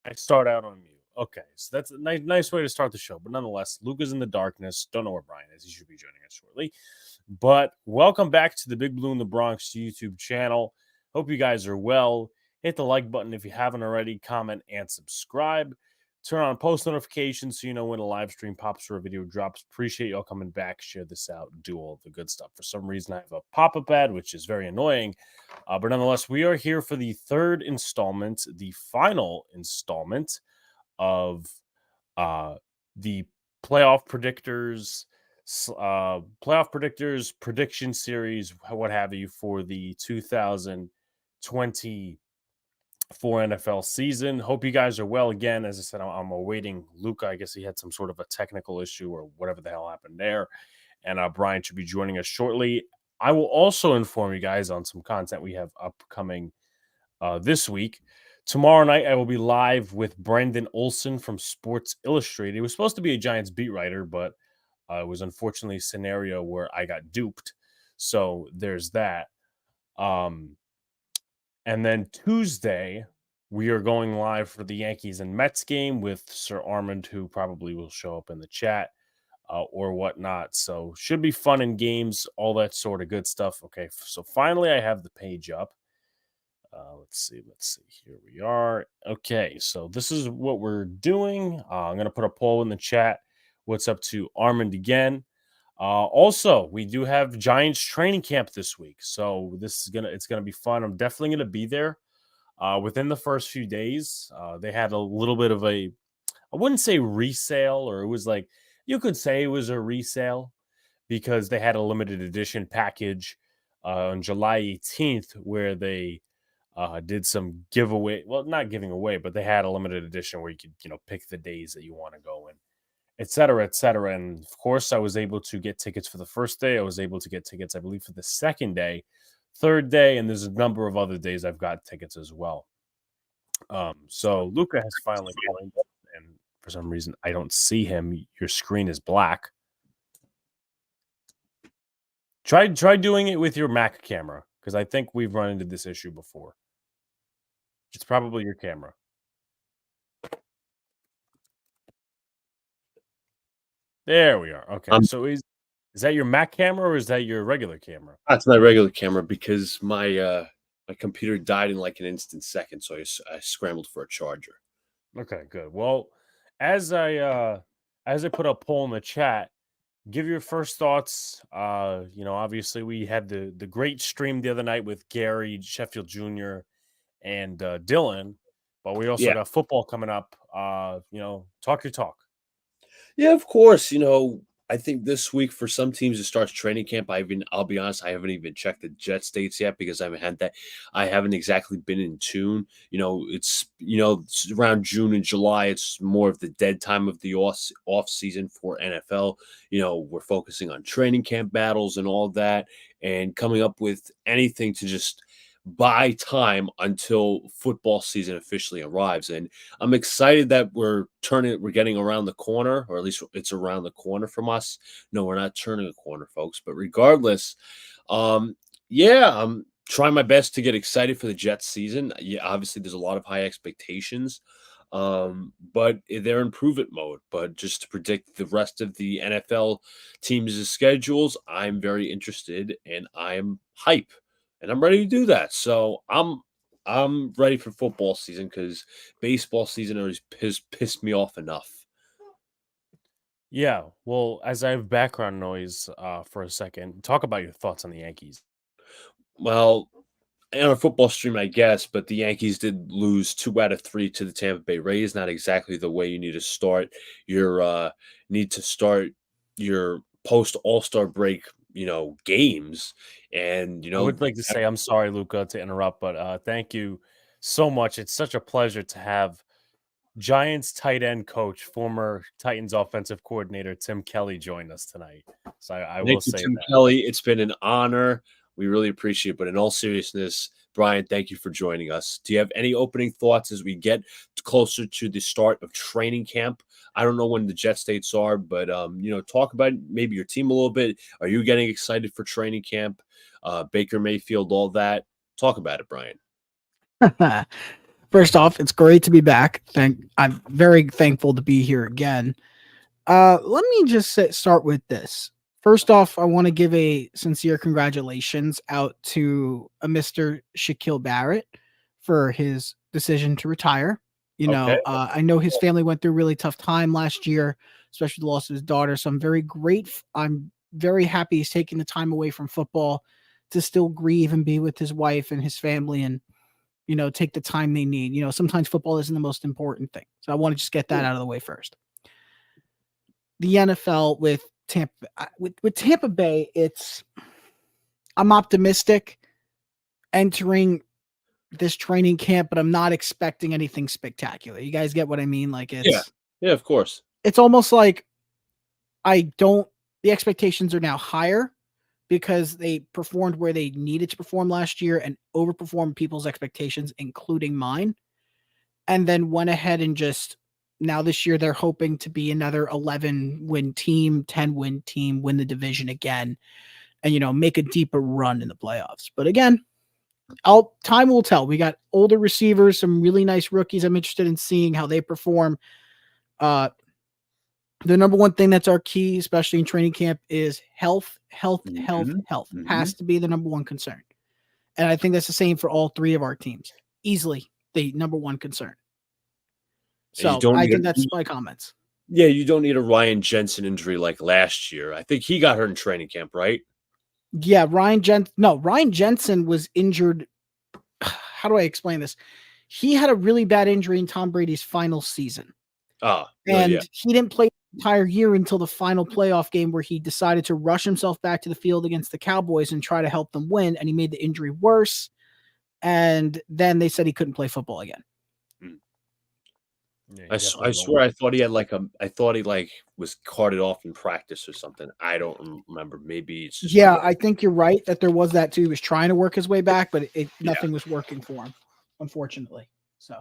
I start out on mute. Okay, so that's a nice way to start the show. But nonetheless, Luca's in the darkness. Don't know where Brian is. He should be joining us shortly. But welcome back to the Big Blue in the Bronx YouTube channel. Hope you guys are well. Hit the like button if you haven't already. Comment and subscribe. Turn on post notifications so you know when a live stream pops or a video drops. Appreciate y'all coming back. Share this out. Do all the good stuff. For some reason, I have a pop-up ad, which is very annoying. But nonetheless, we are here for the third installment, the final installment of the playoff predictors, prediction series, what have you, for the 2024 NFL season. Hope you guys are well. Again, as I said, I'm awaiting Luca. I guess he had some sort of a technical issue or whatever the hell happened there. And Brian should be joining us shortly. I will also inform you guys on some content we have upcoming this week. Tomorrow night, I will be live with Brendan Olson from Sports Illustrated. He was supposed to be a Giants beat writer, but it was unfortunately a scenario where I got duped. So there's that. And then Tuesday, we are going live for the Yankees and Mets game with Sir Armand, who probably will show up in the chat or whatnot. So should be fun in games, all that sort of good stuff. Okay, so finally I have the page up. Let's see. Here we are. Okay, so this is what we're doing. I'm going to put a poll in the chat. What's up to Armand again? Also, we do have Giants training camp this week, so it's gonna be fun. I'm definitely gonna be there. Within the first few days, they had a little bit of I wouldn't say resale, or it was like you could say it was a resale because they had a limited edition package on July 18th where they did some giveaway. Well, not giving away, but they had a limited edition where you could, pick the days that you want to go in, et cetera, et cetera. And of course, I was able to get tickets for the first day. I was able to get tickets, I believe, for the second day, third day, and there's a number of other days I've got tickets as well. So Luca has finally joined, and for some reason I don't see him. Your screen is black. Try doing it with your Mac camera, because I think we've run into this issue before. It's probably your camera. There we are. Okay. So is that your Mac camera or is that your regular camera? That's my regular camera because my computer died in like an instant second, so I scrambled for a charger. Okay, good. Well, as I put a poll in the chat, give your first thoughts. Obviously we had the great stream the other night with Gary Sheffield Jr. and Dylan, but we also got football coming up. Talk your talk. Yeah, of course. I think this week for some teams it starts training camp. I'll be honest, I haven't even checked the Jets dates yet because I haven't had that. I haven't exactly been in tune. It's around June and July. It's more of the dead time of the off season for NFL. We're focusing on training camp battles and all that, and coming up with anything to just buy time until football season officially arrives. And I'm excited that we're getting around the corner, or at least it's around the corner from us. No, we're not turning a corner, folks. But regardless, I'm trying my best to get excited for the Jets season. Yeah, obviously there's a lot of high expectations. But they're in prove-it mode. But just to predict the rest of the NFL teams' schedules, I'm very interested and I'm hype. And I'm ready to do that. So I'm ready for football season because baseball season always pissed me off enough. Yeah, well, as I have background noise for a second, talk about your thoughts on the Yankees. Well, on a football stream, I guess, but the Yankees did lose 2 out of 3 to the Tampa Bay Rays. Not exactly the way you need to start your post All-Star break games. And I would like to say I'm sorry, Luca, to interrupt, but thank you so much. It's such a pleasure to have Giants tight end coach, former Titans offensive coordinator Tim Kelly join us tonight. So I will say Tim that. Kelly, it's been an honor. We really appreciate it. But in all seriousness, Brian, thank you for joining us. Do you have any opening thoughts as we get closer to the start of training camp? I don't know when the Jets dates are, but talk about maybe your team a little bit. Are you getting excited for training camp? Baker Mayfield, all that. Talk about it, Brian. First off, it's great to be back. I'm very thankful to be here again. Let me just start with this. First off, I want to give a sincere congratulations out to a Mr. Shaquille Barrett for his decision to retire. Okay. I know his family went through a really tough time last year, especially the loss of his daughter. So I'm very grateful. I'm very happy he's taking the time away from football to still grieve and be with his wife and his family and take the time they need. Sometimes football isn't the most important thing. So I want to just get that out of the way first. The NFL with Tampa Bay, I'm optimistic entering this training camp, but I'm not expecting anything spectacular. You guys get what I mean? Like Yeah, of course. It's almost like the expectations are now higher because they performed where they needed to perform last year and overperformed people's expectations, including mine. And then went ahead and now this year they're hoping to be another 11-win team, 10-win team, win the division again, and make a deeper run in the playoffs. But again, time will tell. We got older receivers, some really nice rookies. I'm interested in seeing how they perform. The number one thing that's our key, especially in training camp, is health. Mm-hmm. Has to be the number one concern. And I think that's the same for all three of our teams. Easily the number one concern. So I think that's my comments. Yeah, you don't need a Ryan Jensen injury like last year. I think he got hurt in training camp, right? Yeah, Ryan Jensen was injured. How do I explain this? He had a really bad injury in Tom Brady's final season. He didn't play the entire year until the final playoff game where he decided to rush himself back to the field against the Cowboys and try to help them win, and he made the injury worse. And then they said he couldn't play football again. Yeah, I swear I thought he had was carted off in practice or something. I don't remember. Maybe it's just I think you're right that there was that too. He was trying to work his way back, but nothing was working for him, unfortunately. So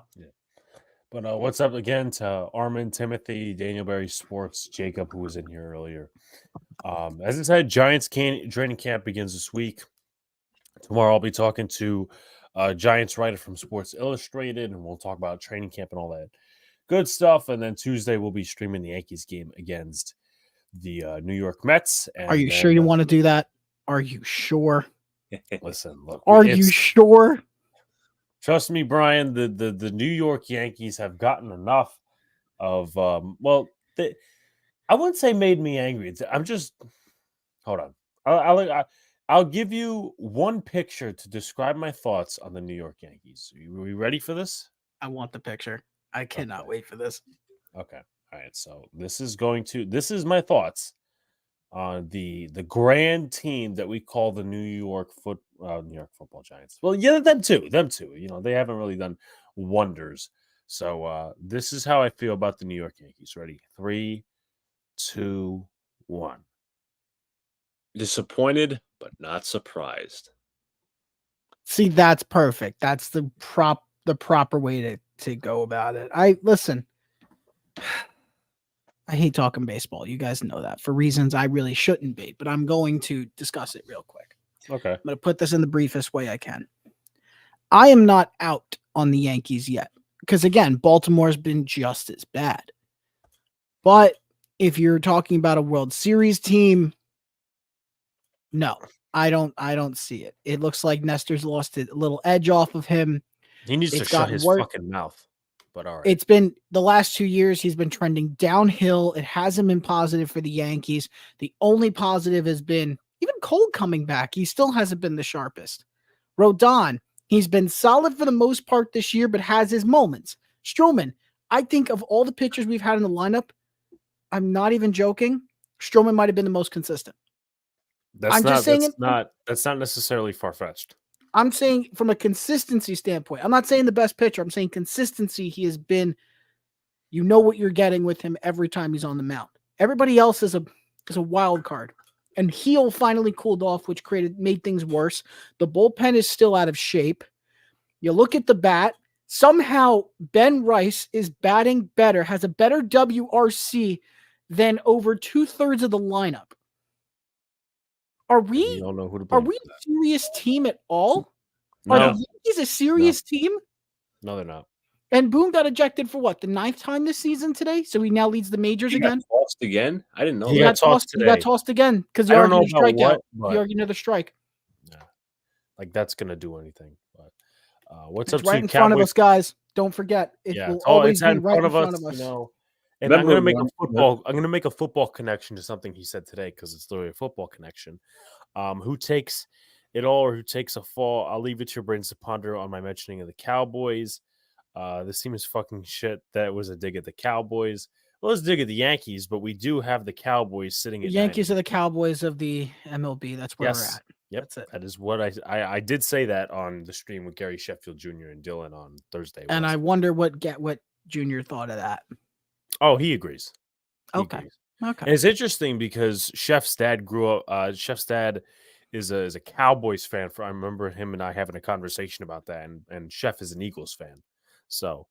But what's up again to Armin, Timothy, Daniel Berry Sports, Jacob, who was in here earlier. As I said, Giants training camp begins this week. Tomorrow I'll be talking to a Giants writer from Sports Illustrated, and we'll talk about training camp and all that good stuff. And then Tuesday we'll be streaming the Yankees game against the New York Mets. And are you sure you want to do that? Are you sure? Listen, look. Are you sure? Trust me, Brian. The New York Yankees have gotten enough of I wouldn't say made me angry. I'm just hold on. I'll give you one picture to describe my thoughts on the New York Yankees. Are we ready for this? I want the picture. I cannot wait for this. Okay. All right. So this is my thoughts on the grand team that we call the New York Football Giants. Well, yeah, them too. They haven't really done wonders. So this is how I feel about the New York Yankees. Ready? 3, 2, 1. Disappointed, but not surprised. See, that's perfect. That's the proper way to go about it. I hate talking baseball. You guys know that for reasons I really shouldn't be, but I'm going to discuss it real quick. Okay. I'm going to put this in the briefest way I can. I am not out on the Yankees yet because, again, Baltimore's been just as bad. But if you're talking about a World Series team, no, I don't see it. It looks like Nestor's lost a little edge off of him. He needs to shut his fucking mouth. But all right. It's been the last 2 years, he's been trending downhill. It hasn't been positive for the Yankees. The only positive has been even Cole coming back. He still hasn't been the sharpest. Rodon, he's been solid for the most part this year, but has his moments. Stroman, I think of all the pitchers we've had in the lineup, I'm not even joking. Stroman might have been the most consistent. That's not necessarily far-fetched. I'm saying from a consistency standpoint. I'm not saying the best pitcher. I'm saying consistency. He has been, you know what you're getting with him every time he's on the mound. Everybody else is a wild card. And Heel finally cooled off, which made things worse. The bullpen is still out of shape. You look at the bat. Somehow Ben Rice is batting better, has a better WRC than over 2/3 of the lineup. Are we don't know who to blame a serious team at all? No. Are the Yankees a serious team? No, they're not. And Boone got ejected for what, the 9th time this season today? So he now leads the majors He got again. tossed again. I didn't know He that. got tossed He got today. tossed again because he I don't know argued a about strikeout. what, He but argued another strike. yeah, like that's gonna do anything. But what's It's up right to in front of Cowboys? us, guys. Don't forget, it Yeah, will it's always out be in right front in of front us, of us. And I'm Remember gonna make a when- football. I'm gonna make a football connection to something he said today because it's literally a football connection. Who takes it all or who takes a fall? I'll leave it to your brains to ponder on my mentioning of the Cowboys. This team is fucking shit. That was a dig at the Cowboys. Well, let's dig at the Yankees, but we do have the Cowboys sitting The at Yankees 9. are the Cowboys of the MLB. That's where we're Yes. at. Yep. That's it. That is what I did say that on the stream with Gary Sheffield Jr. and Dylan on Thursday. And I wonder what Junior thought of that. Oh, he agrees. He Okay. agrees. Okay. And it's interesting because Chef's dad grew up. Chef's dad is a Cowboys fan. I remember him and I having a conversation about that. And Chef is an Eagles fan. So,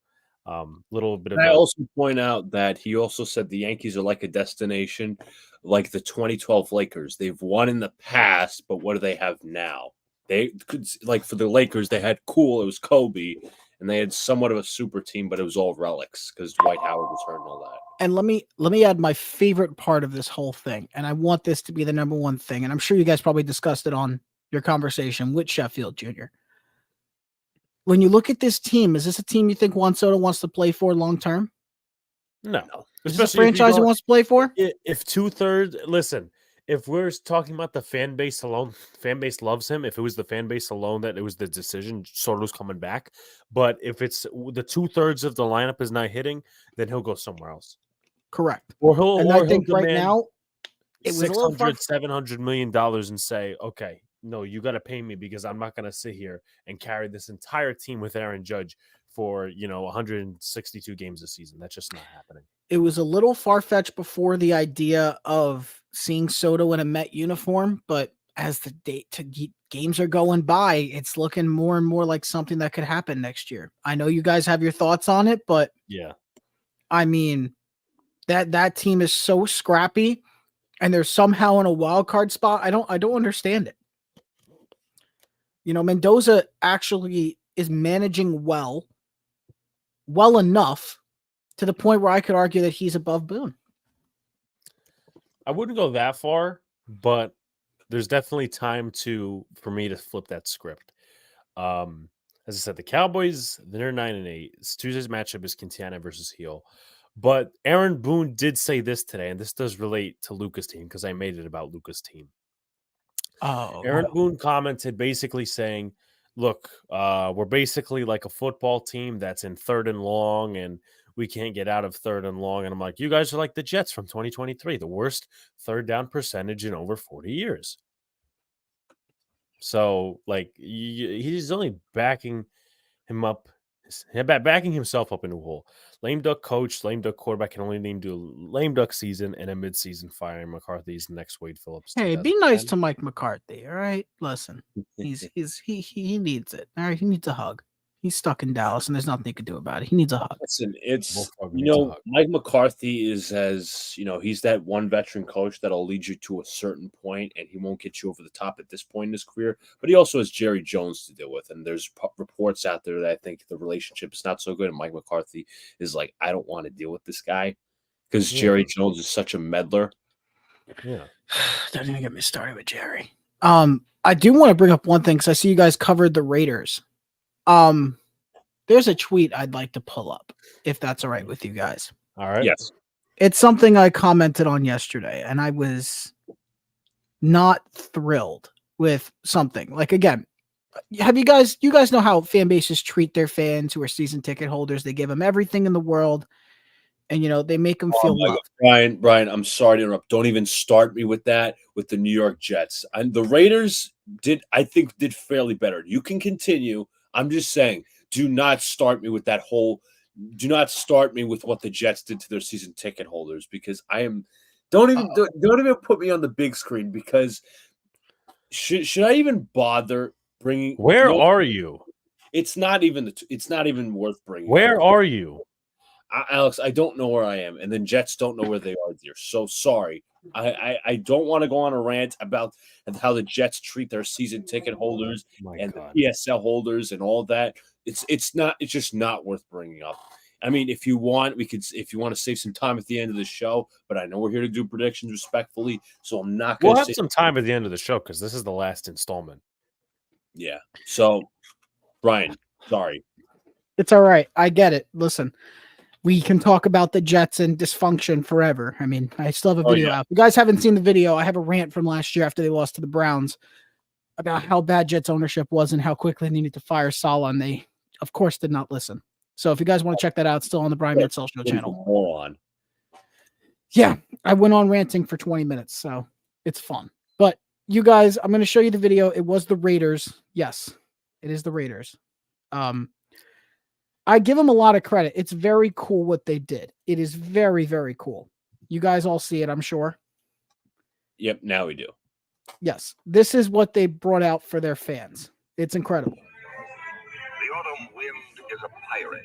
little bit of I a also point out that he also said the Yankees are like a destination, like the 2012 Lakers. They've won in the past, but what do they have now? They could, like, for the Lakers, they had it was Kobe, and they had somewhat of a super team, but it was all relics because Dwight Howard was hurt and all that. And let me add my favorite part of this whole thing, and I want this to be the number one thing. And I'm sure you guys probably discussed it on your conversation with Sheffield Jr. When you look at this team, is this a team you think Juan Soto wants to play for long term? no. Is this a Especially if you franchise he don't- wants to play for? if 2/3 listen, if we're talking about the fan base alone, fan base loves him. If it was the fan base alone that it was the decision, Soto's coming back. But if it's the 2/3 of the lineup is not hitting, then he'll go somewhere else. Correct. Or he'll And I think right demand now it was a little far. $600-700 million and say, okay, no, you got to pay me because I'm not going to sit here and carry this entire team with Aaron Judge for 162 games a season. That's just not happening. It was a little far-fetched before the idea of seeing Soto in a Met uniform, but as the games are going by, it's looking more and more like something that could happen next year. I know you guys have your thoughts on it, but yeah, I mean that team is so scrappy, and they're somehow in a wild card spot. I don't understand it. Mendoza actually is managing well enough to the point where I could argue that he's above Boone. I wouldn't go that far, but there's definitely time for me to flip that script. As I said, the Cowboys, they're 9-8. Tuesday's matchup is Quintana versus Heel. But Aaron Boone did say this today, and this does relate to Luca's team because I made it about Luca's team. Oh, Aaron Boone commented basically saying, look, we're basically like a football team that's in 3rd and long, and we can't get out of 3rd and long. And I'm like, you guys are like the Jets from 2023, the worst 3rd down percentage in over 40 years. So, like, he's only backing himself up into a hole. Lame duck coach, lame duck quarterback can only do a lame duck season and a midseason firing McCarthy's next Wade Phillips. hey, be nice to Mike McCarthy, all right? Listen, he needs it, all right? He needs a hug. He's stuck in Dallas, and there's nothing he can do about it. He needs a hug. Listen, Mike McCarthy is he's that one veteran coach that'll lead you to a certain point, and he won't get you over the top at this point in his career. But he also has Jerry Jones to deal with, and there's reports out there that I think the relationship is not so good. And Mike McCarthy is like, I don't want to deal with this guy because Jerry Jones is such a meddler. Yeah, don't even get me started with Jerry. I do want to bring up one thing because I see you guys covered the Raiders. There's a tweet I'd like to pull up, if that's all right with you guys. All right. Yes. It's something I commented on yesterday, and I was not thrilled with something. Like, again, you guys know how fan bases treat their fans who are season ticket holders. They give them everything in the world, and, they make them feel loved. Brian, I'm sorry to interrupt. Don't even start me with that, with the New York Jets. And the Raiders did fairly better. You can continue. I'm just saying, do not start me with that do not start me with what the Jets did to their season ticket holders, because don't even put me on the big screen, because should I even bother bringing? Where are you? It's not even worth bringing. Where are you? Alex, I don't know where I am, and then Jets don't know where they are, dear. So sorry. I don't want to go on a rant about how the Jets treat their season ticket holders My and the God. PSL holders and all that. It's just not worth bringing up. I mean, if you want, if you want to save some time at the end of the show, but I know we're here to do predictions respectfully, so I'm not going We'll to have say. some time at the end of the show because this is the last installment. Yeah. So, Brian, sorry. It's all right. I get it. Listen, we can talk about the Jets and dysfunction forever. I mean, I still have a video out. If you guys haven't seen the video, I have a rant from last year after they lost to the Browns about how bad Jets ownership was and how quickly they needed to fire Saleh, and they, of course, did not listen. So if you guys want to check that out, it's still on the Brian Mansell Show channel. Moron. Yeah, I went on ranting for 20 minutes, so it's fun. But you guys, I'm going to show you the video. It was the Raiders. Yes, it is the Raiders. I give them a lot of credit. It's very cool what they did. It is very, very cool. You guys all see it, I'm sure. Yep, now we do. Yes, this is what they brought out for their fans. It's incredible. The autumn wind is a pirate,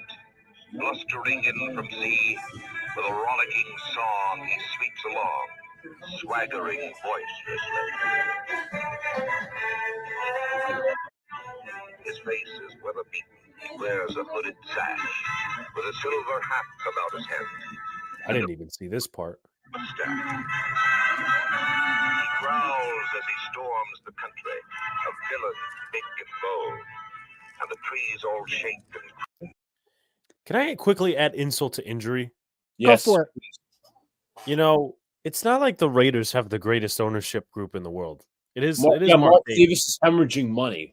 blustering in from sea. With a rollicking song, he sweeps along, swaggering boisterously. His face is weather-beaten. He wears a hooded sash, with a silver hat about his head. I didn't even see this part. A staff. He growls as he storms the country, a villain big and bold, and the trees all shake and Can I quickly add insult to injury? Yes. Go for it. You know, it's not like the Raiders have the greatest ownership group in the world. It is. Mark Davis is hemorrhaging money.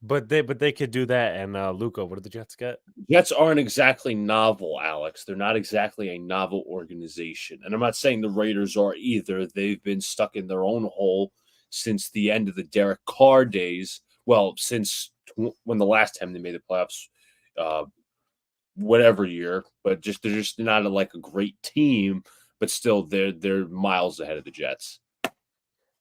But they could do that. And Luca, what did the Jets get? Jets aren't exactly novel, Alex. They're not exactly a novel organization. And I'm not saying the Raiders are either. They've been stuck in their own hole since the end of the Derek Carr days. Well, since when the last time they made the playoffs, whatever year. But they're just not like a great team. But still, they're miles ahead of the Jets.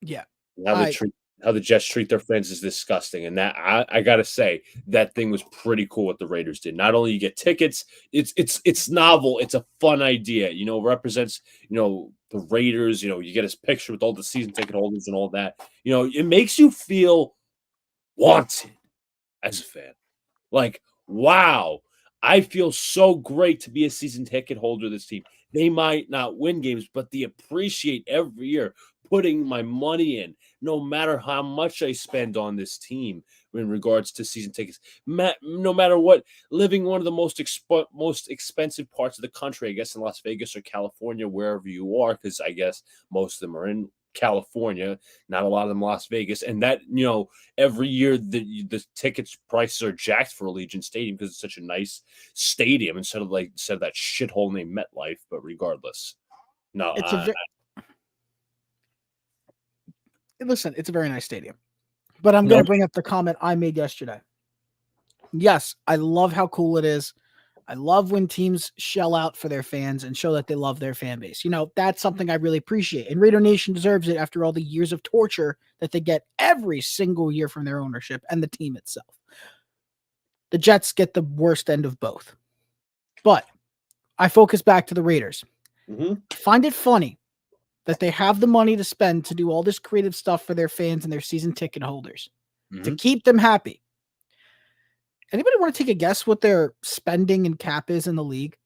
Yeah. How the Jets treat their fans is disgusting. And that I gotta say, that thing was pretty cool what the Raiders did. Not only you get tickets, it's novel, it's a fun idea. You know, represents, the Raiders, you get his picture with all the season ticket holders and all that. It makes you feel wanted as a fan. Like, wow, I feel so great to be a season ticket holder of this team. They might not win games, but they appreciate every year putting my money in, no matter how much I spend on this team in regards to season tickets. No matter what, living one of the most expensive parts of the country, I guess in Las Vegas or California, wherever you are, because I guess most of them are in California, not a lot of them Las Vegas. And that, every year the tickets prices are jacked for Allegiant Stadium because it's such a nice stadium instead of that shithole named MetLife. But regardless, no, listen, it's a very nice stadium. But I'm going to bring up the comment I made yesterday. Yes, I love how cool it is. I love when teams shell out for their fans and show that they love their fan base. That's something I really appreciate. And Raider Nation deserves it after all the years of torture that they get every single year from their ownership and the team itself. The Jets get the worst end of both. But I focus back to the Raiders. Mm-hmm. I find it funny that they have the money to spend to do all this creative stuff for their fans and their season ticket holders to keep them happy. Anybody want to take a guess what their spending and cap is in the league?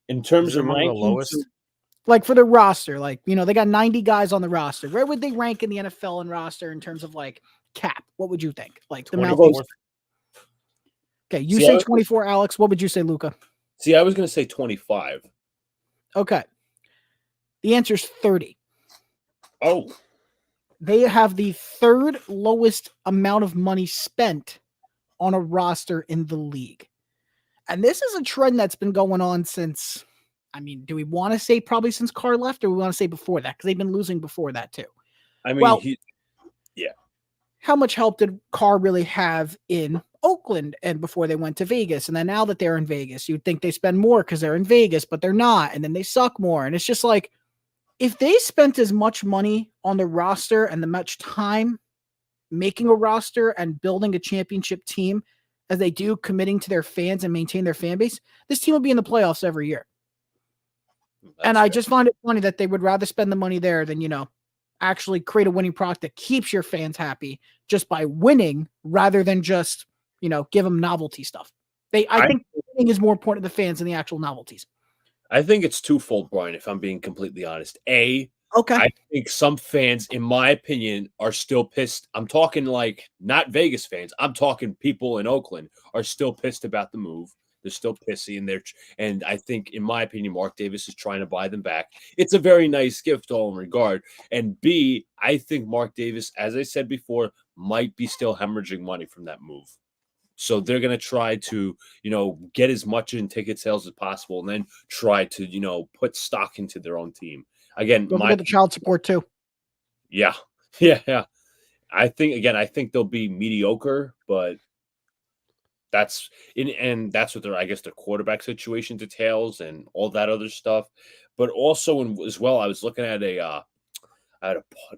In terms of the lowest? Like for the roster, they got 90 guys on the roster. Where would they rank in the NFL and roster in terms of cap? What would you think? Like the amount. Okay, you say 24, Alex. What would you say, Luca? See, I was going to say 25. Okay. The answer is 30. Oh. They have the third lowest amount of money spent on a roster in the league. And this is a trend that's been going on since, do we want to say probably since Carr left, or we want to say before that? Because they've been losing before that too. Yeah. How much help did Carr really have in Oakland and before they went to Vegas? And then now that they're in Vegas, you'd think they spend more because they're in Vegas, but they're not. And then they suck more. And it's just like, if they spent as much money on the roster and the much time making a roster and building a championship team as they do, committing to their fans and maintain their fan base, this team will be in the playoffs every year. And I just find it funny that they would rather spend the money there than, actually create a winning product that keeps your fans happy just by winning rather than just, give them novelty stuff. I think winning is more important to the fans than the actual novelties. I think it's twofold, Brian, if I'm being completely honest. Okay. I think some fans, in my opinion, are still pissed. I'm talking like not Vegas fans. I'm talking people in Oakland are still pissed about the move. They're still pissy, and I think, in my opinion, Mark Davis is trying to buy them back. It's a very nice gift, all in regard. And B, I think Mark Davis, as I said before, might be still hemorrhaging money from that move. So they're going to try to, get as much in ticket sales as possible, and then try to, put stock into their own team. Again, don't forget the child support too. Yeah. I think they'll be mediocre, but that's what their quarterback situation details and all that other stuff. But also as well, I was looking at it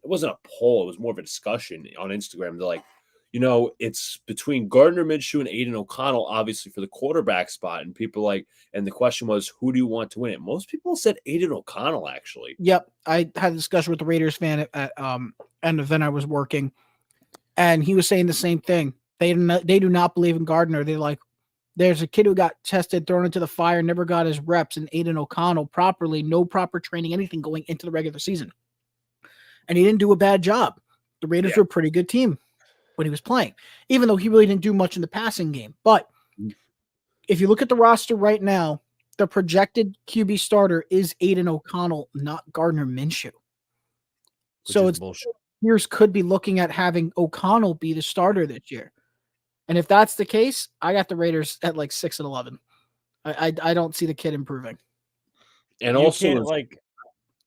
wasn't a poll, it was more of a discussion on Instagram. They're like, it's between Gardner Minshew and Aiden O'Connell, obviously, for the quarterback spot. And people and the question was, who do you want to win it? Most people said Aiden O'Connell, actually. Yep. I had a discussion with the Raiders fan at an event I was working, and he was saying the same thing. They do not believe in Gardner. They're like, there's a kid who got tested, thrown into the fire, never got his reps, and Aiden O'Connell properly, no proper training, anything going into the regular season. And he didn't do a bad job. The Raiders were a pretty good team when he was playing, even though he really didn't do much in the passing game. But if you look at the roster right now, the projected QB starter is Aiden O'Connell, not Gardner Minshew. So it's bullshit. Years could be looking at having O'Connell be the starter this year. And if that's the case, I got the Raiders at like 6-11. I don't see the kid improving. And also,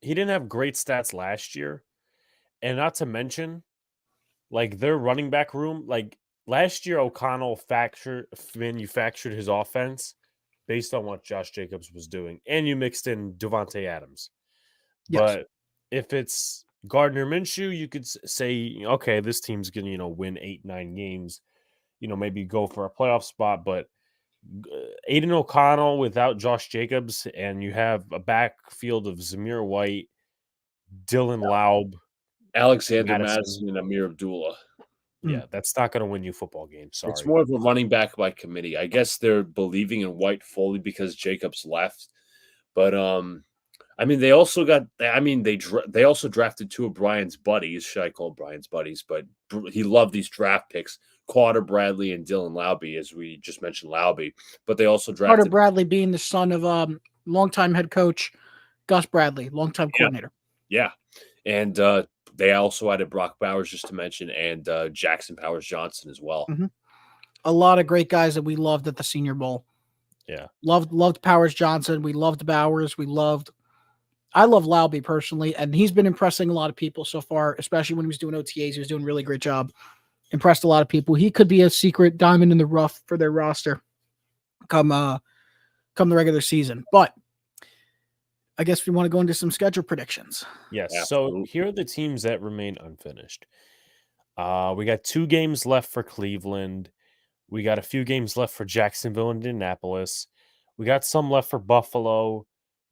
he didn't have great stats last year. And not to mention, their running back room, last year, O'Connell manufactured his offense based on what Josh Jacobs was doing. And you mixed in Devontae Adams. Yes. But if it's Gardner Minshew, you could say, okay, this team's going to, win 8-9 games, maybe go for a playoff spot. But Aiden O'Connell without Josh Jacobs, and you have a backfield of Zamir White, Dylan Laub, Alexander Madison, and Amir Abdullah. Yeah, that's not going to win you football games. Sorry. It's more of a running back by committee. I guess they're believing in White fully because Jacobs left. But they also they also drafted two of Brian's buddies. Should I call Brian's buddies? But he loved these draft picks, Carter Bradley and Dylan Laube, as we just mentioned Laube. But they also drafted Carter Bradley being the son of longtime head coach Gus Bradley, longtime coordinator. Yeah. And they also added Brock Bowers, just to mention, and Jackson Powers Johnson as well. Mm-hmm. A lot of great guys that we loved at the Senior Bowl. Yeah. Loved Powers Johnson. We loved Bowers. I love Laube personally, and he's been impressing a lot of people so far, especially when he was doing OTAs. He was doing a really great job. Impressed a lot of people. He could be a secret diamond in the rough for their roster come the regular season. But I guess we want to go into some schedule predictions. Yes. Absolutely. So here are the teams that remain unfinished. We got 2 games left for Cleveland. We got a few games left for Jacksonville and Indianapolis. We got some left for Buffalo,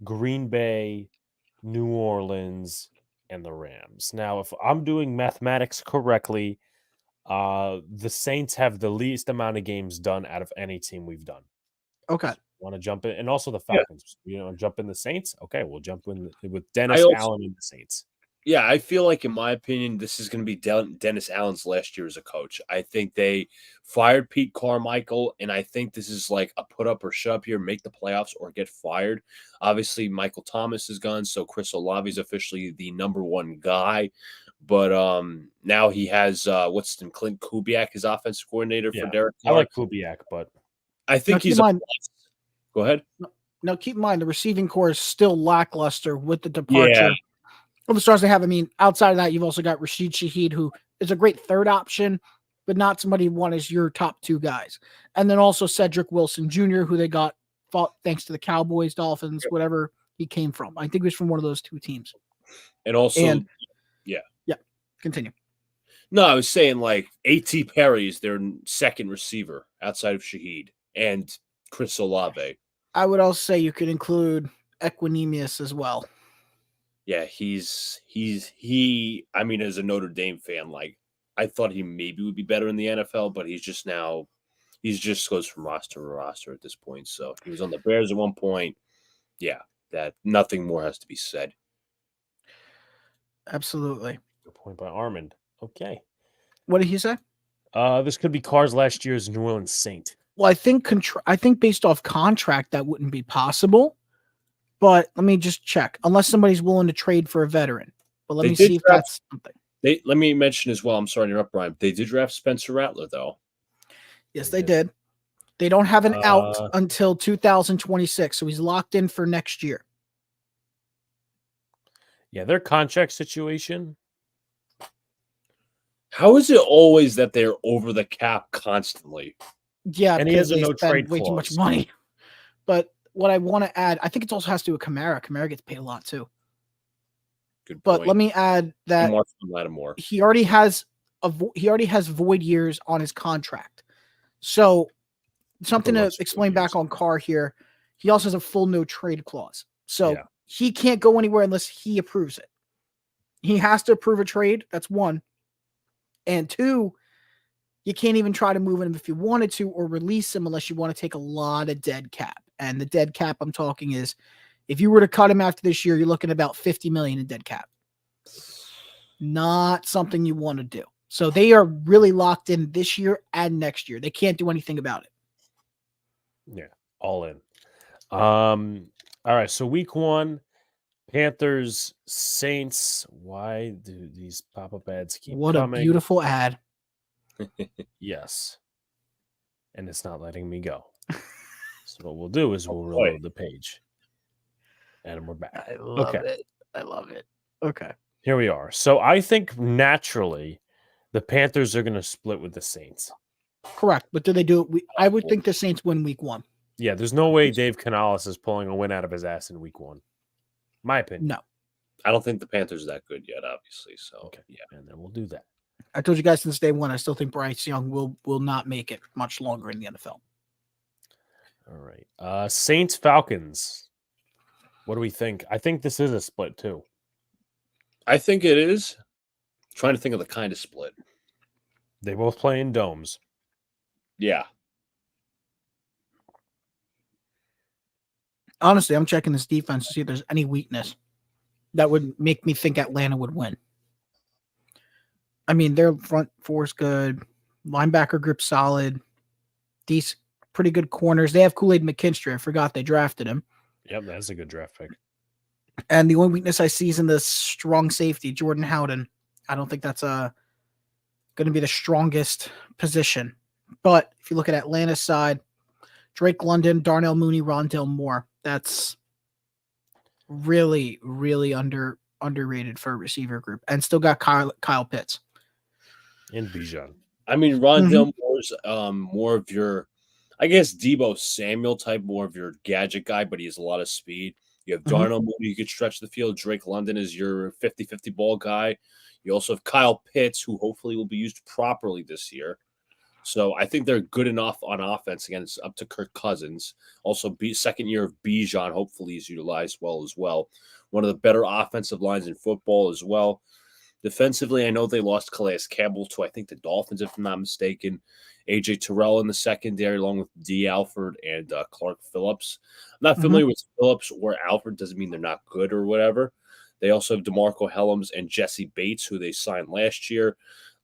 Green Bay, New Orleans, and the Rams. Now, if I'm doing mathematics correctly, the Saints have the least amount of games done out of any team we've done. Okay. Want to jump in, and also the Falcons. Jump in the Saints. Okay, we'll jump in with Dennis Allen and the Saints. Yeah, I feel like, in my opinion, this is going to be Dennis Allen's last year as a coach. I think they fired Pete Carmichael, and I think this is like a put up or shut up here, make the playoffs or get fired. Obviously, Michael Thomas is gone, so Chris Olave is officially the number 1 guy. But now he has Clint Kubiak, his offensive coordinator for Derek Carr. I like Kubiak, but I think he's. Go ahead. Now, keep in mind the receiving core is still lackluster with the departure of the stars they have. Outside of that, you've also got Rashid Shaheed, who is a great third option, but not somebody you want as your top 2 guys. And then also Cedric Wilson Jr., who they got thanks to the Cowboys, Dolphins, whatever he came from. I think he was from one of those 2 teams. And also, yeah, continue. No, I was saying like A.T. Perry is their second receiver outside of Shaheed and Chris Olave. I would also say you could include Equinemius as well. Yeah, he. I mean, as a Notre Dame fan, like I thought he maybe would be better in the NFL, but he's just goes from roster to roster at this point. So he was on the Bears at one point. Yeah, that nothing more has to be said. Absolutely. Good point by Armand. Okay. What did he say? This could be Carr's last year as New Orleans Saint. Well, I think based off contract that wouldn't be possible. But let me just check. Unless somebody's willing to trade for a veteran. But let me see if that's something. Let me mention as well. I'm sorry to interrupt, Brian. They did draft Spencer Rattler, though. Yes, they did. They don't have an out until 2026, so he's locked in for next year. Yeah, their contract situation. How is it always that they're over the cap constantly? Yeah, and he has a no trade way too much money. But what I want to add, I think it also has to do with Kamara. Kamara gets paid a lot too. Good but point. let me add that he already has void years on his contract. So something to explain back on Carr here. He also has a full no trade clause. So he can't go anywhere unless he approves it. He has to approve a trade. That's one. And two, you can't even try to move him if you wanted to or release him unless you want to take a lot of dead cap. And the dead cap I'm talking is if you were to cut him after this year, you're looking at about $50 million in dead cap. Not something you want to do. So they are really locked in this year and next year. They can't do anything about it. Yeah, all in. All right, so week 1, Panthers, Saints. Why do these pop-up ads keep coming? What a beautiful ad. Yes. And it's not letting me go. So what we'll do is we'll reload the page. And we're back. I love it. I love it. Okay. Here we are. So I think naturally the Panthers are going to split with the Saints. Correct. But do they do it? I would think the Saints win week 1. Yeah, there's no way Dave Canales is pulling a win out of his ass in week 1. My opinion. No. I don't think the Panthers are that good yet, obviously. So, okay. Yeah. And then we'll do that. I told you guys since day 1, I still think Bryce Young will not make it much longer in the NFL. All right. Saints, Falcons. What do we think? I think this is a split too. I think it is. I'm trying to think of the kind of split. They both play in domes. Yeah. Honestly, I'm checking this defense to see if there's any weakness that would make me think Atlanta would win. I mean, their front four is good. Linebacker group solid. These pretty good corners. They have Kool-Aid McKinstry. I forgot they drafted him. Yep, that's a good draft pick. And the only weakness I see is in the strong safety, Jordan Howden. I don't think that's going to be the strongest position. But if you look at Atlanta's side, Drake London, Darnell Mooney, Rondale Moore. That's really, really underrated for a receiver group. And still got Kyle Pitts. And Bijan. I mean, Rondale Moore's more of your, I guess, Deebo Samuel type, more of your gadget guy, but he has a lot of speed. You have Darnell Mooney, you could stretch the field. Drake London is your 50-50 ball guy. You also have Kyle Pitts, who hopefully will be used properly this year. So I think they're good enough on offense against up to Kirk Cousins. Also, second year of Bijan hopefully is utilized well as well. One of the better offensive lines in football as well. Defensively, I know they lost Calais Campbell to, I think, the Dolphins, if I'm not mistaken. A.J. Terrell in the secondary, along with D. Alford and Clark Phillips. I'm not familiar with Phillips or Alford. Doesn't mean they're not good or whatever. They also have DeMarco Helms and Jesse Bates, who they signed last year.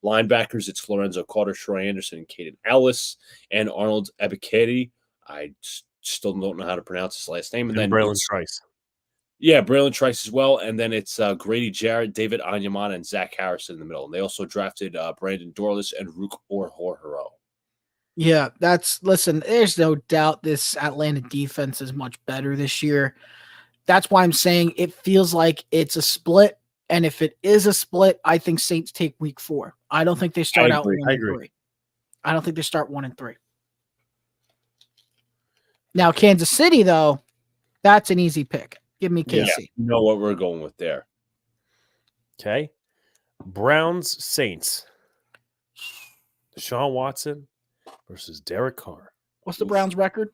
Linebackers, it's Lorenzo Carter, Troy Anderson, and Caden Ellis, and Arnold Ebiketie. I still don't know how to pronounce his last name. And then Braylon Trice. Yeah, Braylon Trice as well. And then it's Grady Jarrett, David Onyemata, and Zach Harrison in the middle. And they also drafted Brandon Dorlus and Rook Orhoro. Yeah, listen, there's no doubt this Atlanta defense is much better this year. That's why I'm saying it feels like it's a split. And if it is a split, I think Saints take week 4. I don't think they start out 1-3. I don't think they start 1-3. Now, Kansas City, though, that's an easy pick. Give me KC. Yeah, you know what we're going with there. Okay. Browns, Saints. Deshaun Watson versus Derek Carr. What's the Browns' record?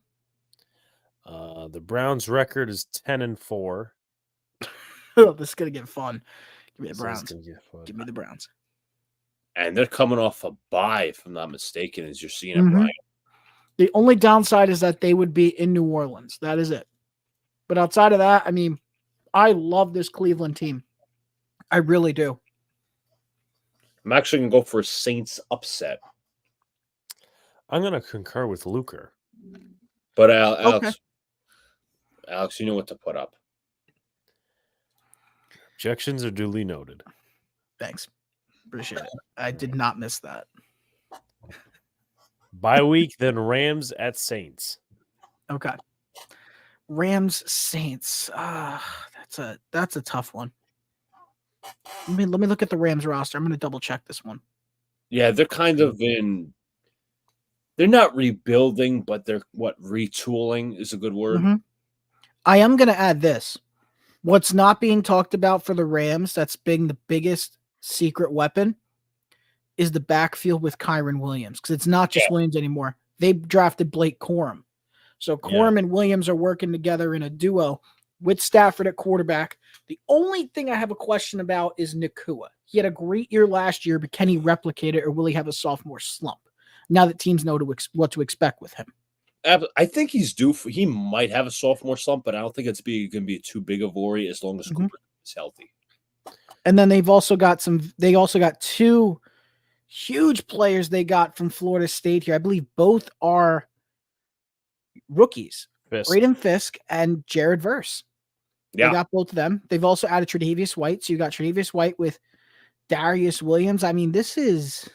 The Browns' record is 10-4. Oh, this is gonna get fun. Give me the So it's Browns. gonna get fun. Give me the Browns. And they're coming off a bye, if I'm not mistaken, as you're seeing it, Mhm. Brian. The only downside is that they would be in New Orleans. That is it. But outside of that, I mean, I love this Cleveland team. I really do. I'm actually going to go for a Saints upset. I'm gonna concur with Luca. But Okay. Alex, you know what to put up. Objections are duly noted. Thanks. Appreciate it. I did not miss that. Bye week, then Rams at Saints. Okay. Rams Saints. That's a tough one. Let me look at the Rams roster. I'm going to double check this one. Yeah, they're kind of they're not rebuilding, but they're retooling is a good word. Mm-hmm. I am going to add this. What's not being talked about for the Rams that's being the biggest secret weapon is the backfield with Kyron Williams, because it's not just Williams anymore. They drafted Blake Corum. So Corum and Williams are working together in a duo with Stafford at quarterback. The only thing I have a question about is Nakua. He had a great year last year, but can he replicate it, or will he have a sophomore slump now that teams know what to expect with him? I think he's due for. He might have a sophomore slump, but I don't think it's going to be too big of a worry as long as Cooper is healthy. And then they've also got They also got two huge players they got from Florida State here. I believe both are rookies. Braden Fisk and Jared Verse. Yeah. They got both of them. They've also added Tre'Davious White. So you got Tre'Davious White with Darius Williams. I mean, this is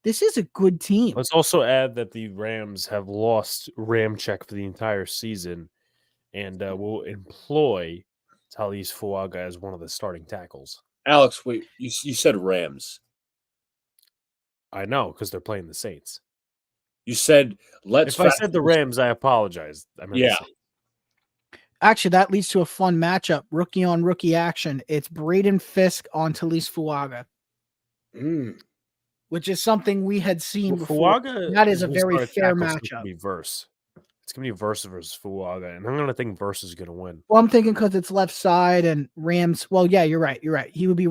a good team. Let's also add that the Rams have lost Ramczyk for the entire season and will employ Talise Fuaga as one of the starting tackles. Alex, wait, you said Rams. I know, because they're playing the Saints. You said If I said the Rams, I apologize. I meant the Saints. Actually, that leads to a fun matchup. Rookie on rookie action. It's Braden Fisk on Talise Fuaga. Which is something we had seen before. Fuaga, that is a very fair matchup. It's going to be Verse versus Fuaga, and I'm going to think Verse is going to win. Well, I'm thinking because it's left side and Rams. Well, yeah, you're right. He would be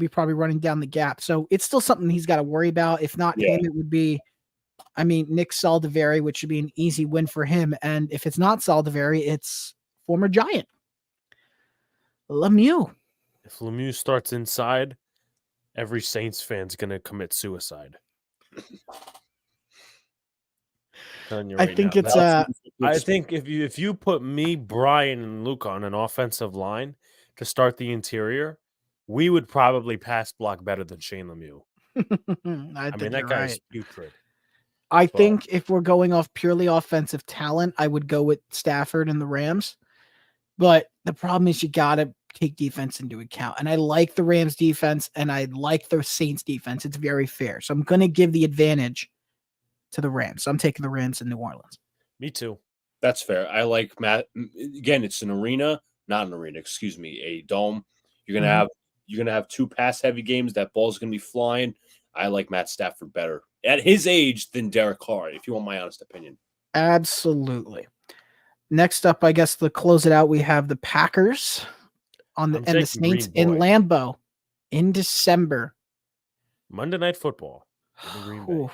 probably running down the gap. So it's still something he's got to worry about. If not him, it would be, Nick Saldiveri, which should be an easy win for him. And if it's not Saldiveri, it's former Giant Lemieux. If Lemieux starts inside, every Saints fan's going to commit suicide. I think if you put me, Brian, and Luca on an offensive line to start the interior, we would probably pass block better than Shane Lemieux. That guy's putrid. I think if we're going off purely offensive talent, I would go with Stafford and the Rams. But the problem is you got to take defense into account. And I like the Rams defense and I like the Saints defense. It's very fair. So I'm going to give the advantage to the Rams. So I'm taking the Rams in New Orleans. Me too. That's fair. I like Matt. Again, it's an arena, not an arena, excuse me, a dome. You're gonna have two pass heavy games. That ball's gonna be flying. I like Matt Stafford better at his age than Derek Carr, if you want my honest opinion. Absolutely. Next up, I guess to close it out, we have the Packers and the Saints in Lambeau in December. Monday Night Football.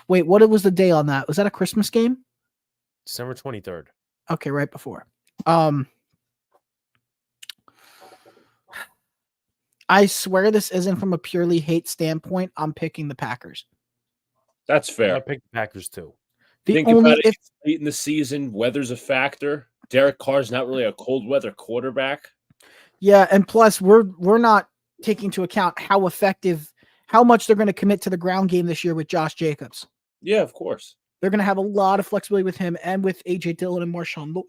Wait, what was the day on that? Was that a Christmas game? December 23rd. Okay, right before. I swear this isn't from a purely hate standpoint. I'm picking the Packers. That's fair. I picked the Packers too. Think about it. Late in the season, weather's a factor. Derek Carr's not really a cold weather quarterback. Yeah, and plus we're not taking into account how much they're going to commit to the ground game this year with Josh Jacobs. Yeah, of course. They're going to have a lot of flexibility with him and with A.J. Dillon and Marshawn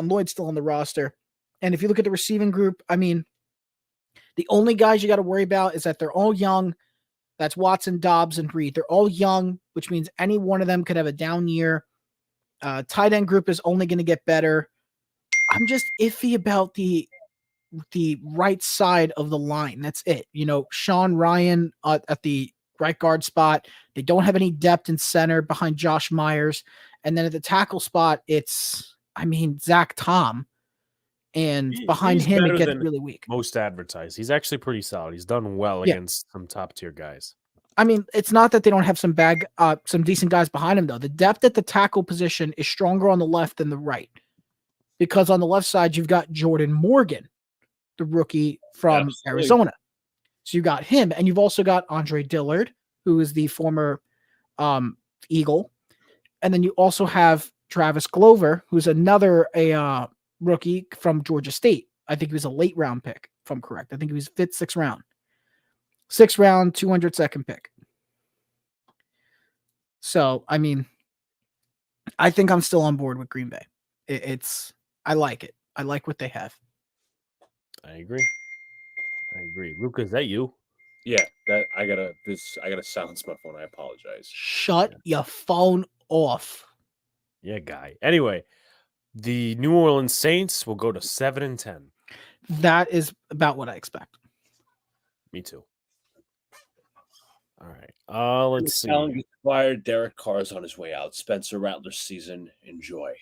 Lloyd still on the roster. And if you look at the receiving group, the only guys you got to worry about is that they're all young. That's Watson, Dobbs, and Reed. They're all young, which means any one of them could have a down year. Tight end group is only going to get better. I'm just iffy about the right side of the line. That's it. Sean Ryan at the right guard spot. They don't have any depth in center behind Josh Myers. And then at the tackle spot, it's, Zach Tom. And behind He's him, it better gets than really weak. most advertised. He's actually pretty solid. He's done well Yeah. against some top tier guys. It's not that they don't have some decent guys behind him, though. The depth at the tackle position is stronger on the left than the right. Because on the left side, you've got Jordan Morgan, the rookie from Arizona. So you got him, and you've also got Andre Dillard, who is the former Eagle. And then you also have Travis Glover, who's another rookie from Georgia State. I think he was a late round pick, if I'm correct. I think he was fifth, sixth round. 6th round, 202nd pick. So, I think I'm still on board with Green Bay. I like it. I like what they have. I agree. Luca, is that you? Yeah, that I gotta silence my phone. I apologize. Shut your phone off. Yeah, guy. Anyway, the New Orleans Saints will go to 7-10. That is about what I expect. Me too. All right. Let's see. Allen gets fired. Derek Carr's on his way out. Spencer Rattler's season. Enjoy.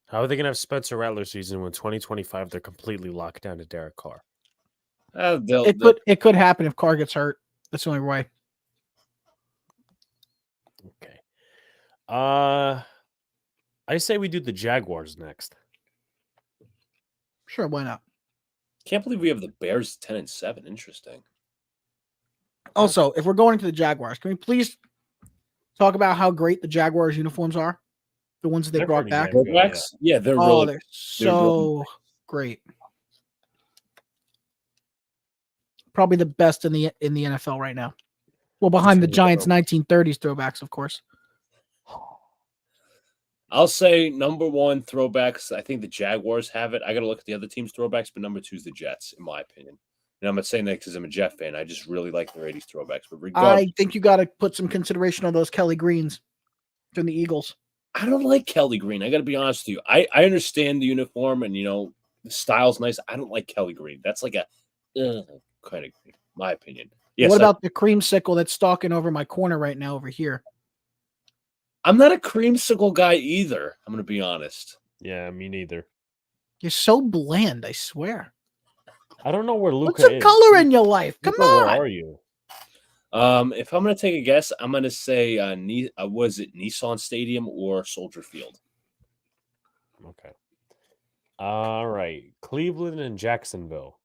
How are they going to have Spencer Rattler season when 2025 they're completely locked down to Derek Carr? It could happen if Carr gets hurt. That's the only way. Okay. I say we do the Jaguars next. Sure, why not? Can't believe we have the Bears 10-7. Interesting. Also, if we're going to the Jaguars, can we please talk about how great the Jaguars uniforms are? The ones that they They're brought pretty back. damn good, Yeah, they're Oh, really. they're so great. Probably the best in the NFL right now. Well, behind the Giants 1930s throwbacks, of course. I'll say number one throwbacks. I think the Jaguars have it. I got to look at the other team's throwbacks, but number two is the Jets, in my opinion. And I'm not saying that because I'm a Jet fan. I just really like their 80s throwbacks. But regardless, I think you got to put some consideration on those Kelly Greens from the Eagles. I don't like Kelly Green. I got to be honest with you. I understand the uniform and, the style's nice. I don't like Kelly Green. That's like a kind of green, my opinion. Yes, what about the creamsicle that's stalking over my corner right now over here? I'm not a creamsicle guy either. I'm going to be honest. Yeah, me neither. You're so bland, I swear. I don't know where Luca What's the is. color in your life? Come Luca, on. Where are you? If I'm going to take a guess, I'm going to say, was it Nissan Stadium or Soldier Field? Okay. All right. Cleveland and Jacksonville.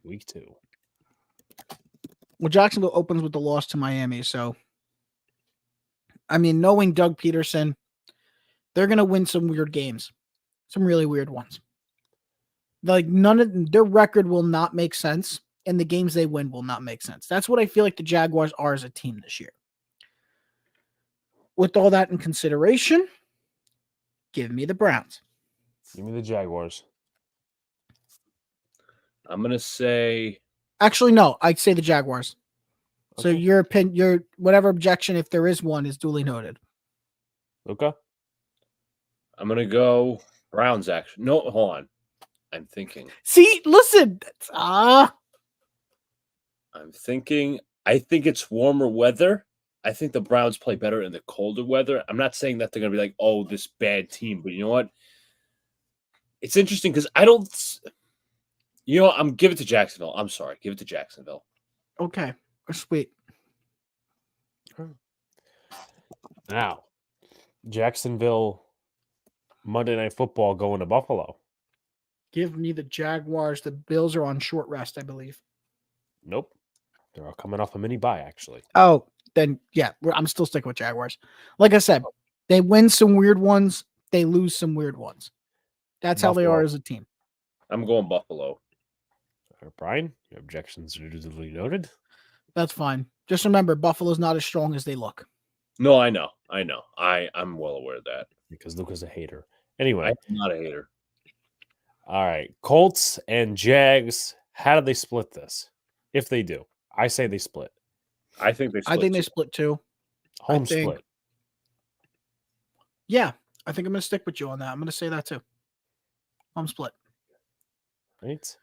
Week 2. Well, Jacksonville opens with the loss to Miami, so knowing Doug Peterson, they're going to win some weird games, some really weird ones. Like none of their record will not make sense, and the games they win will not make sense. That's what I feel like the Jaguars are as a team this year. With all that in consideration, give me the Browns. Give me the Jaguars. I'm going to say. Actually, no, I'd say the Jaguars. So Okay. your whatever objection, if there is one, is duly noted. Luca? I'm going to go Browns, actually. No, hold on. I'm thinking. See, listen. I'm thinking. I think it's warmer weather. I think the Browns play better in the colder weather. I'm not saying that they're going to be like, oh, this bad team. But you know what? It's interesting because I don't. I'm give it to Jacksonville. I'm sorry. Give it to Jacksonville. Okay. Sweet. Now, Jacksonville Monday Night Football going to Buffalo. Give me the Jaguars. The Bills are on short rest, I believe. Nope. They're all coming off a mini bye, actually. Oh, then yeah, I'm still sticking with Jaguars. Like I said, they win some weird ones. They lose some weird ones. That's how they Buffalo. are as a team. I'm going Buffalo. All right, Brian, your objections are duly noted. That's fine. Just remember, Buffalo's not as strong as they look. No, I know. I'm well aware of that. Because Luca's a hater. Anyway. I'm not a hater. All right. Colts and Jags. How do they split this? If they do. I say they split. I think they split. I think they split too. Home split. Yeah. I think I'm going to stick with you on that. I'm going to say that too. Home split. Right?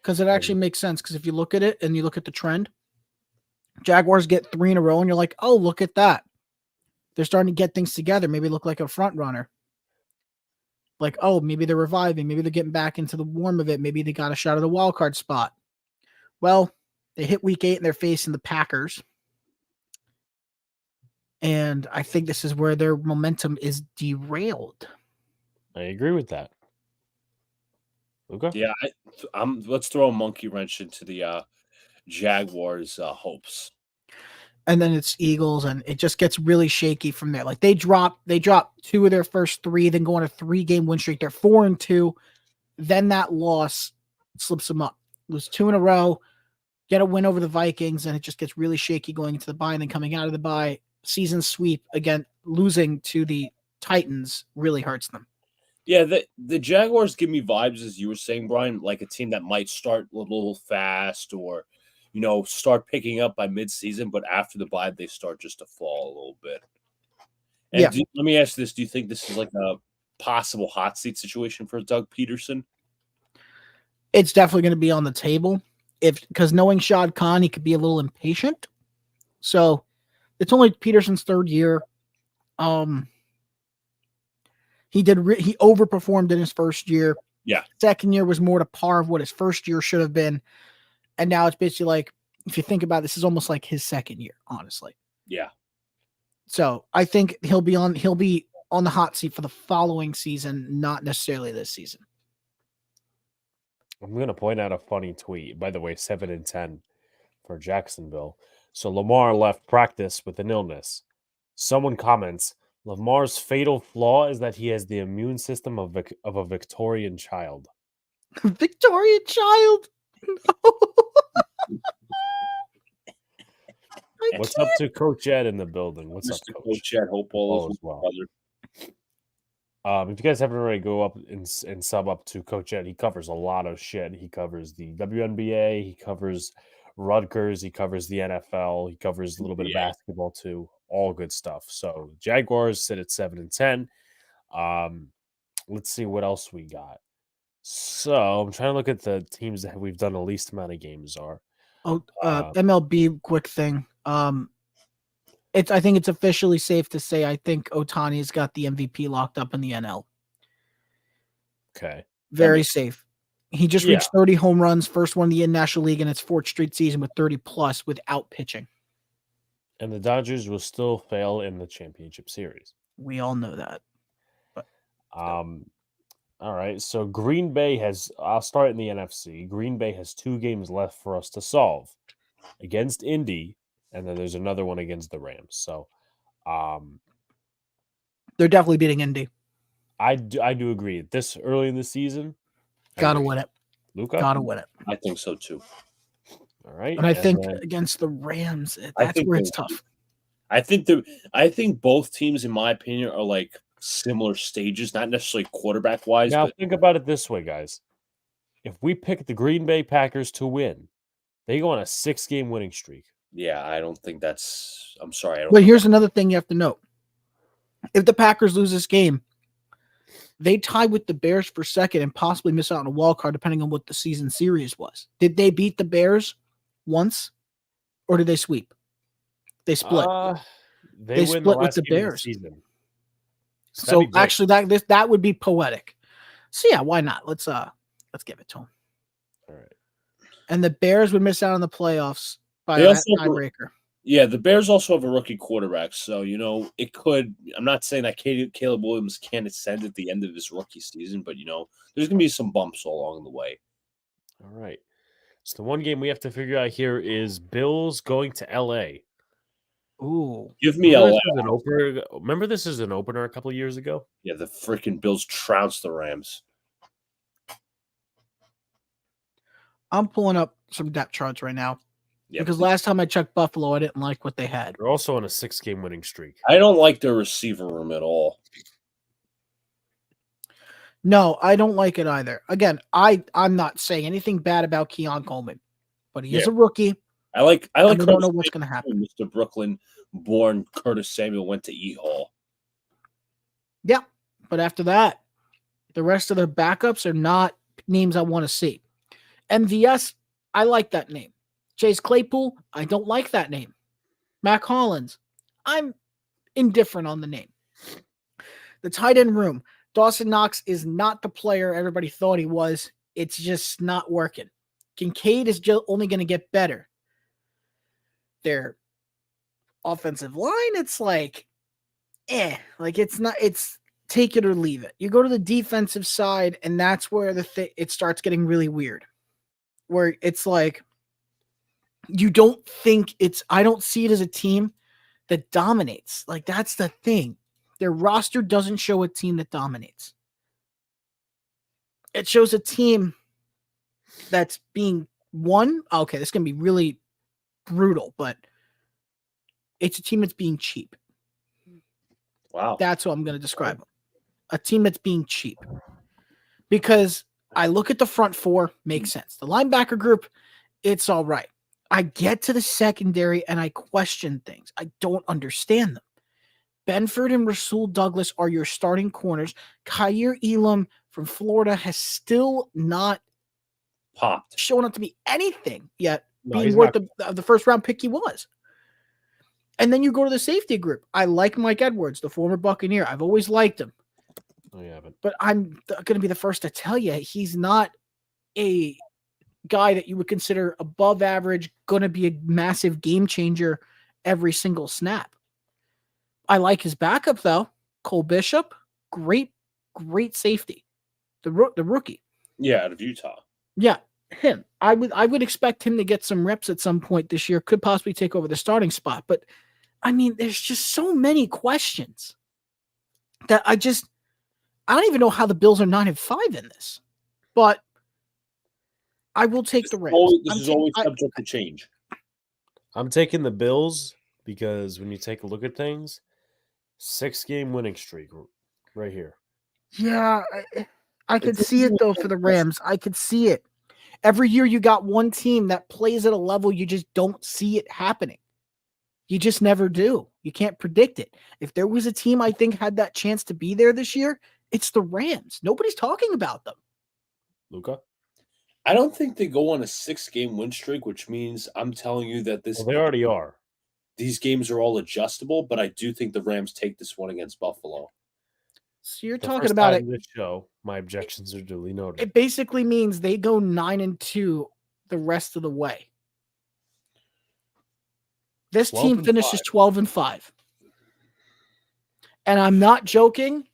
Because it actually makes sense. Because if you look at it and you look at the trend, Jaguars get 3 in a row, and you're like, oh, look at that. They're starting to get things together. Maybe look like a front runner. Like, oh, maybe they're reviving. Maybe they're getting back into the warm of it. Maybe they got a shot at the wild card spot. Well, they hit week 8 and they're facing the Packers. And I think this is where their momentum is derailed. I agree with that. Luca? Yeah, let's throw a monkey wrench into the Jaguars' hopes. And then it's Eagles, and it just gets really shaky from there. Like they drop 2 of their first 3, then go on a 3-game win streak. They're 4-2. Then that loss slips them up. Lose 2 in a row, get a win over the Vikings, and it just gets really shaky going into the bye, and then coming out of the bye. Season sweep again, losing to the Titans really hurts them. Yeah, the Jaguars give me vibes, as you were saying, Brian, like a team that might start a little fast or, start picking up by midseason, but after the bye, they start just to fall a little bit. And Yeah. let me ask this. Do you think this is like a possible hot seat situation for Doug Peterson? It's definitely going to be on the table because knowing Shad Khan, he could be a little impatient. So it's only Peterson's 3rd year. He overperformed in his first year. Yeah. Second year was more to par of what his first year should have been. And now it's basically like, if you think about it, this is almost like his second year, honestly. Yeah. So I think he'll be on the hot seat for the following season, not necessarily this season. I'm going to point out a funny tweet. By the way, 7-10 for Jacksonville. So Lamar left practice with an illness. Someone comments, Lamar's fatal flaw is that he has the immune system of a Victorian child. Victorian child? What's up to Coach Ed in the building? What's up, Coach Ed? Hope all is well. If you guys haven't already, go up and sub up to Coach Ed. He covers a lot of shit. He covers the WNBA. He covers Rutgers. He covers the NFL. He covers a little bit of basketball too. All good stuff. So Jaguars sit at 7-10. Let's see what else we got. So I'm trying to look at the teams that we've done the least amount of games are. MLB quick thing. I think it's officially safe to say I think Ohtani's got the MVP locked up in the NL. Okay. Very safe. He just reached 30 home runs, first one in the National League in its 4th straight season with 30 plus without pitching. And the Dodgers will still fail in the championship series. We all know that. But all right. So Green Bay I'll start in the NFC. Green Bay has 2 games left for us to solve against Indy. And then there's another one against the Rams. So they're definitely beating Indy. I do agree. This early in the season, gotta win it. Luca? Gotta win it. I think so too. All right. And I think against the Rams, that's where it's tough. I think both teams, in my opinion, are like similar stages, not necessarily quarterback wise. Now but think about it this way, guys. If we pick the Green Bay Packers to win, they go on a 6-game winning streak. Yeah, I don't think that's. I'm sorry. But here's another thing you have to note: if the Packers lose this game, they tie with the Bears for second and possibly miss out on a wild card, depending on what the season series was. Did they beat the Bears once, or did they sweep? They split. They split with the Bears. Season. So actually, that would be poetic. So yeah, why not? Let's give it to them. All right. And the Bears would miss out on the playoffs by a tiebreaker. Yeah, the Bears also have a rookie quarterback, so it could. I'm not saying that Caleb Williams can't ascend at the end of his rookie season, but there's gonna be some bumps along the way. All right. So the one game we have to figure out here is Bills going to LA. Ooh, give me LA. Remember, this is an opener a couple of years ago. Yeah, the freaking Bills trounced the Rams. I'm pulling up some depth charts right now. Yep. Because last time I checked Buffalo, I didn't like what they had. They're also on a 6-game winning streak. I don't like their receiver room at all. No, I don't like it either. Again, I'm not saying anything bad about Keon Coleman, but he is a rookie. I like. I don't know what's going to happen. Mr. Brooklyn-born Curtis Samuel went to E-Hall. Yeah, but after that, the rest of the backups are not names I want to see. MVS, I like that name. Chase Claypool, I don't like that name. Mac Hollins, I'm indifferent on the name. The tight end room, Dawson Knox is not the player everybody thought he was. It's just not working. Kincaid is just only going to get better. Their offensive line, it's like, it's take it or leave it. You go to the defensive side, and that's where it starts getting really weird. Where it's like, I don't see it as a team that dominates. Like, that's the thing. Their roster doesn't show a team that dominates. It shows a team that's being won. Okay, this is going to be really brutal, but it's a team that's being cheap. Wow. That's what I'm going to describe them. A team that's being cheap. Because I look at the front four, makes sense. The linebacker group, it's all right. I get to the secondary and I question things. I don't understand them. Benford and Rasul Douglas are your starting corners. Kyer Elam from Florida has still not popped, shown up to be anything yet, being worth the first round pick he was. And then you go to the safety group. I like Mike Edwards, the former Buccaneer. I've always liked him. Oh, you haven't. But I'm going to be the first to tell you, he's not a guy that you would consider above average, going to be a massive game changer every single snap. I like his backup, though. Cole Bishop, great safety. The rookie. Yeah, out of Utah. Yeah, him. I would expect him to get some reps at some point this year. Could possibly take over the starting spot. But, I mean, there's just so many questions that I don't even know how the Bills are 9-5 in this. But I will take the Rams. This is always subject to change. I'm taking the Bills because when you take a look at things, 6-game winning streak right here. Yeah, I could see it, though, for the Rams. I could see it. Every year you got one team that plays at a level you just don't see it happening. You just never do. You can't predict it. If there was a team I think had that chance to be there this year, it's the Rams. Nobody's talking about them. Luca? I don't think they go on a 6-game win streak, which means I'm telling you that they already are. These games are all adjustable, but I do think the Rams take this one against Buffalo. So you're talking about it. This show, my objections are duly noted. It basically means they go 9-2 the rest of the way. This team finishes 12-5. And I'm not joking.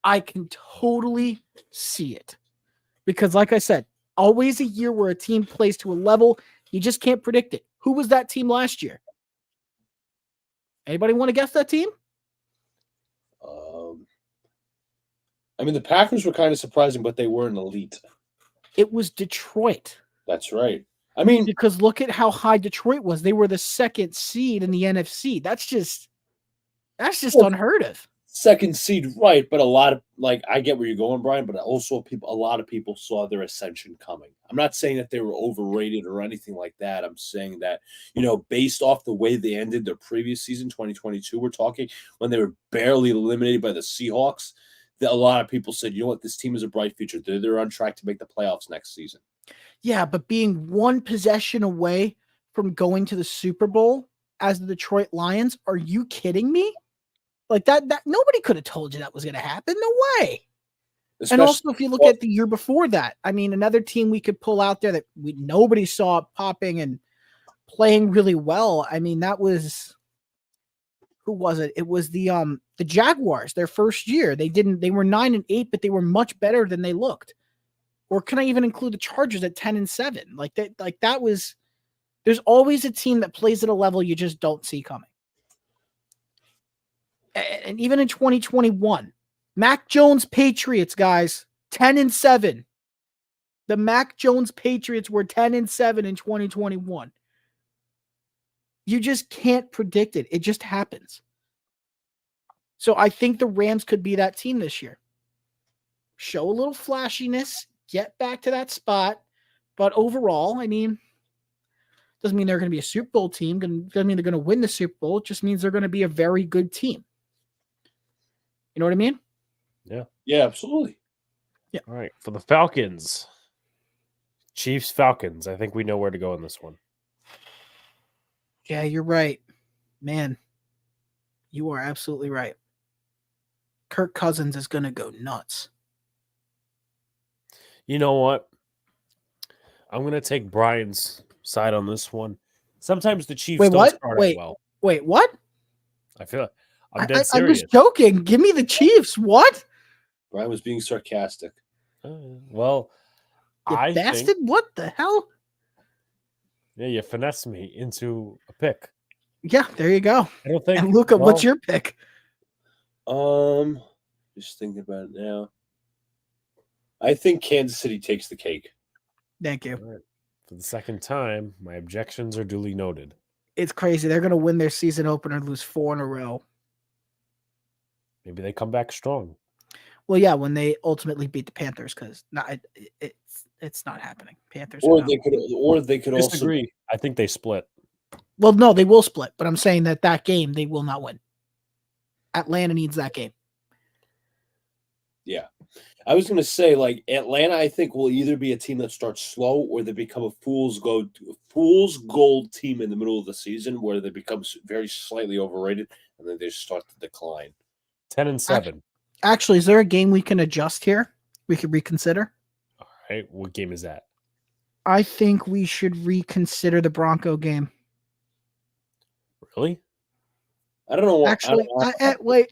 I can totally see it. Because like I said, always a year where a team plays to a level, you just can't predict it. Who was that team last year? Anybody want to guess that team? I mean, the Packers were kind of surprising, but they were an elite. It was Detroit. That's right. I mean, because look at how high Detroit was. They were the second seed in the NFC. That's just unheard of. Second seed, right? But a lot of I get where you're going, Brian. But also, a lot of people saw their ascension coming. I'm not saying that they were overrated or anything like that. I'm saying that based off the way they ended their previous season, 2022, we're talking when they were barely eliminated by the Seahawks. That a lot of people said, you know what, this team is a bright future. They're on track to make the playoffs next season. Yeah, but being one possession away from going to the Super Bowl as the Detroit Lions, are you kidding me? Like that nobody could have told you that was going to happen. No way. And also, if you look at the year before that, I mean, another team we could pull out there that nobody saw popping and playing really well. I mean, that was, who was it? It was the Jaguars, their first year. They were 9-8, but they were much better than they looked. Or can I even include the Chargers at 10-7? That was, there's always a team that plays at a level you just don't see coming. And even in 2021, Mac Jones Patriots, guys, 10-7. The Mac Jones Patriots were 10-7 in 2021. You just can't predict it. It just happens. So I think the Rams could be that team this year. Show a little flashiness, get back to that spot. But overall, I mean, doesn't mean they're going to be a Super Bowl team. Doesn't mean they're going to win the Super Bowl. It just means they're going to be a very good team. You know what I mean? Yeah. Yeah, absolutely. Yeah. All right. For the Falcons, Chiefs, Falcons. I think we know where to go in this one. Yeah, you're right. Man, you are absolutely right. Kirk Cousins is going to go nuts. You know what? I'm going to take Brian's side on this one. Sometimes the Chiefs Wait, don't what? start out Wait, well. wait, what? I feel I'm I dead was serious. joking. Give me the Chiefs. What? Brian was being sarcastic. Well, You I bastard. think What the hell? yeah, you finessed me into a pick. Yeah, there you go. I don't think. And Luca, well, what's your pick? Just thinking about it now. I think Kansas City takes the cake. Thank you. all right. For the second time, my objections are duly noted. It's crazy. They're going to win their season opener and lose 4 in a row. Maybe they come back strong. Well, yeah, when they ultimately beat the Panthers, because it's not happening. Panthers Or are they could also Disagree. I think they split. Well, no, they will split, but I'm saying that game they will not win. Atlanta needs that game. Yeah. I was going to say, like, Atlanta, I think, will either be a team that starts slow or they become a fool's gold team in the middle of the season where they become very slightly overrated and then they start to decline. 10-7. Actually, is there a game we can adjust here? We could reconsider? All right. What game is that? I think we should reconsider the Bronco game. Really? I don't know what. Actually,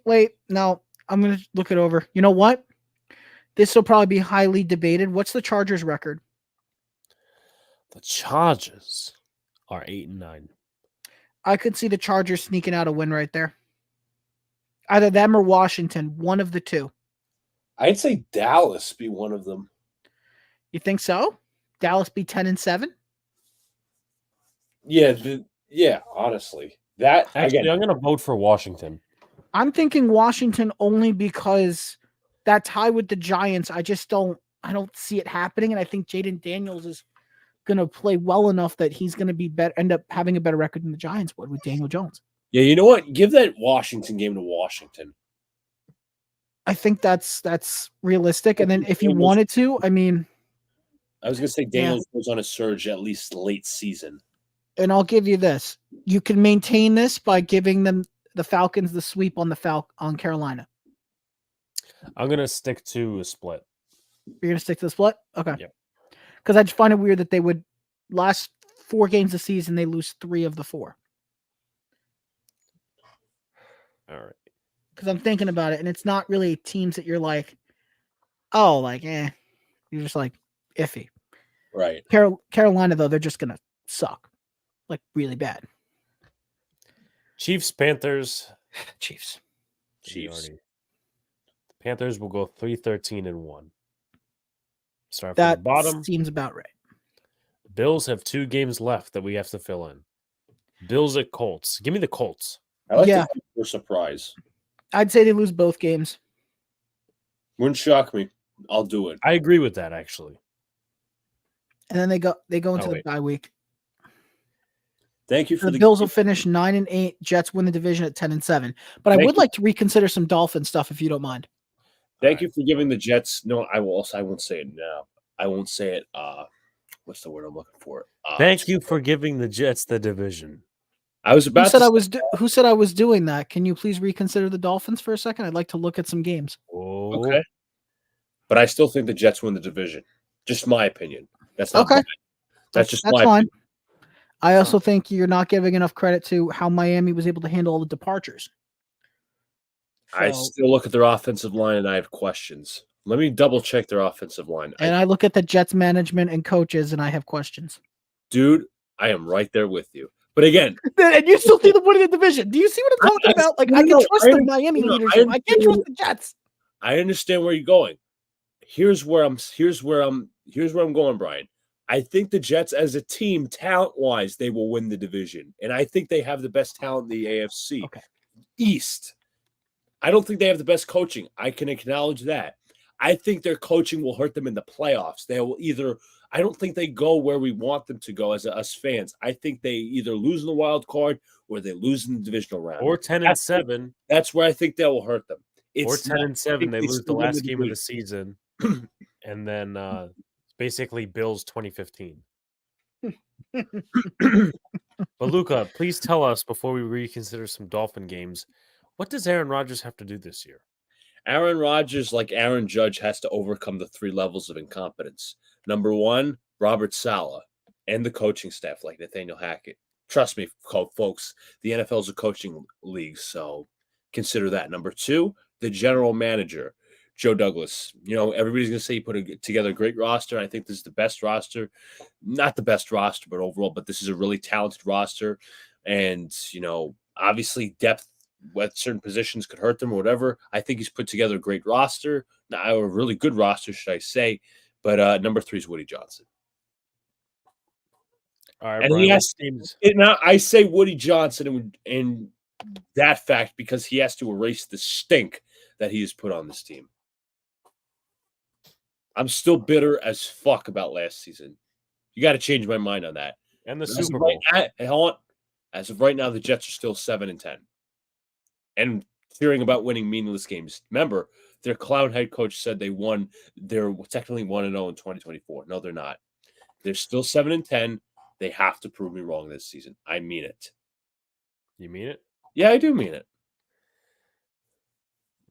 wait. No, I'm going to look it over. You know what? This will probably be highly debated. What's the Chargers record? The Chargers are 8-9. I could see the Chargers sneaking out a win right there. Either them or Washington, one of the two. I'd say Dallas be one of them. You think so? Dallas be 10-7? Yeah, honestly. That Actually, again, I'm going to vote for Washington. I'm thinking Washington only because that tie with the Giants, I don't see it happening. And I think Jaden Daniels is going to play well enough that he's going to be better, end up having a better record than the Giants would with Daniel Jones. yeah, you know what? Give that Washington game to Washington. I think that's realistic. And then if you wanted to, I mean, I was going to say Daniels goes on a surge at least late season. And I'll give you this. You can maintain this by giving them the Falcons the sweep on on Carolina. I'm going to stick to a split. You're going to stick to the split? Okay. Yep. Because I just find it weird that they would last 4 games of season, they lose 3 of the 4. All right. Because I'm thinking about it, and it's not really teams that you're like, oh, like, You're just like, iffy. Right. Carolina, though, they're just going to suck. Like, really bad. Chiefs, Panthers. Chiefs. The Panthers will go 3-13-1. Start from That the bottom. seems about right. Bills have 2 games left that we have to fill in. Bills at Colts. Give me the Colts. I like to for surprise. I'd say they lose both games. Wouldn't shock me. I'll do it. I agree with that, actually. And then they go into the bye week. Thank you for the Bills will finish 9-8. Jets win the division at 10-7. But I would like to reconsider some Dolphin stuff if you don't mind. Thank you for giving the Jets. No, I won't say it now. I won't say it. What's the word I'm looking for? Thank you for giving the Jets the division. I was about. Who said I was doing that? Can you please reconsider the Dolphins for a second? I'd like to look at some games. Oh. Okay. But I still think the Jets win the division. Just my opinion. That's not okay. Bad. That's fine. Opinion. I also think you're not giving enough credit to how Miami was able to handle all the departures. So, I still look at their offensive line and I have questions. Let me double check their offensive line. And I look at the Jets management and coaches and I have questions. Dude, I am right there with you. But again, and you still see them winning the division. Do you see what I'm talking about? Like, I can trust the Miami leadership. I can't trust the Jets. I understand where you're going. Here's where I'm going, Brian. I think the Jets as a team, talent-wise, they will win the division. And I think they have the best talent in the AFC East. I don't think they have the best coaching. I can acknowledge that. I think their coaching will hurt them in the playoffs. They will I don't think they go where we want them to go as us fans. I think they either lose in the wild card or they lose in the divisional round. Or 10-7. That's where I think that will hurt them. Or 10-7. They lose the last game of the season. And then basically Bills 2015. But Luca, please tell us before we reconsider some Dolphin games, what does Aaron Rodgers have to do this year? Aaron Rodgers, like Aaron Judge, has to overcome the 3 levels of incompetence. Number 1, Robert Saleh and the coaching staff, like Nathaniel Hackett. Trust me, folks, the NFL is a coaching league, so consider that. Number 2, the general manager, Joe Douglas. Everybody's going to say he put together a great roster. I think this is the best roster. Not the best roster, but overall, but this is a really talented roster. And, obviously depth what certain positions could hurt them or whatever. I think he's put together a great roster. Now, a really good roster, should I say. But number 3 is Woody Johnson. All right, And Brian, he what has, teams? now I say Woody Johnson and that fact because he has to erase the stink that he has put on this team. I'm still bitter as fuck about last season. You got to change my mind on that. And the As Super of Bowl. hold on. As of right now, the Jets are still 7-10. And hearing about winning meaningless games. Remember, their clown head coach said they're technically 1-0 in 2024. No, they're not. They're still 7-10. They have to prove me wrong this season. I mean it. You mean it? Yeah, I do mean it.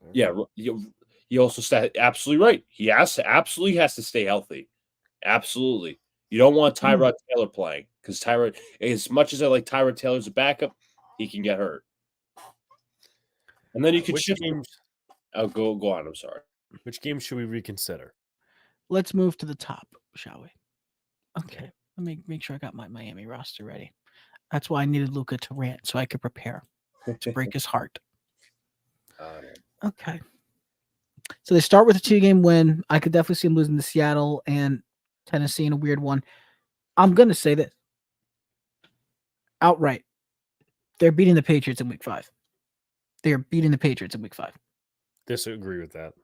Okay. Yeah, he also said absolutely right. He absolutely has to stay healthy. Absolutely. You don't want Tyrod Taylor playing because Tyrod, as much as I like Tyrod Taylor as a backup, he can get hurt. And then you could Which shift. games? Oh, go on. I'm sorry. Which games should we reconsider? Let's move to the top, shall we? Okay. Let me make sure I got my Miami roster ready. That's why I needed Luca to rant so I could prepare to break his heart. Okay. So they start with a 2-game win. I could definitely see them losing to Seattle and Tennessee in a weird one. I'm going to say this outright. They're beating the Patriots in week 5. They are beating the Patriots in week 5. Disagree with that.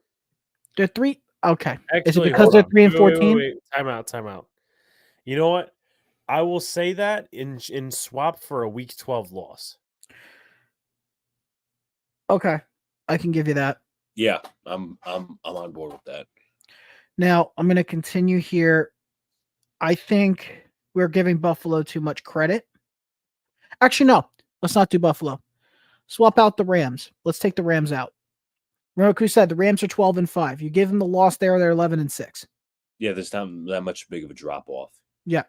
They're 3. Okay. Actually, is it because they're 3-14? Wait. Time out. You know what? I will say that in swap for a week 12 loss. Okay. I can give you that. Yeah, I'm on board with that. Now, I'm going to continue here. I think we're giving Buffalo too much credit. Actually, no. Let's not do Buffalo. Swap out the Rams. Let's take the Rams out. Remember who said the Rams are 12-5. You give them the loss there, they're 11-6. Yeah, there's not that much big of a drop off. Yeah.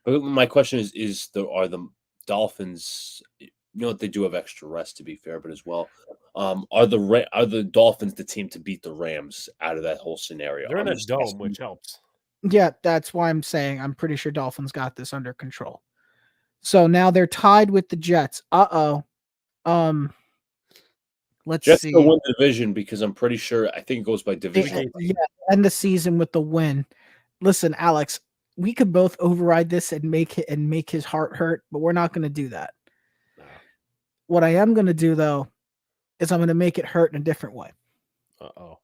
But my question is are the Dolphins? They do have extra rest to be fair, but as well, are the Dolphins the team to beat the Rams out of that whole scenario? They're in a dome, which helps. Yeah, that's why I'm saying I'm pretty sure Dolphins got this under control. So now they're tied with the Jets. Let's Jets see. will win the division because I'm pretty sure I think it goes by division. Yeah, end the season with the win. Listen, Alex, we could both override this and make his heart hurt, but we're not going to do that. No. What I am going to do though is I'm going to make it hurt in a different way. Uh-oh.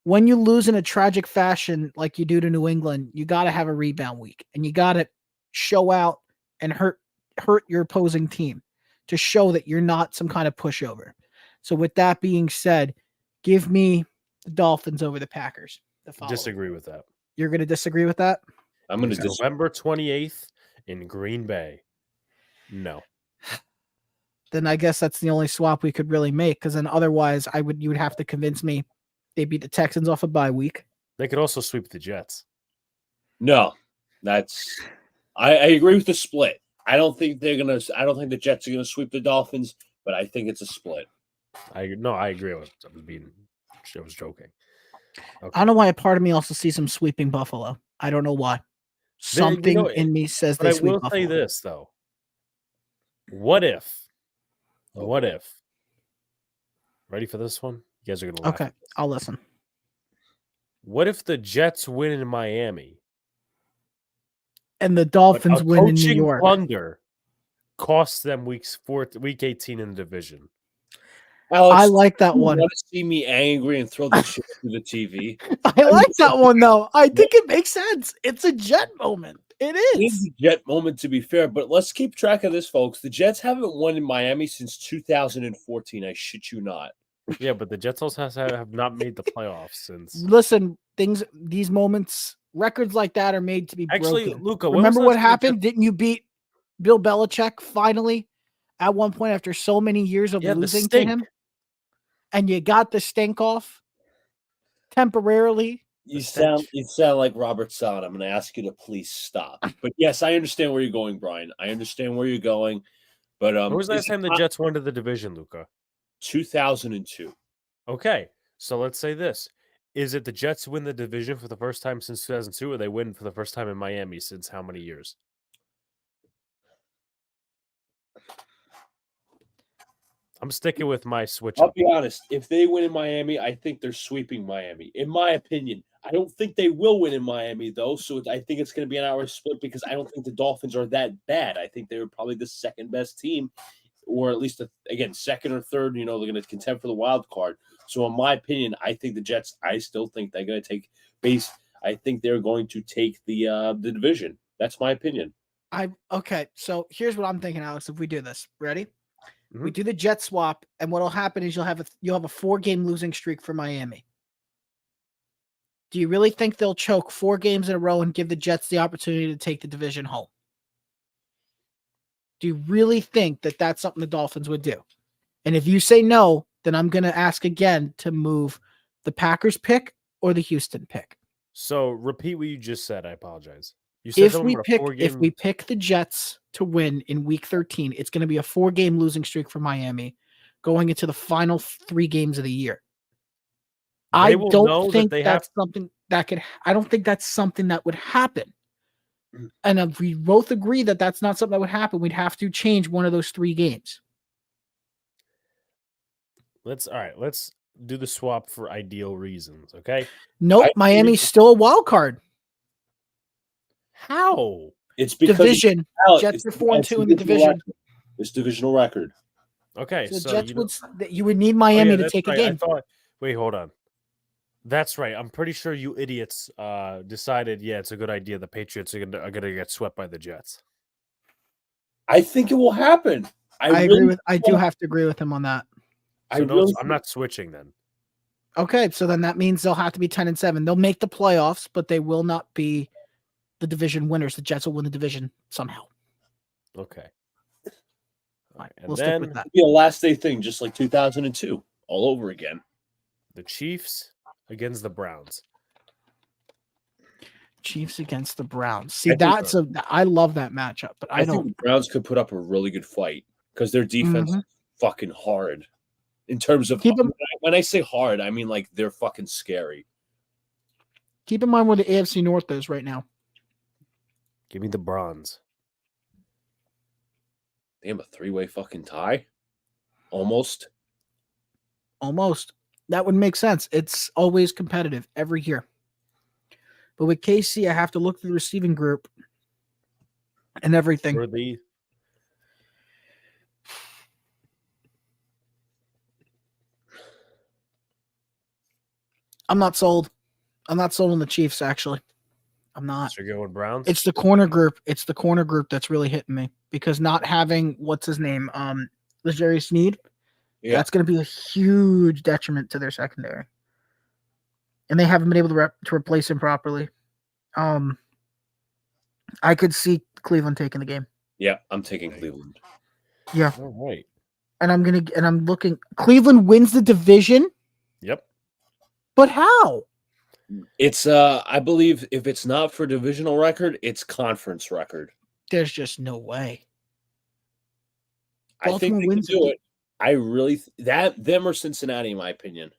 When you lose in a tragic fashion like you do to New England, you got to have a rebound week and you got to show out and hurt your opposing team to show that you're not some kind of pushover. So with that being said, give me the Dolphins over the Packers. Disagree with that. You're going to disagree with that? I'm going to November 28th in Green Bay. No. Then I guess that's the only swap we could really make, because then otherwise you would have to convince me they beat the Texans off a bye week. They could also sweep the Jets. No, I agree with the split. I don't think the Jets are gonna sweep the Dolphins, but I think it's a split. I agree. I was joking. Okay. I don't know why a part of me also sees them sweeping Buffalo. I don't know why. Something in me says they sweep Buffalo. I will say this though. What if? Ready for this one? You guys are gonna laugh. Okay, I'll listen. What if the Jets win in Miami and the Dolphins win in New York? Blunder costs them week 18 in the division. Alex, I like that one. You want to see me angry and throw the shit through the TV? I like that one though. I think it makes sense. It's a Jet moment. It is. It's a Jet moment, to be fair, but let's keep track of this, folks. The Jets haven't won in Miami since 2014. I shit you not. Yeah, but the Jets also have not made the playoffs since. Listen, these moments, records like that are made to be actually broken. Luca. Remember what happened? Didn't you beat Bill Belichick finally, at one point after so many years of Yeah, the losing to stink. him, and you got the stink off temporarily. You stench. sound like Robert Sala. I'm going to ask you to please stop. But yes, I understand where you're going, Brian. I understand where you're going. But When was the is last it time the not Jets won to the division, Luca? 2002? Okay, so let's say this. Is it the Jets win the division for the first time since 2002, or they win for the first time in Miami since how many years? I'm sticking with my switch I'll up. be honest. If they win in Miami, I think they're sweeping Miami. In my opinion, I don't think they will win in Miami, though. So I think it's going to be an hour split because I don't think the Dolphins are that bad. I think they're probably the second best team, or at least, again, second or third. They're going to contend for the wild card. So, in my opinion, I think the Jets, I still think they're going to take base. I think they're going to take the division. That's my opinion. Okay, so here's what I'm thinking, Alex. If we do this, ready? We Mhm. do the jet swap, and what'll happen is you'll have a 4-game losing streak for Miami. Do you really think they'll choke 4 games in a row and give the Jets the opportunity to take the division home? Do you really think that that's something the Dolphins would do? And if you say no, then I'm going to ask again to move the Packers pick or the Houston pick. So repeat what you just said. I apologize. You said If something we about a pick 4-game. the Jets to win in week 13, it's going to be a 4-game losing streak for Miami going into the final 3 games of the year. I will don't know that think they that's have. something that could. I don't think that's something that would happen. And if we both agree that that's not something that would happen, we'd have to change one of those 3 games. Let's do the swap for ideal reasons. Okay. Nope, Miami's still a wild card. How? It's because Division. Jets it's are 4-2 in the division. record. It's divisional record. Okay, So so Jets you would need Miami to that's take a right. game. Wait, hold on. That's right. I'm pretty sure you idiots decided, yeah, it's a good idea. The Patriots are gonna get swept by the Jets. I think it will happen. I agree with. I do have to agree with him on that. So no, I'm not switching then. Okay, so then that means they'll have to be 10-7. They'll make the playoffs, but they will not be the division winners. The Jets will win the division somehow. Okay. All right, And we'll then stick with that. It'll be a last day thing, just like 2002, all over again. The Chiefs against the Browns. Chiefs against the Browns. See, I love that matchup, but I don't. think the Browns could put up a really good fight because their defense is fucking hard. In terms of when I say hard, I mean like they're fucking scary. Keep in mind where the AFC North is right now. Give me the Browns. They have a 3-way fucking tie. Almost. That would make sense. It's always competitive every year. But with KC, I have to look through the receiving group and everything. I'm not sold. I'm not sold on the Chiefs, actually. I'm not. So you're going Browns? It's the corner group. It's the corner group that's really hitting me because not having what's his name, L'Jarius Sneed, that's going to be a huge detriment to their secondary, and they haven't been able to replace him properly. I could see Cleveland taking the game. Yeah, I'm taking Cleveland. Yeah. All right. And I'm looking. Cleveland wins the division. Yep. But how? It's I believe if it's not for divisional record, it's conference record. There's just no way. I think they can do it. I really them or Cincinnati, in my opinion.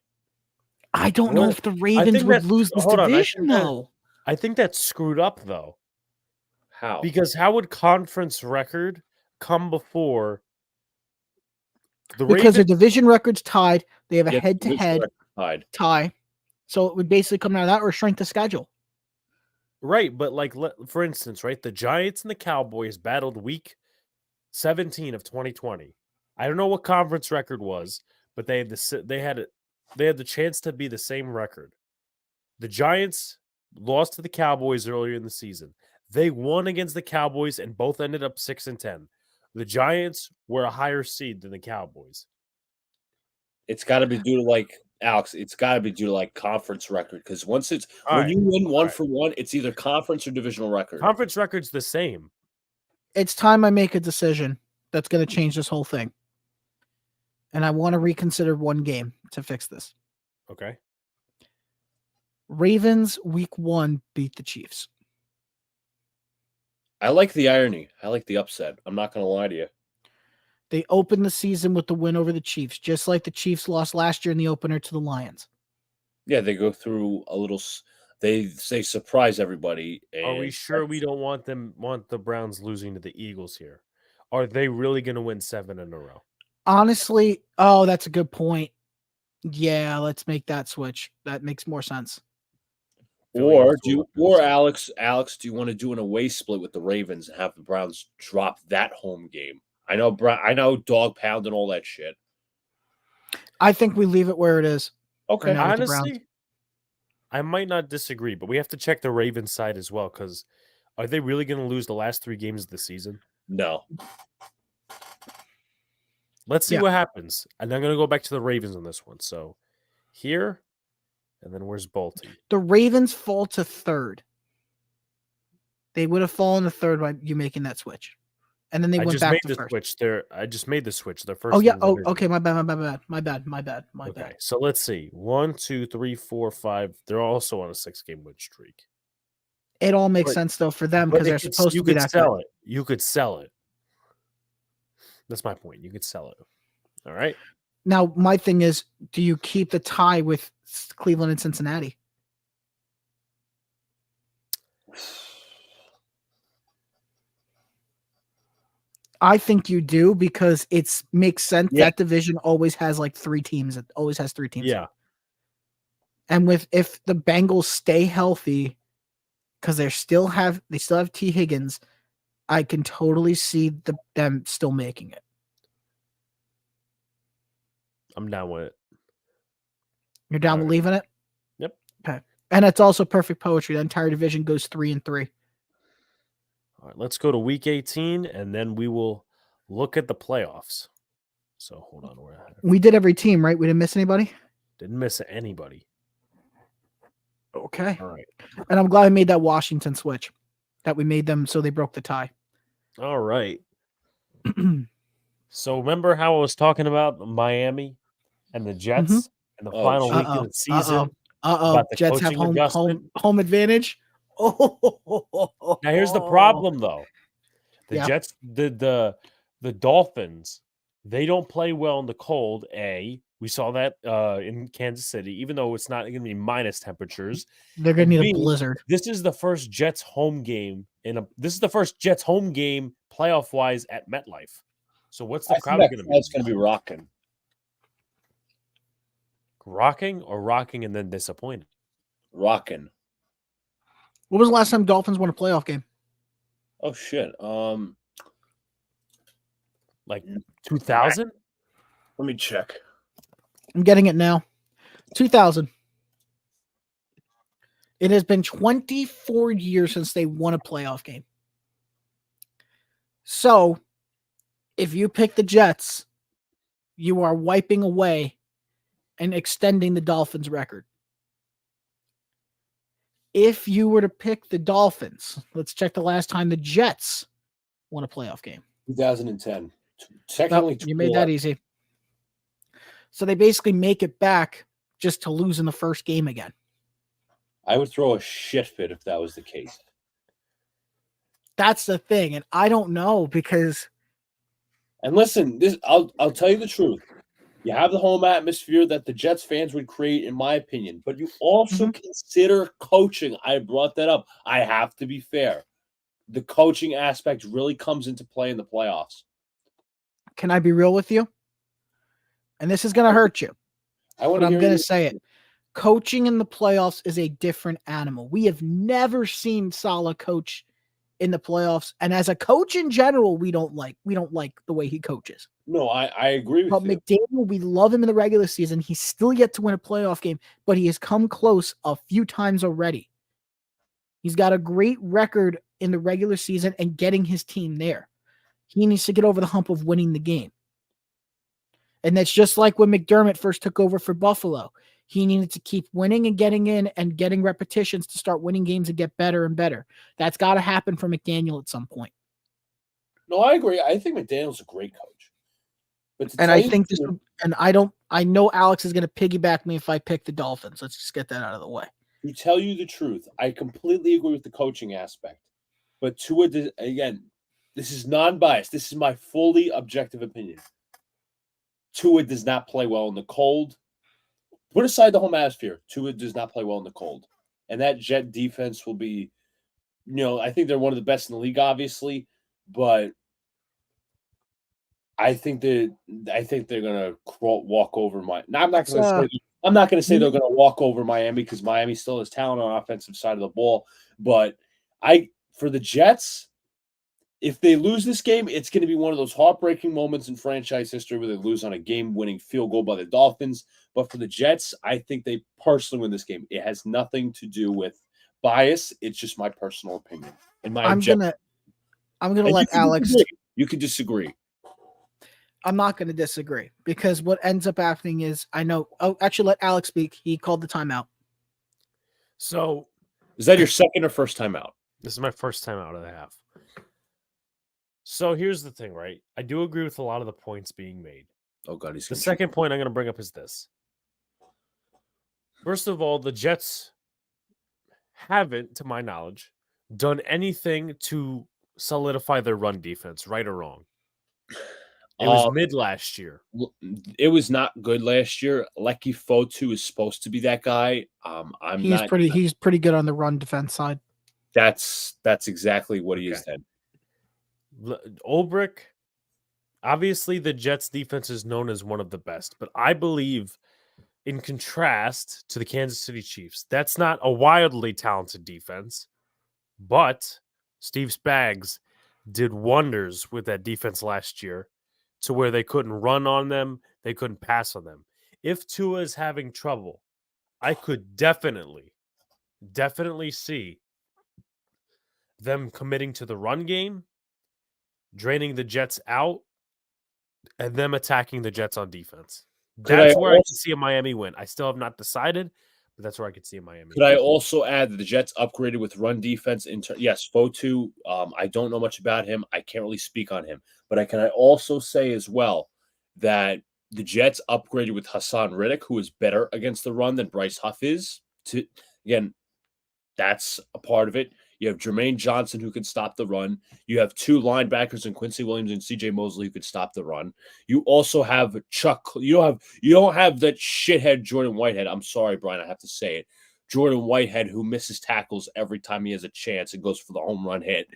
I don't know if the Ravens would lose this division, though. I think that's screwed up, though. How? Because how would conference record come before the Ravens? Because their division record's tied. They have a head-to-head tie. So it would basically come out of that or shrink the schedule. Right, but like, for instance, right, the Giants and the Cowboys battled week 17 of 2020. I don't know what conference record was, but they had the chance to be the same record. The Giants lost to the Cowboys earlier in the season. They won against the Cowboys and both ended up 6-10. The Giants were a higher seed than the Cowboys. It's got to be due to like Alex. It's got to be due to like conference record because when you win one for one, it's either conference or divisional record. Conference record's the same. It's time I make a decision that's going to change this whole thing. And I want to reconsider one game to fix this. Okay. Ravens week 1 beat the Chiefs. I like the irony. I like the upset. I'm not going to lie to you. They opened the season with the win over the Chiefs, just like the Chiefs lost last year in the opener to the Lions. Yeah, they go through a little. They surprise everybody. Are we and sure we don't want the Browns losing to the Eagles here? Are they really going to win 7 in a row? Honestly, oh, that's a good point. Yeah, let's make that switch. That makes more sense. Or Alex, do you want to do an away split with the Ravens and have the Browns drop that home game? I know dog pound and all that shit. I think we leave it where it is. Okay. now with the Browns. Honestly, I might not disagree, but we have to check the Ravens side as well, because are they really going to lose the last 3 games of the season? No. Let's see what happens. And I'm going to go back to the Ravens on this one. So here, and then where's Balti? The Ravens fall to 3rd. They would have fallen to 3rd by you making that switch. And then they went back to 1st. Switch there. I just made the switch. The first. Oh, yeah. Oh, okay. My bad. Okay. So let's see. 1, 2, 3, 4, 5. They're also on a 6-game win streak. It all makes sense, though, for them because they're supposed to be that sell it. You could sell it. That's my point. You could sell it. All right. Now, my thing is, do you keep the tie with Cleveland and Cincinnati? I think you do because it makes sense. Yeah. That division always has like 3 teams. It always has 3 teams. Yeah. And if the Bengals stay healthy, because they still have T. Higgins, I can totally see them still making it. I'm down with it. You're down with leaving it? Yep. Okay. And it's also perfect poetry. The entire division goes 3-3. All right, let's go to week 18, and then we will look at the playoffs. So hold on. We did every team, right? We didn't miss anybody? Didn't miss anybody. Okay. All right. And I'm glad I made that Washington switch, that we made them so they broke the tie. All right. So remember how I was talking about Miami and the Jets and the final week of the season? About the Jets have home advantage. Oh, now here's the problem, though. The Jets, the Dolphins, they don't play well in the cold. We saw that in Kansas City, even though it's not going to be minus temperatures. They're going to need a blizzard. This is the first Jets home game playoff wise at MetLife. So what's the crowd going to be? It's going to be rocking. Rocking or rocking and then disappointed? Rocking. What was the last time Dolphins won a playoff game? Oh shit. Like 2000? Let me check. I'm getting it now. 2000. It has been 24 years since they won a playoff game. So, if you pick the Jets, you are wiping away and extending the Dolphins' record. If you were to pick the Dolphins, let's check the last time the Jets won a playoff game. 2010. Technically, you made that easy. So they basically make it back just to lose in the first game again. I would throw a shit fit if that was the case. That's the thing, and I don't know because. And listen, I'll tell you the truth. You have the home atmosphere that the Jets fans would create, in my opinion, but you also consider coaching. I brought that up. I have to be fair. The coaching aspect really comes into play in the playoffs. Can I be real with you? And this is going to hurt you. I'm going to say it. Coaching in the playoffs is a different animal. We have never seen Saleh coach in the playoffs, and as a coach in general, we don't like the way he coaches. No, I agree with you. But McDaniel, we love him in the regular season. He's still yet to win a playoff game, but he has come close a few times already. He's got a great record in the regular season and getting his team there. He needs to get over the hump of winning the game. And that's just like when McDermott first took over for Buffalo. He needed to keep winning and getting in and getting repetitions to start winning games and get better and better. That's got to happen for McDaniel at some point. No, I agree. I think McDaniel's a great coach. But to And tell I you think the this, truth, and I know Alex is going to piggyback me if I pick the Dolphins. Let's just get that out of the way. to tell you the truth, I completely agree with the coaching aspect. But Tua, again, this is non-biased. This is my fully objective opinion. Tua does not play well in the cold. Put aside the home atmosphere. Tua does not play well in the cold. And that Jet defense will be, I think they're one of the best in the league, obviously, but I think they're gonna walk over my. Now, I'm not gonna say they're gonna walk over Miami because Miami still has talent on the offensive side of the ball. But for the Jets, if they lose this game, it's going to be one of those heartbreaking moments in franchise history where they lose on a game-winning field goal by the Dolphins. But for the Jets, I think they personally win this game. It has nothing to do with bias. It's just my personal opinion. I'm gonna let Alex. You can disagree. I'm not gonna disagree because what ends up happening is I know. Oh, actually, let Alex speak. He called the timeout. So, is that your second or first time out? This is my first time out of the half. So here's the thing, right? I do agree with a lot of the points being made. Oh God, the second point I'm going to bring up is this. First of all, the Jets haven't, to my knowledge, done anything to solidify their run defense, right or wrong. It was mid last year. It was not good last year. Lecky Fotu is supposed to be that guy. He's pretty good on the run defense side. That's exactly what he is then. Ulbrich, obviously the Jets defense is known as one of the best, but I believe in contrast to the Kansas City Chiefs, that's not a wildly talented defense, but Steve Spags did wonders with that defense last year to where they couldn't run on them, they couldn't pass on them. If Tua is having trouble, I could definitely see them committing to the run game, draining the Jets out, and them attacking the Jets on defense. That's where I can see a Miami win. I still have not decided, but that's where I could see a Miami win. Could I also add that the Jets upgraded with run defense? Yes, Fotu, I don't know much about him. I can't really speak on him. But I also say as well that the Jets upgraded with Hassan Riddick, who is better against the run than Bryce Huff is. Again, that's a part of it. You have Jermaine Johnson who can stop the run. You have two linebackers in Quincy Williams and C.J. Mosley who could stop the run. You also have Chuck. You don't have that shithead Jordan Whitehead. I'm sorry, Brian, I have to say it. Jordan Whitehead who misses tackles every time he has a chance and goes for the home run hit.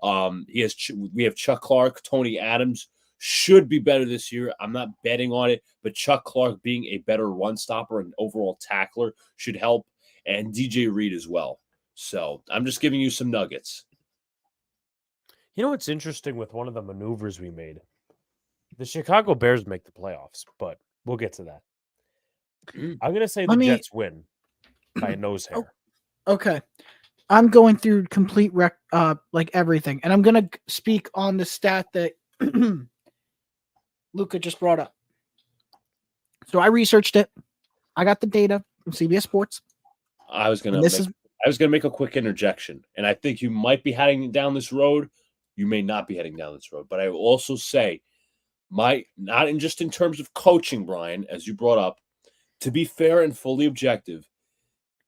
We have Chuck Clark, Tony Adams should be better this year. I'm not betting on it, but Chuck Clark being a better run stopper and overall tackler should help, and DJ Reed as well. So I'm just giving you some nuggets. You know what's interesting with one of the maneuvers we made? The Chicago Bears make the playoffs, but we'll get to that. I'm going to say the Jets win by a nose hair. Okay. I'm going through complete like everything, and I'm going to speak on the stat that Luca just brought up. So I researched it. I got the data from CBS Sports. I was going to make a quick interjection, and I think you might be heading down this road. You may not be heading down this road, but I will also say, just in terms of coaching, Brian, as you brought up, to be fair and fully objective,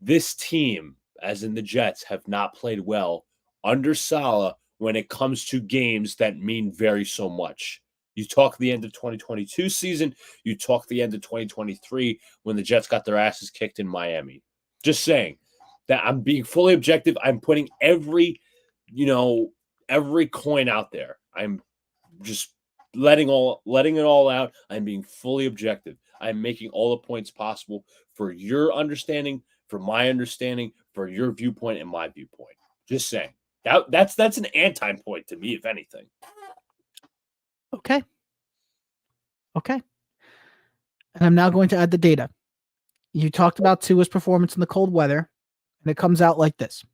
this team, as in the Jets, have not played well under Saleh when it comes to games that mean very so much. You talk the end of 2022 season, you talk the end of 2023 when the Jets got their asses kicked in Miami. Just saying that I'm being fully objective. I'm putting every coin out there. I'm just letting it all out. I'm being fully objective. I'm making all the points possible for your understanding, for my understanding, for your viewpoint and my viewpoint. Just saying. That's an anti-point to me, if anything. Okay. And I'm now going to add the data. You talked about Tua's performance in the cold weather, and it comes out like this.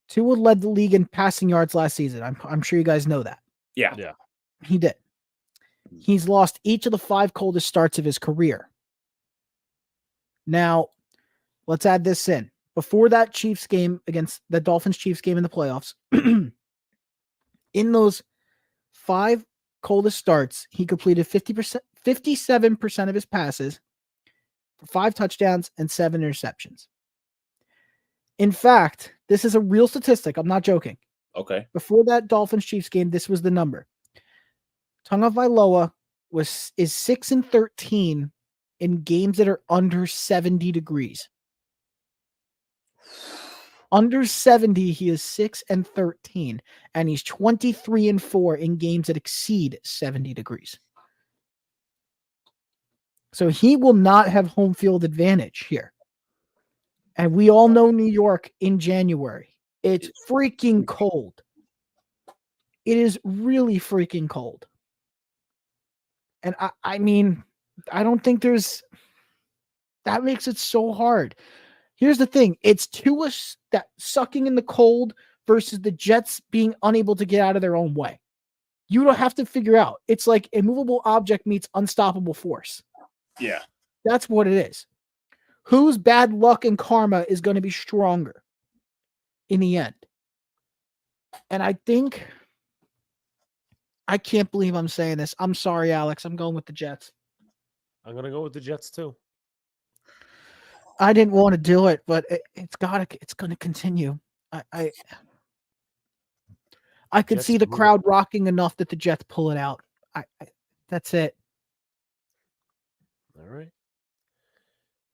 Tua led the league in passing yards last season. I'm sure you guys know that. Yeah. He did. He's lost each of the 5 coldest starts of his career. Now, let's add this in. Before that Chiefs game against the Dolphins Chiefs game in the playoffs, In those 5 coldest starts, he completed 57% of his passes for 5 touchdowns and 7 interceptions. In fact, this is a real statistic. I'm not joking. Okay. Before that Dolphins-Chiefs game, this was the number. Tagovailoa is 6-13 in games that are under 70 degrees. Under 70, he is 6-13, and he's 23-4 in games that exceed 70 degrees. So he will not have home field advantage here. And we all know New York in January. It's freaking cold. It is really freaking cold. And I mean, I don't think that makes it so hard. Here's the thing. It's Tua that sucking in the cold versus the Jets being unable to get out of their own way. You don't have to figure out. It's like immovable object meets unstoppable force. Yeah. That's what it is. Whose bad luck and karma is going to be stronger in the end? And I can't believe I'm saying this. I'm sorry, Alex. I'm going with the Jets. I'm going to go with the Jets too. I didn't want to do it, but it's going to continue. I could see the crowd rocking enough that the Jets pull it out. That's it. All right.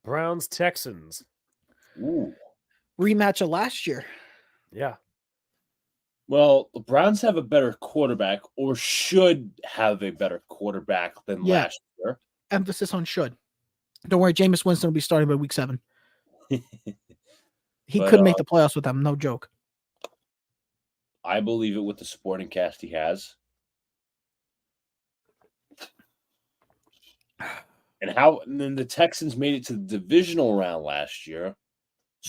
Browns Texans. Ooh. Rematch of last year. Yeah. Well, the Browns have a better quarterback, or should have a better quarterback than last year. Emphasis on should. Don't worry, Jameis Winston will be starting by week 7. He could make the playoffs with them, no joke. I believe it with the supporting cast he has. And then the Texans made it to the divisional round last year.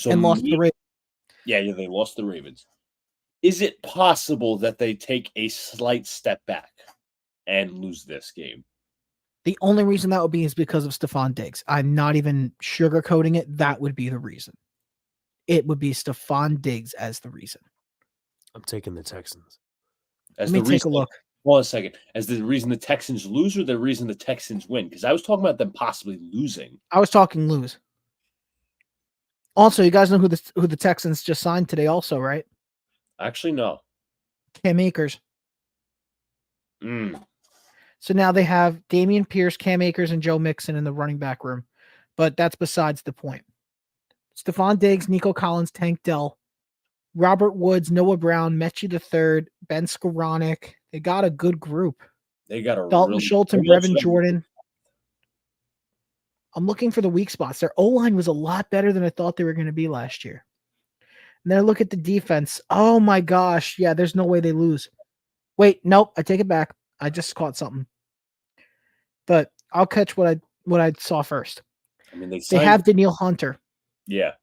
And lost the Ravens. Yeah, they lost the Ravens. Is it possible that they take a slight step back and lose this game? The only reason that would be is because of Stephon Diggs. I'm not even sugarcoating it. That would be the reason. It would be Stephon Diggs as the reason. I'm taking the Texans. Let me take a look. Hold on a second. As the reason the Texans lose or the reason the Texans win? Because I was talking about them possibly losing. I was talking lose. Also, you guys know who the Texans just signed today also, right? Actually, no. Cam Akers. So now they have Dameon Pierce, Cam Akers, and Joe Mixon in the running back room. But that's besides the point. Stephon Diggs, Nico Collins, Tank Dell, Robert Woods, Noah Brown, Mechie III, Ben Skoranek. They got a good group. They got a Dalton Schultz and Brevin Jordan. I'm looking for the weak spots. Their O-line was a lot better than I thought they were going to be last year. And then I look at the defense. Oh my gosh. Yeah, there's no way they lose. Wait, nope. I take it back. I just caught something. But I'll catch what I saw first. I mean, they have Danielle Hunter. Yeah.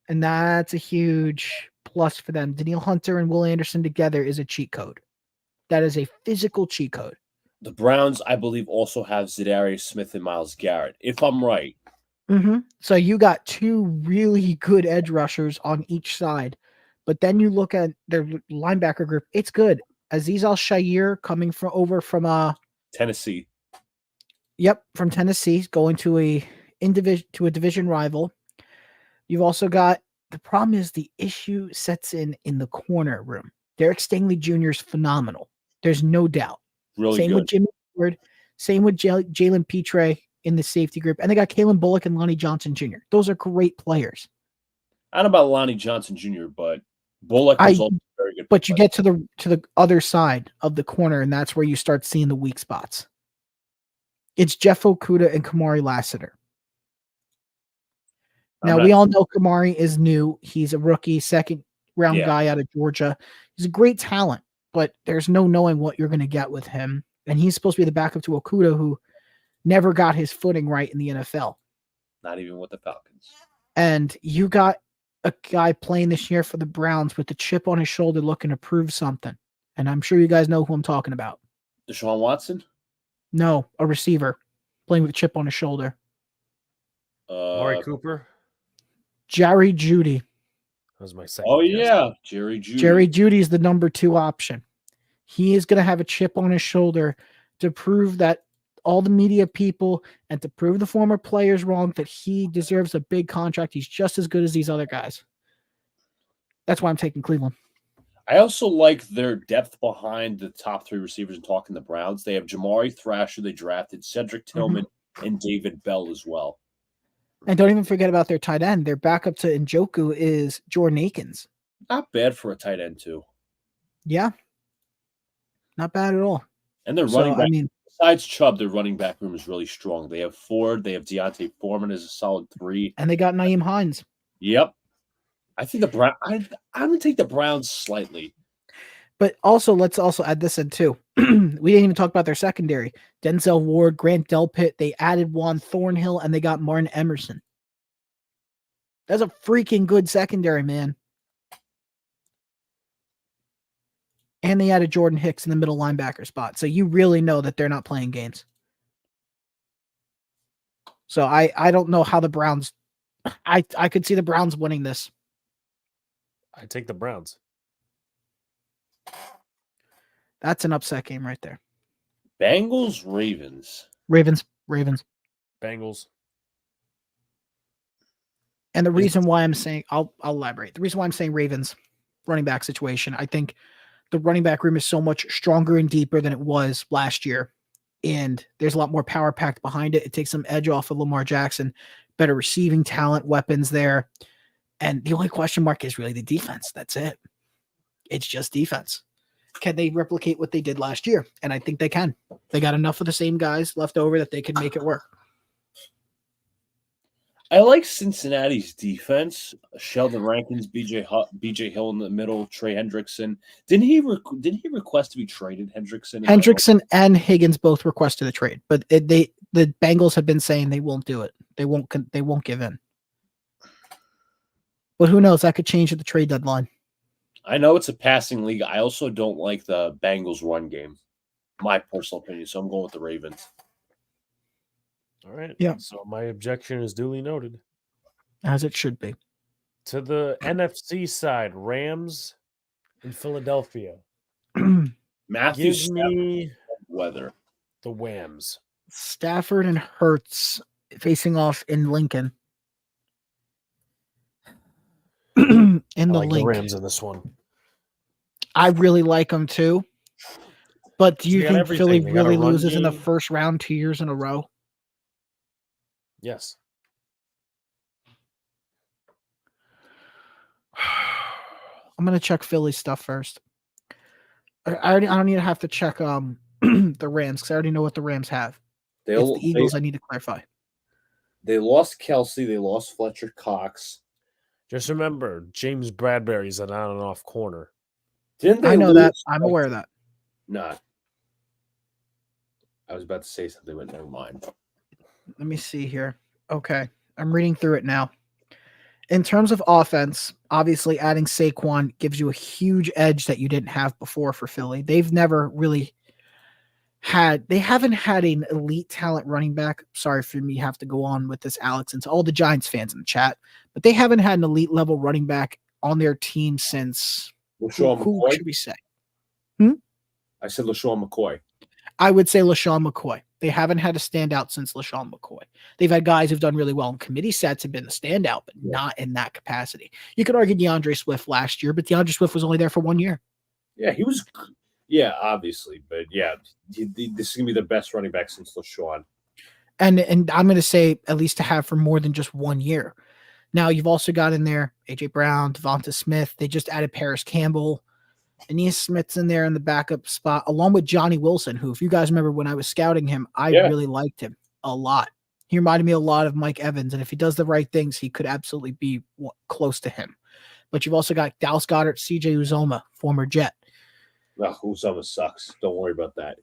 And that's a huge plus for them. Danielle Hunter and Will Anderson together is a cheat code. That is a physical cheat code. The Browns, I believe, also have Zadarius Smith and Myles Garrett, if I'm right. Mm-hmm. So you got 2 really good edge rushers on each side. But then you look at their linebacker group. It's good. Azeez Al-Shaair coming over from Tennessee. Yep, from Tennessee, going to a division rival. You've also got, the problem is the issue sets in the corner room. Derek Stingley Jr. is phenomenal. There's no doubt. Really same good. With Jimmy Ward, same with Jalen Petre in the safety group. And they got Kalen Bullock and Lonnie Johnson Jr. Those are great players. I don't know about Lonnie Johnson Jr., but Bullock was also very good. But you get to the other side of the corner, and that's where you start seeing the weak spots. It's Jeff Okudah and Kamari Lassiter. Now, we all know Kamari is new. He's a rookie, second-round guy out of Georgia. He's a great talent, but there's no knowing what you're going to get with him. And he's supposed to be the backup to Okudah, who never got his footing right in the NFL. Not even with the Falcons. And you got a guy playing this year for the Browns with the chip on his shoulder looking to prove something. And I'm sure you guys know who I'm talking about. Deshaun Watson? No, a receiver playing with a chip on his shoulder. Amari Cooper? Jerry Jeudy. That was my second. Oh, yeah. Jerry Jeudy. Jerry Jeudy is the number 2 option. He is going to have a chip on his shoulder to prove that all the media people and to prove the former players wrong that he deserves a big contract. He's just as good as these other guys. That's why I'm taking Cleveland. I also like their depth behind the top 3 receivers and talking the Browns. They have Jamari Thrasher, they drafted Cedric Tillman and David Bell as well. And don't even forget about their tight end. Their backup to Njoku is Jordan Akins. Not bad for a tight end, too. Yeah. Not bad at all. And their running back, besides Chubb, their running back room is really strong. They have Ford, they have Deontay Foreman as a solid 3. And they got Nyheim Hines. Yep. I think I'm going to take the Browns slightly. But also, let's also add this in too. We didn't even talk about their secondary. Denzel Ward, Grant Delpit. They added Juan Thornhill, and they got Martin Emerson. That's a freaking good secondary, man. And they added Jordan Hicks in the middle linebacker spot. So you really know that they're not playing games. So I don't know how the Browns... I could see the Browns winning this. I take the Browns. That's an upset game right there. Bengals, Ravens. Ravens. Bengals. And the reason why I'm saying, I'll elaborate. The reason why I'm saying Ravens running back situation, I think the running back room is so much stronger and deeper than it was last year. And there's a lot more power packed behind it. It takes some edge off of Lamar Jackson, better receiving talent, weapons there. And the only question mark is really the defense. That's it. It's just defense. Can they replicate what they did last year? And I think they can. They got enough of the same guys left over that they can make it work. I like Cincinnati's defense. Sheldon Rankins, BJ Hill in the middle, Trey Hendrickson. Didn't he request to be traded? Hendrickson and Higgins both requested a trade, but the Bengals have been saying they won't do it. They won't give in. But who knows? That could change at the trade deadline. I know it's a passing league. I also don't like the Bengals run game. My personal opinion. So I'm going with the Ravens. All right. Yeah. So my objection is duly noted. As it should be. To the NFC side, Rams in Philadelphia. Matthew Give me weather. The Whams. Stafford and Hurts facing off in Lincoln. In the like link. The Rams in this one. I really like them too. But do you think Philly really loses game. In the first round 2 years in a row? Yes. I'm gonna check Philly stuff first. I don't need to have to check the Rams because I already know what the Rams have. It's the Eagles I need to clarify. They lost Kelsey. They lost Fletcher Cox. Just remember, James Bradbury's an on and off corner. Didn't they? I know that. I'm aware of that. Nah. I was about to say something, but never mind. Let me see here. Okay. I'm reading through it now. In terms of offense, obviously adding Saquon gives you a huge edge that you didn't have before for Philly. They've never really they haven't had an elite talent running back. Sorry for me have to go on with this, Alex, and to all the Giants fans in the chat, but they haven't had an elite level running back on their team since who should we say? I said LaShawn McCoy. I would say LaShawn McCoy. They haven't had a standout since LaShawn McCoy. They've had guys who've done really well in committee sets have been the standout, but not in that capacity. You could argue DeAndre Swift last year, but DeAndre Swift was only there for 1 year. Yeah, he was. Yeah, obviously, but yeah, this is gonna be the best running back since LaShawn. And I'm gonna say at least to have for more than just 1 year. Now you've also got in there AJ Brown, Devonta Smith. They just added Paris Campbell. Aeneas Smith's in there in the backup spot, along with Johnny Wilson, who, if you guys remember when I was scouting him, I really liked him a lot. He reminded me a lot of Mike Evans, and if he does the right things, he could absolutely be close to him. But you've also got Dallas Goedert, CJ Uzomah, former Jet. Uzomah sucks. Don't worry about that.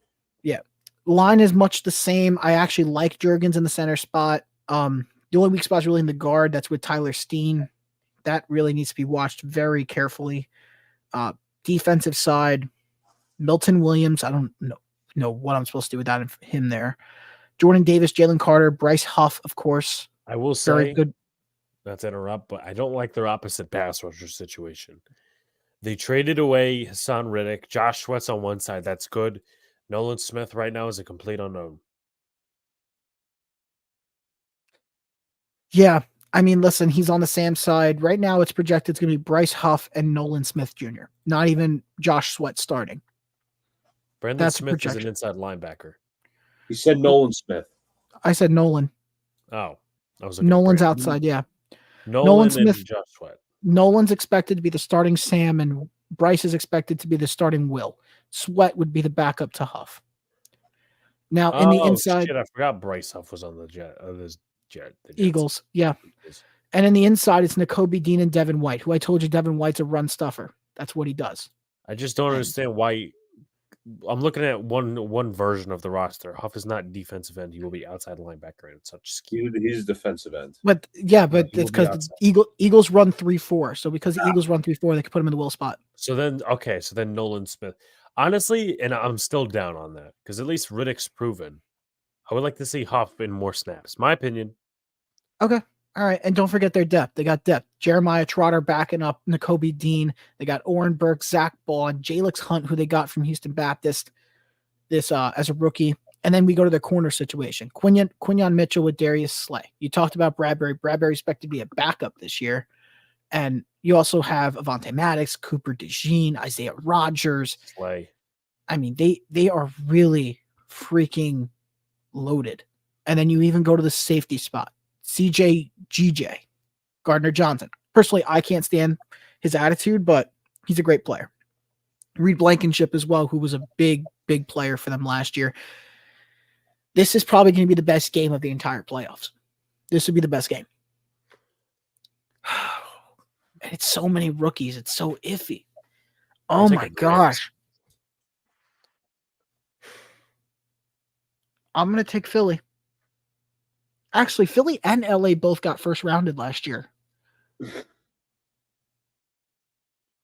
Yeah. Line is much the same. I actually like Juergens in the center spot. The only weak spot is really in the guard. That's with Tyler Steen. That really needs to be watched very carefully. Defensive side, Milton Williams. I don't know what I'm supposed to do without him there. Jordan Davis, Jalen Carter, Bryce Huff, of course. I will say, very good. Not to interrupt, but I don't like their opposite pass rusher situation. They traded away Hassan Riddick. Josh Sweat's on one side. That's good. Nolan Smith right now is a complete unknown. Yeah. I mean, listen, he's on the Sam side. Right now, it's projected it's going to be Bryce Huff and Nolan Smith Jr., not even Josh Sweat starting. Brandon That's a Smith is an projection. inside linebacker. He said Nolan Smith. I said Nolan. Oh, I was looking at Nolan's Brandon. outside, yeah. Nolan Smith- and Josh Sweat. Nolan's expected to be the starting Sam, and Bryce is expected to be the starting Will. Sweat would be the backup to Huff. Now, in the inside, shit, I forgot Bryce Huff was on the the Jets. Eagles, yeah. And in the inside, it's Nakobe Dean and Devin White, who I told you Devin White's a run stuffer. That's what he does. I just don't understand why. I'm looking at one version of the roster. Huff is not defensive end. He will be outside linebacker in such scheme. He's defensive end. But yeah, but he will it's be because the Eagles run 3-4. So because the Eagles run 3-4, they can put him in the Will spot. So then Nolan Smith. Honestly, and I'm still down on that because at least Riddick's proven. I would like to see Huff in more snaps. My opinion. Okay. All right. And don't forget their depth. They got depth. Jeremiah Trotter backing up Nakobe Dean. They got Oren Burke, Zach Ball, and Jalix Hunt, who they got from Houston Baptist as a rookie. And then we go to their corner situation. Quinyon Mitchell with Darius Slay. You talked about Bradbury. Bradbury expected to be a backup this year. And you also have Avonte Maddox, Cooper DeJean, Isaiah Rodgers. Slay. I mean, they are really freaking loaded. And then you even go to the safety spot. CJ GJ, Gardner Johnson. Personally, I can't stand his attitude, but he's a great player. Reed Blankenship as well, who was a big player for them last year. This is probably going to be the best game of the entire playoffs. This would be the best game. And it's so many rookies. It's so iffy. Oh my gosh. I'm going to take Philly. Actually, Philly and LA both got first rounded last year.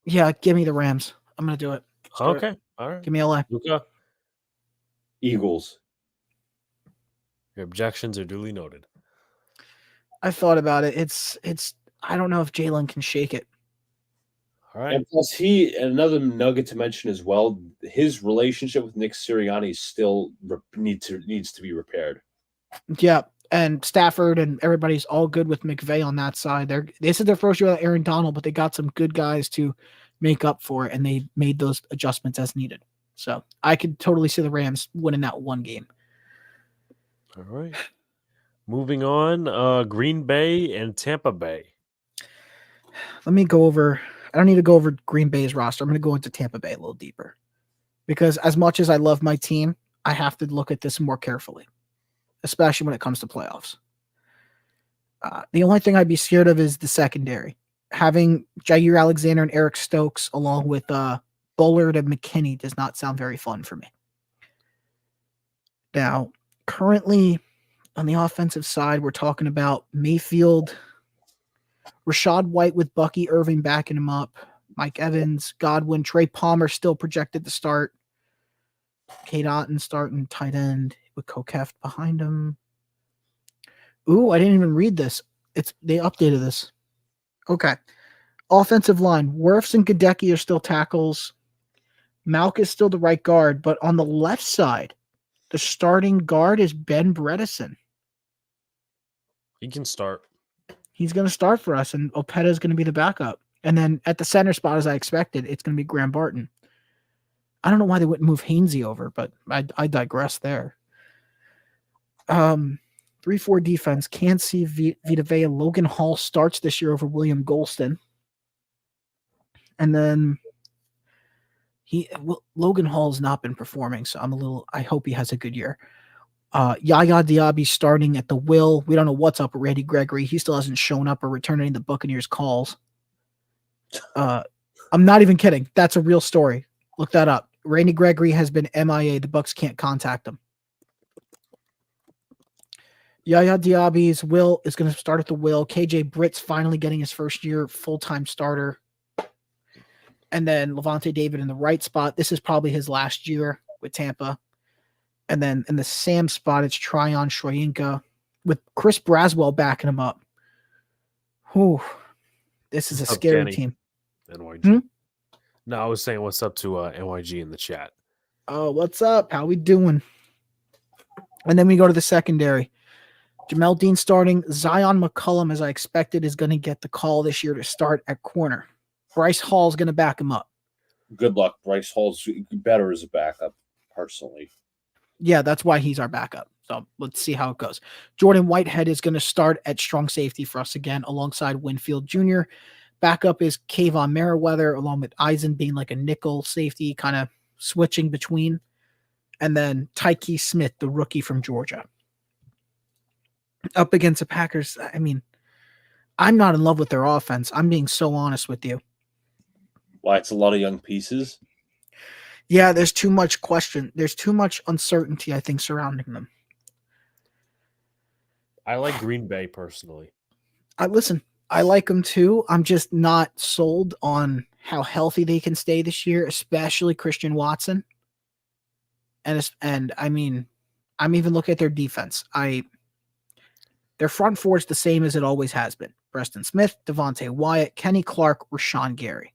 Yeah, give me the Rams. I'm going to do it. Okay. All right. Give me LA. Luca. Eagles. Your objections are duly noted. I thought about it. It's I don't know if Jalen can shake it. All right. And plus, another nugget to mention as well, his relationship with Nick Sirianni still needs to be repaired. Yeah, and Stafford and everybody's all good with McVay on that side. This is their first year with Aaron Donald, but they got some good guys to make up for it, and they made those adjustments as needed. So I could totally see the Rams winning that one game. All right. Moving on, Green Bay and Tampa Bay. Let me go over. I don't need to go over Green Bay's roster. I'm going to go into Tampa Bay a little deeper. Because as much as I love my team, I have to look at this more carefully, especially when it comes to playoffs. The only thing I'd be scared of is the secondary. Having Jair Alexander and Eric Stokes along with Bullard and McKinney does not sound very fun for me. Now, currently on the offensive side, we're talking about Mayfield, Rashad White with Bucky Irving backing him up, Mike Evans, Godwin, Trey Palmer still projected to start, Kate Otten starting tight end with Kokeft behind him. Ooh, I didn't even read this. They updated this. Okay. Offensive line, Wirfs and Gadecki are still tackles. Malk is still the right guard, but on the left side, the starting guard is Ben Bredesen. He can start. He's going to start for us, and Opeta is going to be the backup. And then at the center spot, as I expected, it's going to be Graham Barton. I don't know why they wouldn't move Hainsey over, but I digress there. 3-4 defense. Can't see Vita Vea. Logan Hall starts this year over William Golston. And then Logan Hall's not been performing, so I hope he has a good year. Yaya Diaby starting at the will. We don't know what's up with Randy Gregory. He still hasn't shown up or returned any of the Buccaneers calls. I'm not even kidding. That's a real story. Look that up. Randy Gregory has been MIA. The Bucs can't contact him. Yaya Diaby's will is going to start at the will. KJ Britt's finally getting his first year full-time starter. And then Levante David in the right spot. This is probably his last year with Tampa. And then in the Sam spot, it's Tryon Shoyinka with Chris Braswell backing him up. Whew. This is a scary team. NYG. No, I was saying what's up to NYG in the chat. Oh, what's up? How we doing? And then we go to the secondary. Jamel Dean starting. Zion McCullum, as I expected, is going to get the call this year to start at corner. Bryce Hall is going to back him up. Good luck. Bryce Hall's better as a backup, personally. Yeah, that's why he's our backup. So let's see how it goes. Jordan Whitehead is going to start at strong safety for us again, alongside Winfield Jr. Backup is Kayvon Merriweather, along with Eisen being like a nickel safety, kind of switching between. And then Tyke Smith, the rookie from Georgia. Up against the Packers, I mean, I'm not in love with their offense. I'm being so honest with you. Why? It's a lot of young pieces. Yeah, there's too much question. There's too much uncertainty, I think, surrounding them. I like Green Bay personally. I like them too. I'm just not sold on how healthy they can stay this year, especially Christian Watson. And I mean, I'm even looking at their defense. Their front four is the same as it always has been. Preston Smith, Devontae Wyatt, Kenny Clark, Rashawn Gary.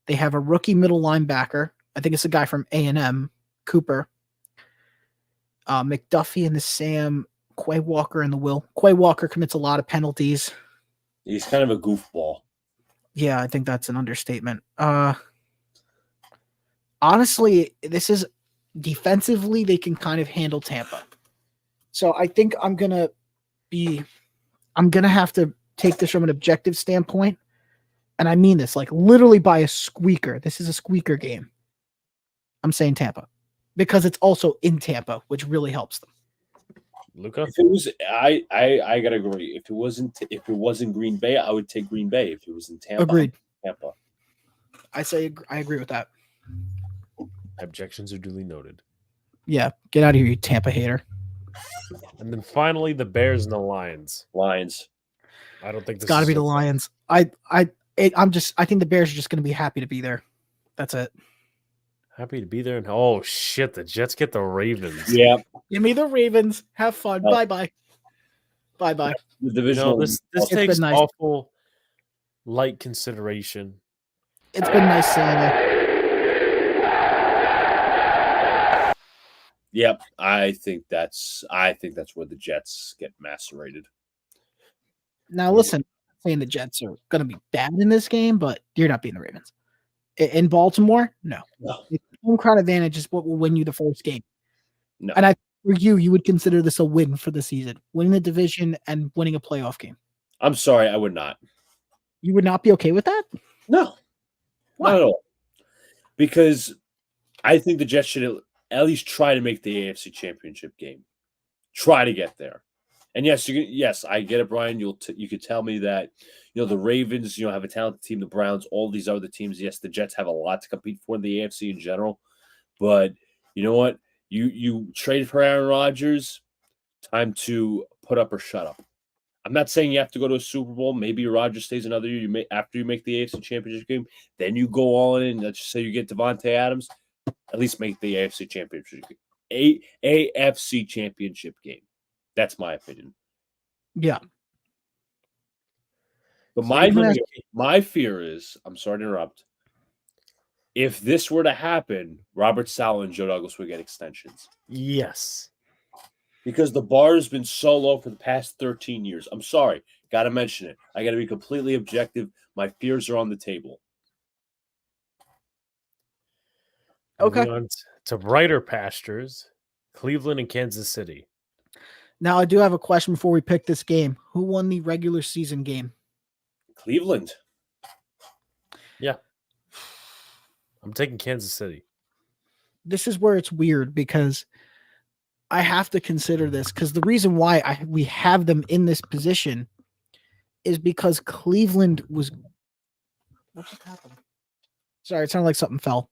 They have a rookie middle linebacker. I think it's a guy from A&M, Cooper. McDuffie and the Sam, Quay Walker and the Will. Quay Walker commits a lot of penalties. He's kind of a goofball. Yeah, I think that's an understatement. Honestly, this is defensively, they can kind of handle Tampa. So I think I'm going to have to take this from an objective standpoint. And I mean this, like literally by a squeaker. This is a squeaker game. I'm saying Tampa because it's also in Tampa, which really helps them. Luca? If it was, I gotta agree. If it wasn't Green Bay, I would take Green Bay. If it was in Tampa, Agreed. Tampa. I agree with that. Objections are duly noted. Yeah, get out of here, you Tampa hater. And then finally, the Bears and the Lions. Lions. I don't think It's got to be the Lions. I think the Bears are just going to be happy to be there. That's it. Happy to be there. And oh shit, the Jets get the Ravens. Yeah. Give me the Ravens. Have fun. Oh. Bye-bye. Bye-bye. The divisional. This takes nice. Awful light consideration. It's been nice seeing you. Yep, I think that's where the Jets get macerated. Now listen, I'm saying the Jets are going to be bad in this game, but you're not beating the Ravens. In Baltimore, no. Home crowd advantage is what will win you the first game. No. And for you would consider this a win for the season, winning the division and winning a playoff game. I'm sorry, I would not. You would not be okay with that? No, Why? not at all. Because I think the Jets should at least try to make the AFC Championship game. Try to get there. And yes, I get it, Brian. You could tell me that the Ravens have a talented team, the Browns, all these other teams. Yes, the Jets have a lot to compete for in the AFC in general. But you know what? You traded for Aaron Rodgers. Time to put up or shut up. I'm not saying you have to go to a Super Bowl. Maybe Rodgers stays another year. After you make the AFC Championship game, then you go all in. Let's just say you get Devontae Adams. At least make the AFC Championship game. AFC Championship game. That's my opinion. Yeah. But my fear is, I'm sorry to interrupt, if this were to happen, Robert Saleh and Joe Douglas would get extensions. Yes. Because the bar has been so low for the past 13 years. I'm sorry. Got to mention it. I got to be completely objective. My fears are on the table. Okay. Moving on to brighter pastures, Cleveland and Kansas City. Now, I do have a question before we pick this game. Who won the regular season game? Cleveland. Yeah. I'm taking Kansas City. This is where it's weird because I have to consider this because the reason why we have them in this position is because Cleveland was... What just happened? Sorry, it sounded like something fell.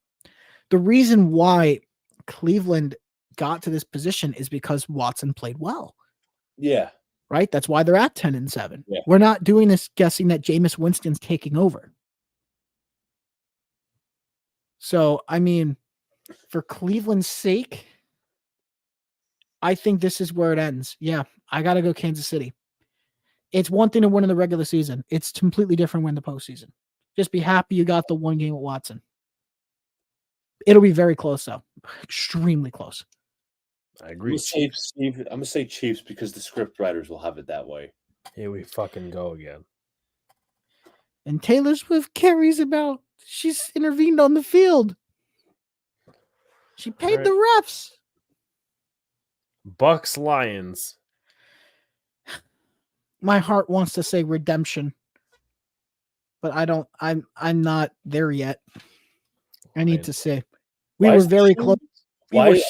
The reason why Cleveland got to this position is because Watson played well. Yeah. Right? That's why they're at 10-7. Yeah. We're not doing this guessing that Jameis Winston's taking over. So, I mean, for Cleveland's sake, I think this is where it ends. Yeah, I got to go Kansas City. It's one thing to win in the regular season. It's completely different when the postseason. Just be happy you got the one game with Watson. It'll be very close, though. Extremely close. I I'm agree. gonna say Chiefs. I'm gonna say Chiefs because the script writers will have it that way. Here we fucking go again. And Taylor Swift carries about. She's intervened on the field. She paid Right. the refs. Bucks Lions. My heart wants to say redemption, but I don't. I'm not there yet. I need to say we Why were is the very team- close. Why?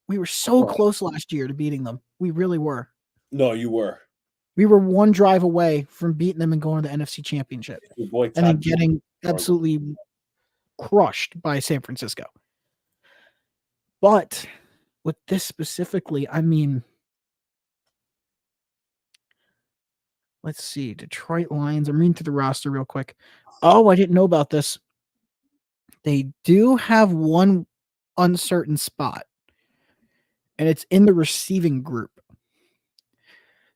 We were so Right. close last year to beating them. We really were. No, you were. We were one drive away from beating them and going to the NFC Championship, Your boy and then Todd getting Gurley. absolutely crushed by San Francisco. But with this specifically, I mean, let's see, Detroit Lions. I'm reading through the roster real quick. Oh, I didn't know about this. They do have one uncertain spot, and it's in the receiving group.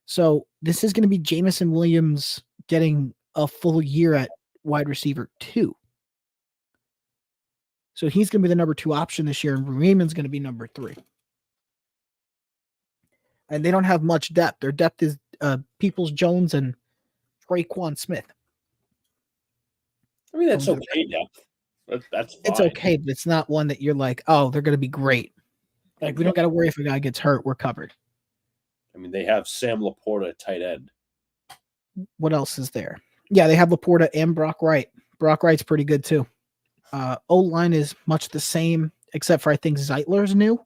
So this is going to be Jamison Williams getting a full year at wide receiver 2. So he's going to be the number 2 option this year, and Raymond's going to be number 3. And they don't have much depth. Their depth is Peoples-Jones and Traquan Smith. I mean, that's okay. Yeah, that's fine. It's okay, but it's not one that you're like, oh, they're going to be great. Like, we don't got to worry if a guy gets hurt. We're covered. I mean, they have Sam Laporta at tight end. What else is there? Yeah, they have Laporta and Brock Wright. Brock Wright's pretty good too. O-line is much the same, except for I think Zeitler's new.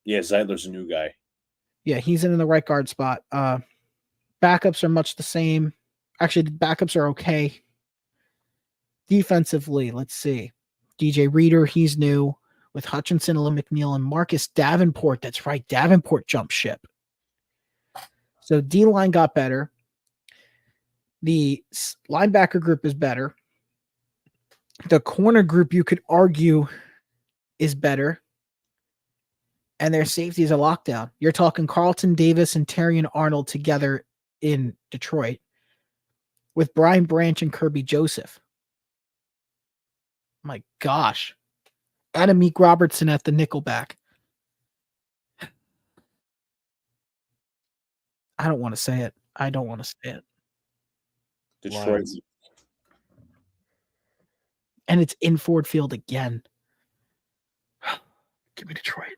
Yeah, Zeitler's a new guy. Yeah, he's in the right guard spot. Backups are much the same. Actually, the backups are okay. Defensively, let's see. DJ Reader, he's new with Hutchinson, Alim McNeil, and Marcus Davenport. That's right. Davenport jumped ship. So D-line got better. The linebacker group is better. The corner group, you could argue, is better. And their safety is a lockdown. You're talking Carlton Davis and Terrion Arnold together in Detroit with Brian Branch and Kirby Joseph. My gosh. And Amik Robertson at the nickelback. I don't want to say it. I don't want to say it. Detroit. Lions. And it's in Ford Field again. Give me Detroit.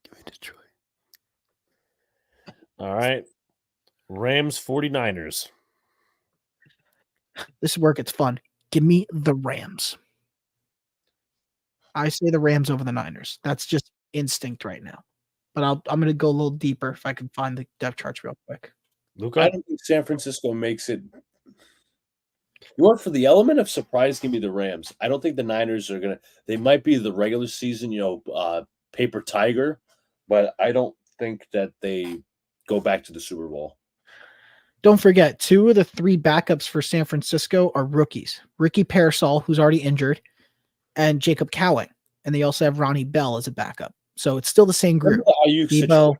Give me Detroit. All right. Rams 49ers. This is where it gets fun. Give me the Rams. I say the Rams over the Niners. That's just instinct right now. But I'm going to go a little deeper if I can find the depth charts real quick. Luca? I don't think San Francisco makes it. You want for the element of surprise, give me the Rams. I don't think the Niners are gonna. They might be the regular season, paper tiger, but I don't think that they go back to the Super Bowl. Don't forget, 2 of the 3 backups for San Francisco are rookies. Ricky Parasol, who's already injured, and Jacob Cowing. And they also have Ronnie Bell as a backup. So it's still the same group. Debo,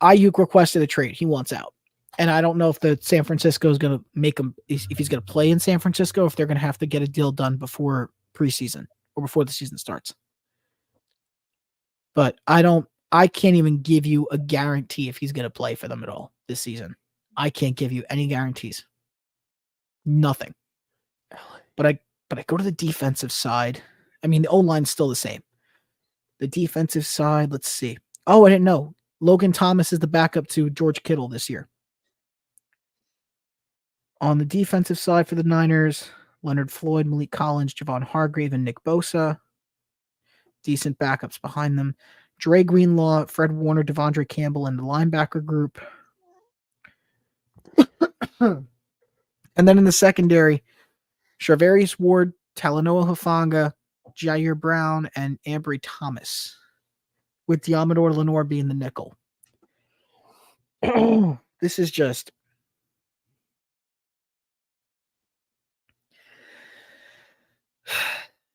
Ayuk requested a trade. He wants out. And I don't know if the San Francisco is going to make him, if he's going to play in San Francisco, if they're going to have to get a deal done before preseason or before the season starts. But I can't even give you a guarantee if he's going to play for them at all this season. I can't give you any guarantees. Nothing. But I go to the defensive side. I mean, the O-line's still the same. The defensive side, let's see. Oh, I didn't know. Logan Thomas is the backup to George Kittle this year. On the defensive side for the Niners, Leonard Floyd, Malik Collins, Javon Hargrave, and Nick Bosa. Decent backups behind them. Dre Greenlaw, Fred Warner, Devondre Campbell, and the linebacker group. And then in the secondary, Charvarius Ward, Talanoa Hufanga, Jair Brown, and Ambry Thomas, with Diamador Lenore being the nickel. This is just...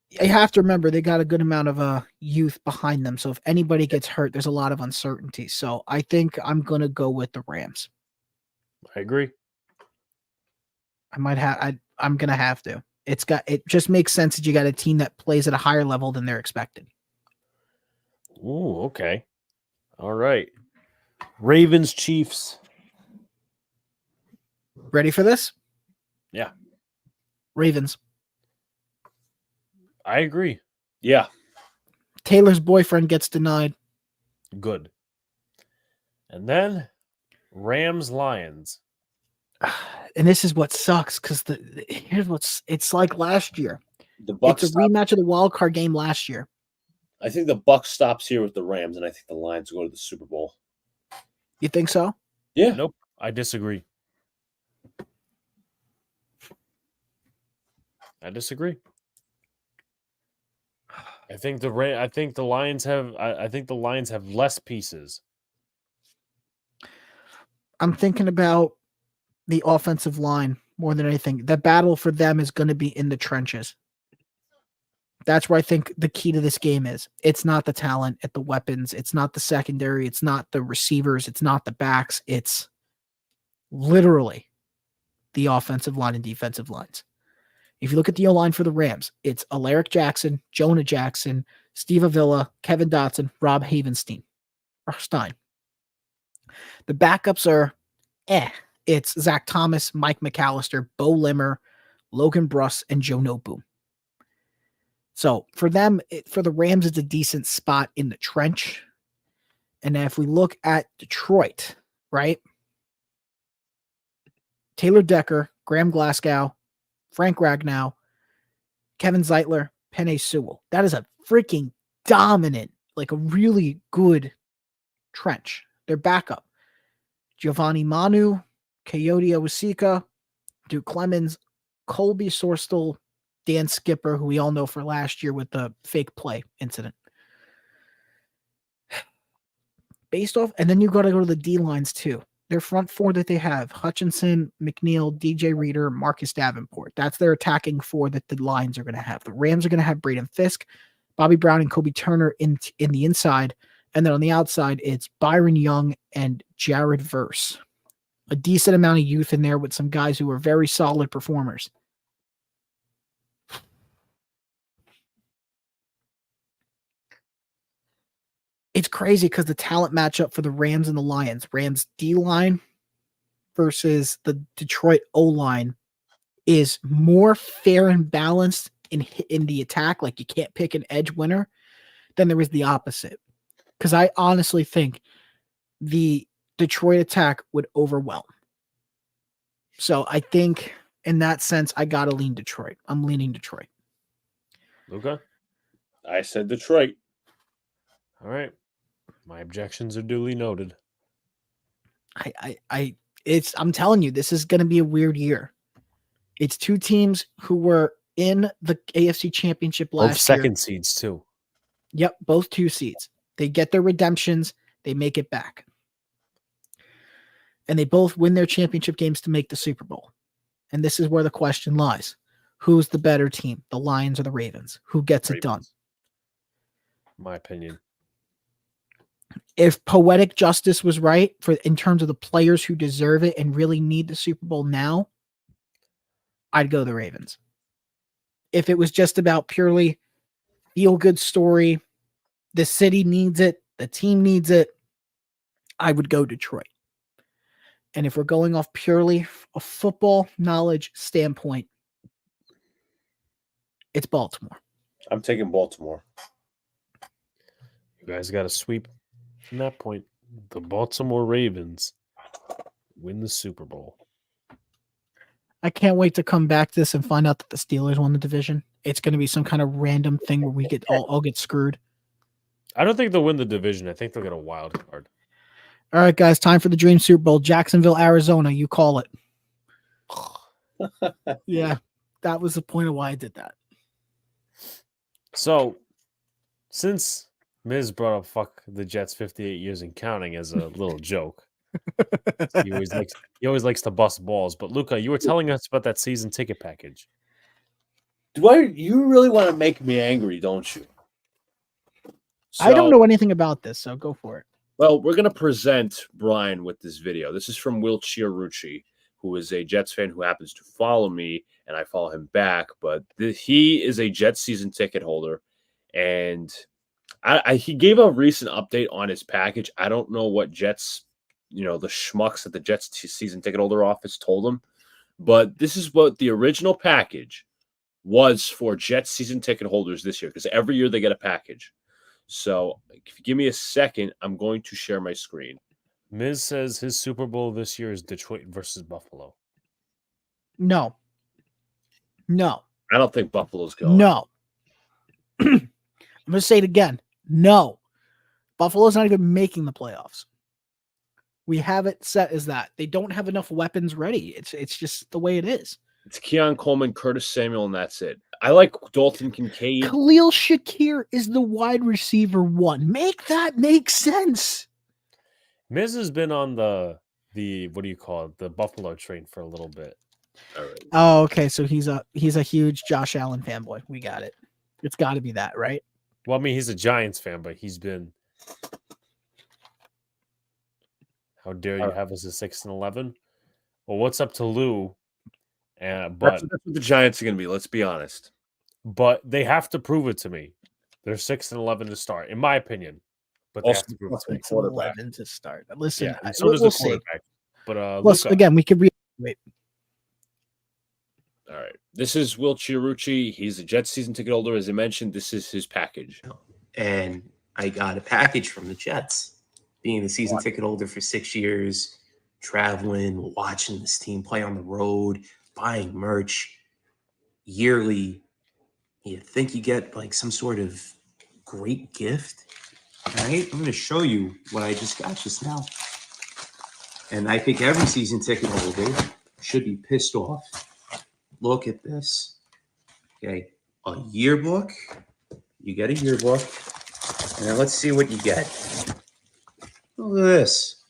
You have to remember they got a good amount of youth behind them. So if anybody gets hurt, there's a lot of uncertainty. So I think I'm going to go with the Rams. I agree. I might have I'm gonna have to. It just makes sense that you got a team that plays at a higher level than they're expected. Ooh, okay. All right. Ravens, Chiefs. Ready for this? Yeah. Ravens. I agree. Yeah. Taylor's boyfriend gets denied. Good. And then Rams, Lions. And this is what sucks because it's like last year. The Bucks. It's a rematch of the wild card game last year. I think the Bucks stops here with the Rams, and I think the Lions go to the Super Bowl. You think so? Yeah. Nope. I disagree. I think the Lions have less pieces. I'm thinking about the offensive line more than anything. The battle for them is going to be in the trenches. That's where I think the key to this game is. It's not the talent at the weapons. It's not the secondary. It's not the receivers. It's not the backs. It's literally the offensive line and defensive lines. If you look at the O-line for the Rams, it's Alaric Jackson, Jonah Jackson, Steve Avila, Kevin Dotson, Rob Havenstein. Or Stein. The backups are It's Zach Thomas, Mike McAllister, Bo Limmer, Logan Bruss, and Joe Nobu. So for them, for the Rams, it's a decent spot in the trench. And then if we look at Detroit, right? Taylor Decker, Graham Glasgow, Frank Ragnow, Kevin Zeitler, Penei Sewell. That is a freaking dominant, like a really good trench. Their backup. Giovanni Manu, Coyote Owasika, Duke Clemens, Colby Sorstel, Dan Skipper, who we all know for last year with the fake play incident. Based off, and then you got to go to the D lines too. Their front four that they have: Hutchinson, McNeil, DJ Reader, Marcus Davenport. That's their attacking four that the lines are going to have. The Rams are going to have Braden Fisk, Bobby Brown, and Kobe Turner in the inside. And then on the outside, it's Byron Young and Jared Verse. A decent amount of youth in there with some guys who are very solid performers. It's crazy because the talent matchup for the Rams and the Lions, Rams D-line versus the Detroit O-line, is more fair and balanced in the attack. Like you can't pick an edge winner than there is the opposite. Because I honestly think the Detroit attack would overwhelm. So I think in that sense, I got to lean Detroit. I'm leaning Detroit. Luca? I said Detroit. All right. My objections are duly noted. I'm telling you, this is going to be a weird year. It's two teams who were in the AFC Championship last year. Both second seeds too. Yep, both 2 seeds. They get their redemptions. They make it back. And they both win their championship games to make the Super Bowl. And this is where the question lies. Who's the better team, the Lions or the Ravens? Who gets it done? My opinion. If poetic justice was right in terms of the players who deserve it and really need the Super Bowl now, I'd go the Ravens. If it was just about purely feel-good story, the city needs it, the team needs it, I would go Detroit. And if we're going off purely a football knowledge standpoint, it's Baltimore. I'm taking Baltimore. You guys got to sweep from that point. The Baltimore Ravens win the Super Bowl. I can't wait to come back to this and find out that the Steelers won the division. It's going to be some kind of random thing where we get all get screwed. I don't think they'll win the division. I think they'll get a wild card. All right, guys, time for the Dream Super Bowl. Jacksonville, Arizona. You call it. Yeah, that was the point of why I did that. So, since Miz brought up "fuck the Jets 58 years and counting" as a little joke, he always likes to bust balls. But Luca, you were telling us about that season ticket package. You really want to make me angry, don't you? I don't know anything about this, so go for it. Well, we're going to present Brian with this video. This is from Will Chiarucci, who is a Jets fan who happens to follow me, and I follow him back. But he is a Jets season ticket holder, and he gave a recent update on his package. I don't know what Jets, the schmucks at the Jets season ticket holder office told him, but this is what the original package was for Jets season ticket holders this year, because every year they get a package. So if you give me a second, I'm going to share my screen. Miz says his Super Bowl this year is Detroit versus Buffalo. No. I don't think Buffalo's going. No. I'm going to say it again. No. Buffalo's not even making the playoffs. We have it set as that. They don't have enough weapons ready. It's just the way it is. It's Keon Coleman, Curtis Samuel, and that's it. I like Dalton Kincaid. Khalil Shakir is the wide receiver 1. Make that make sense. Miz has been on the what do you call it? The Buffalo train for a little bit. All right. Oh, okay. So he's a huge Josh Allen fanboy. We got it. It's got to be that, right? Well, I mean, he's a Giants fan, but he's been. How dare you have us at 6-11? Well, what's up to Lou? But that's what the Giants are going to be. Let's be honest. But they have to prove it to me. They're 6-11 to start, in my opinion. But they Also, have to prove it to me. 11 to start. Listen, Yeah, and so does we'll the see. quarterback. But Plus, Luca, again, we could wait. All right. This is Will Chiarucci. He's a Jets season ticket holder. As I mentioned, this is his package. And I got a package from the Jets, being the season ticket holder for 6 years, traveling, watching this team play on the road, buying merch yearly. You think you get like some sort of great gift. All right, I'm going to show you what I just got just now. And I think every season ticket holder should be pissed off. Look at this. Okay, a yearbook. You get a yearbook. And then let's see what you get. Look at this.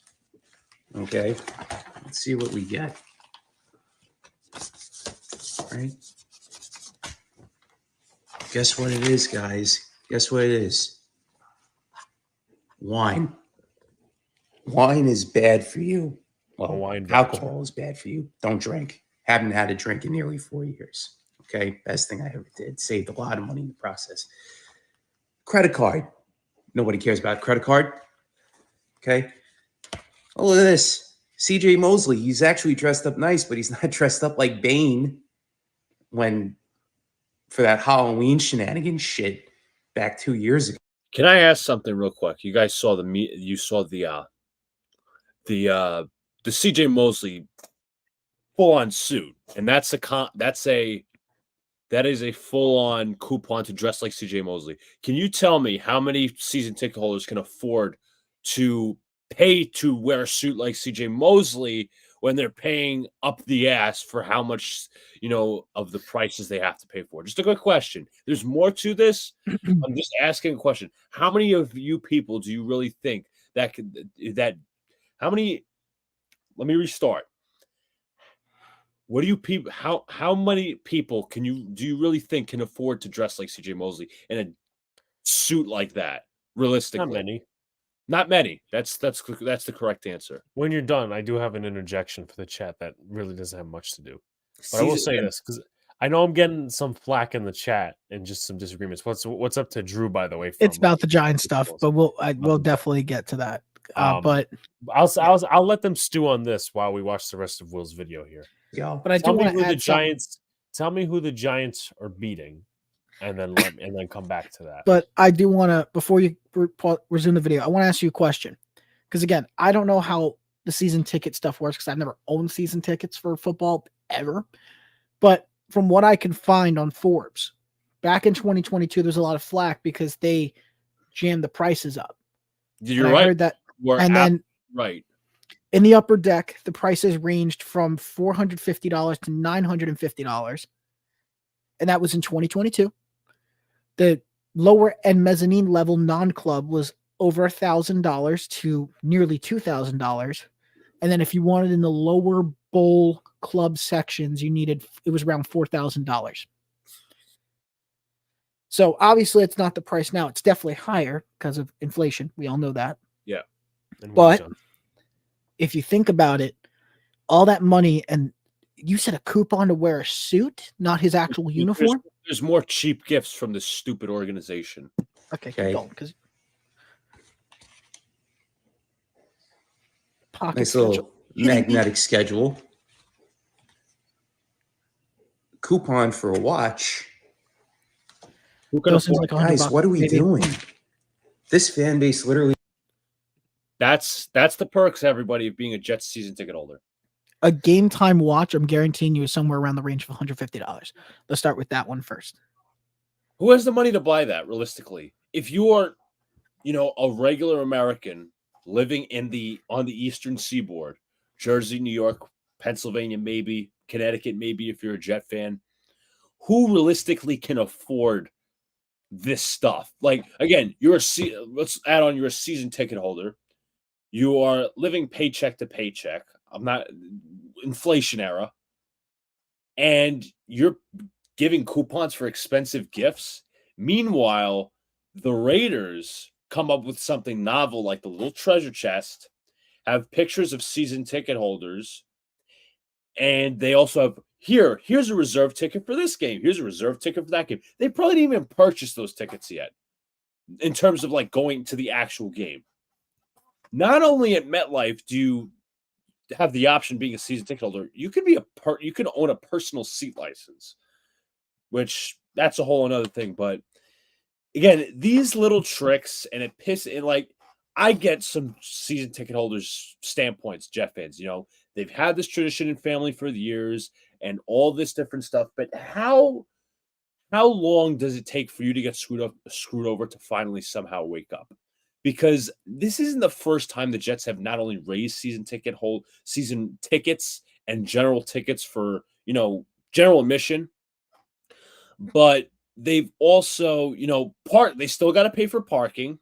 Okay, let's see what we get. All right. Guess what it is, guys? Guess what it is? Wine. Wine is bad for you. Well, wine alcohol is bad for you. Don't drink. Haven't had a drink in nearly 4 years. Okay, best thing I ever did. Saved a lot of money in the process. Credit card. Nobody cares about credit card. Okay. Oh, look at this. CJ Mosley. He's actually dressed up nice, but he's not dressed up like Bane for that Halloween shenanigan shit back 2 years ago. Can I ask something real quick? You guys saw the CJ Mosley full-on suit, and that is a full-on coupon to dress like CJ Mosley. Can you tell me how many season ticket holders can afford to pay to wear a suit like CJ Mosley when they're paying up the ass for how much, of the prices they have to pay for? Just a quick question. There's more to this. I'm just asking a question. How many of you people do you really think let me restart. What do you people? How many people do you really think can afford to dress like CJ Mosley in a suit like that? Realistically, Not many. That's the correct answer. When you're done, I do have an interjection for the chat that really doesn't have much to do. But I will say this, because I know I'm getting some flack in the chat and just some disagreements. What's up to Drew, by the way? It's about the Giants stuff, but we'll definitely get to that. But I'll let them stew on this while we watch the rest of Will's video here. Yeah, but I do want to add Tell me who the Giants are beating, and then come back to that. But I do want to, before you resume the video, I want to ask you a question, because again, I don't know how the season ticket stuff works because I've never owned season tickets for football ever. But from what I can find on Forbes, back in 2022, there's a lot of flack because they jammed the prices up. You're right. I heard that, then right. In the upper deck, the prices ranged from $450 to $950, and that was in 2022. The lower end mezzanine level non-club was over $1,000 to nearly $2,000, and then if you wanted in the lower bowl club sections, it was around $4,000. So obviously, it's not the price now; it's definitely higher because of inflation. We all know that. Yeah, but if you think about it, all that money, and you said a coupon to wear a suit, not his actual uniform? There's more cheap gifts from this stupid organization. Okay, keep Okay. going, because pocket Nice schedule. little magnetic schedule. Coupon for a watch. Who can Those things afford? like $100. Guys, what are we maybe. doing? This fan base literally. That's the perks, everybody, of being a Jets season ticket holder. A game time watch, I'm guaranteeing you, is somewhere around the range of $150. Let's start with that one first. Who has the money to buy that, realistically? If you are, a regular American living on the Eastern Seaboard, Jersey, New York, Pennsylvania, maybe, Connecticut, maybe, if you're a Jet fan, who realistically can afford this stuff? Like, again, let's add on, you're a season ticket holder. You are living paycheck to paycheck. I'm not inflation era. And you're giving coupons for expensive gifts. Meanwhile, the Raiders come up with something novel like the little treasure chest, have pictures of season ticket holders, and they also have here's a reserve ticket for this game. Here's a reserve ticket for that game. They probably didn't even purchase those tickets yet in terms of like going to the actual game. Not only at MetLife do you have the option being a season ticket holder, you could be you could own a personal seat license, which that's a whole another thing. But again, these little tricks, and I get some season ticket holders' standpoints, Jet fans. They've had this tradition in family for the years and all this different stuff. But how long does it take for you to get screwed over to finally somehow wake up? Because this isn't the first time the Jets have not only raised season tickets and general tickets for, general admission, but they've also, they still got to pay for parking.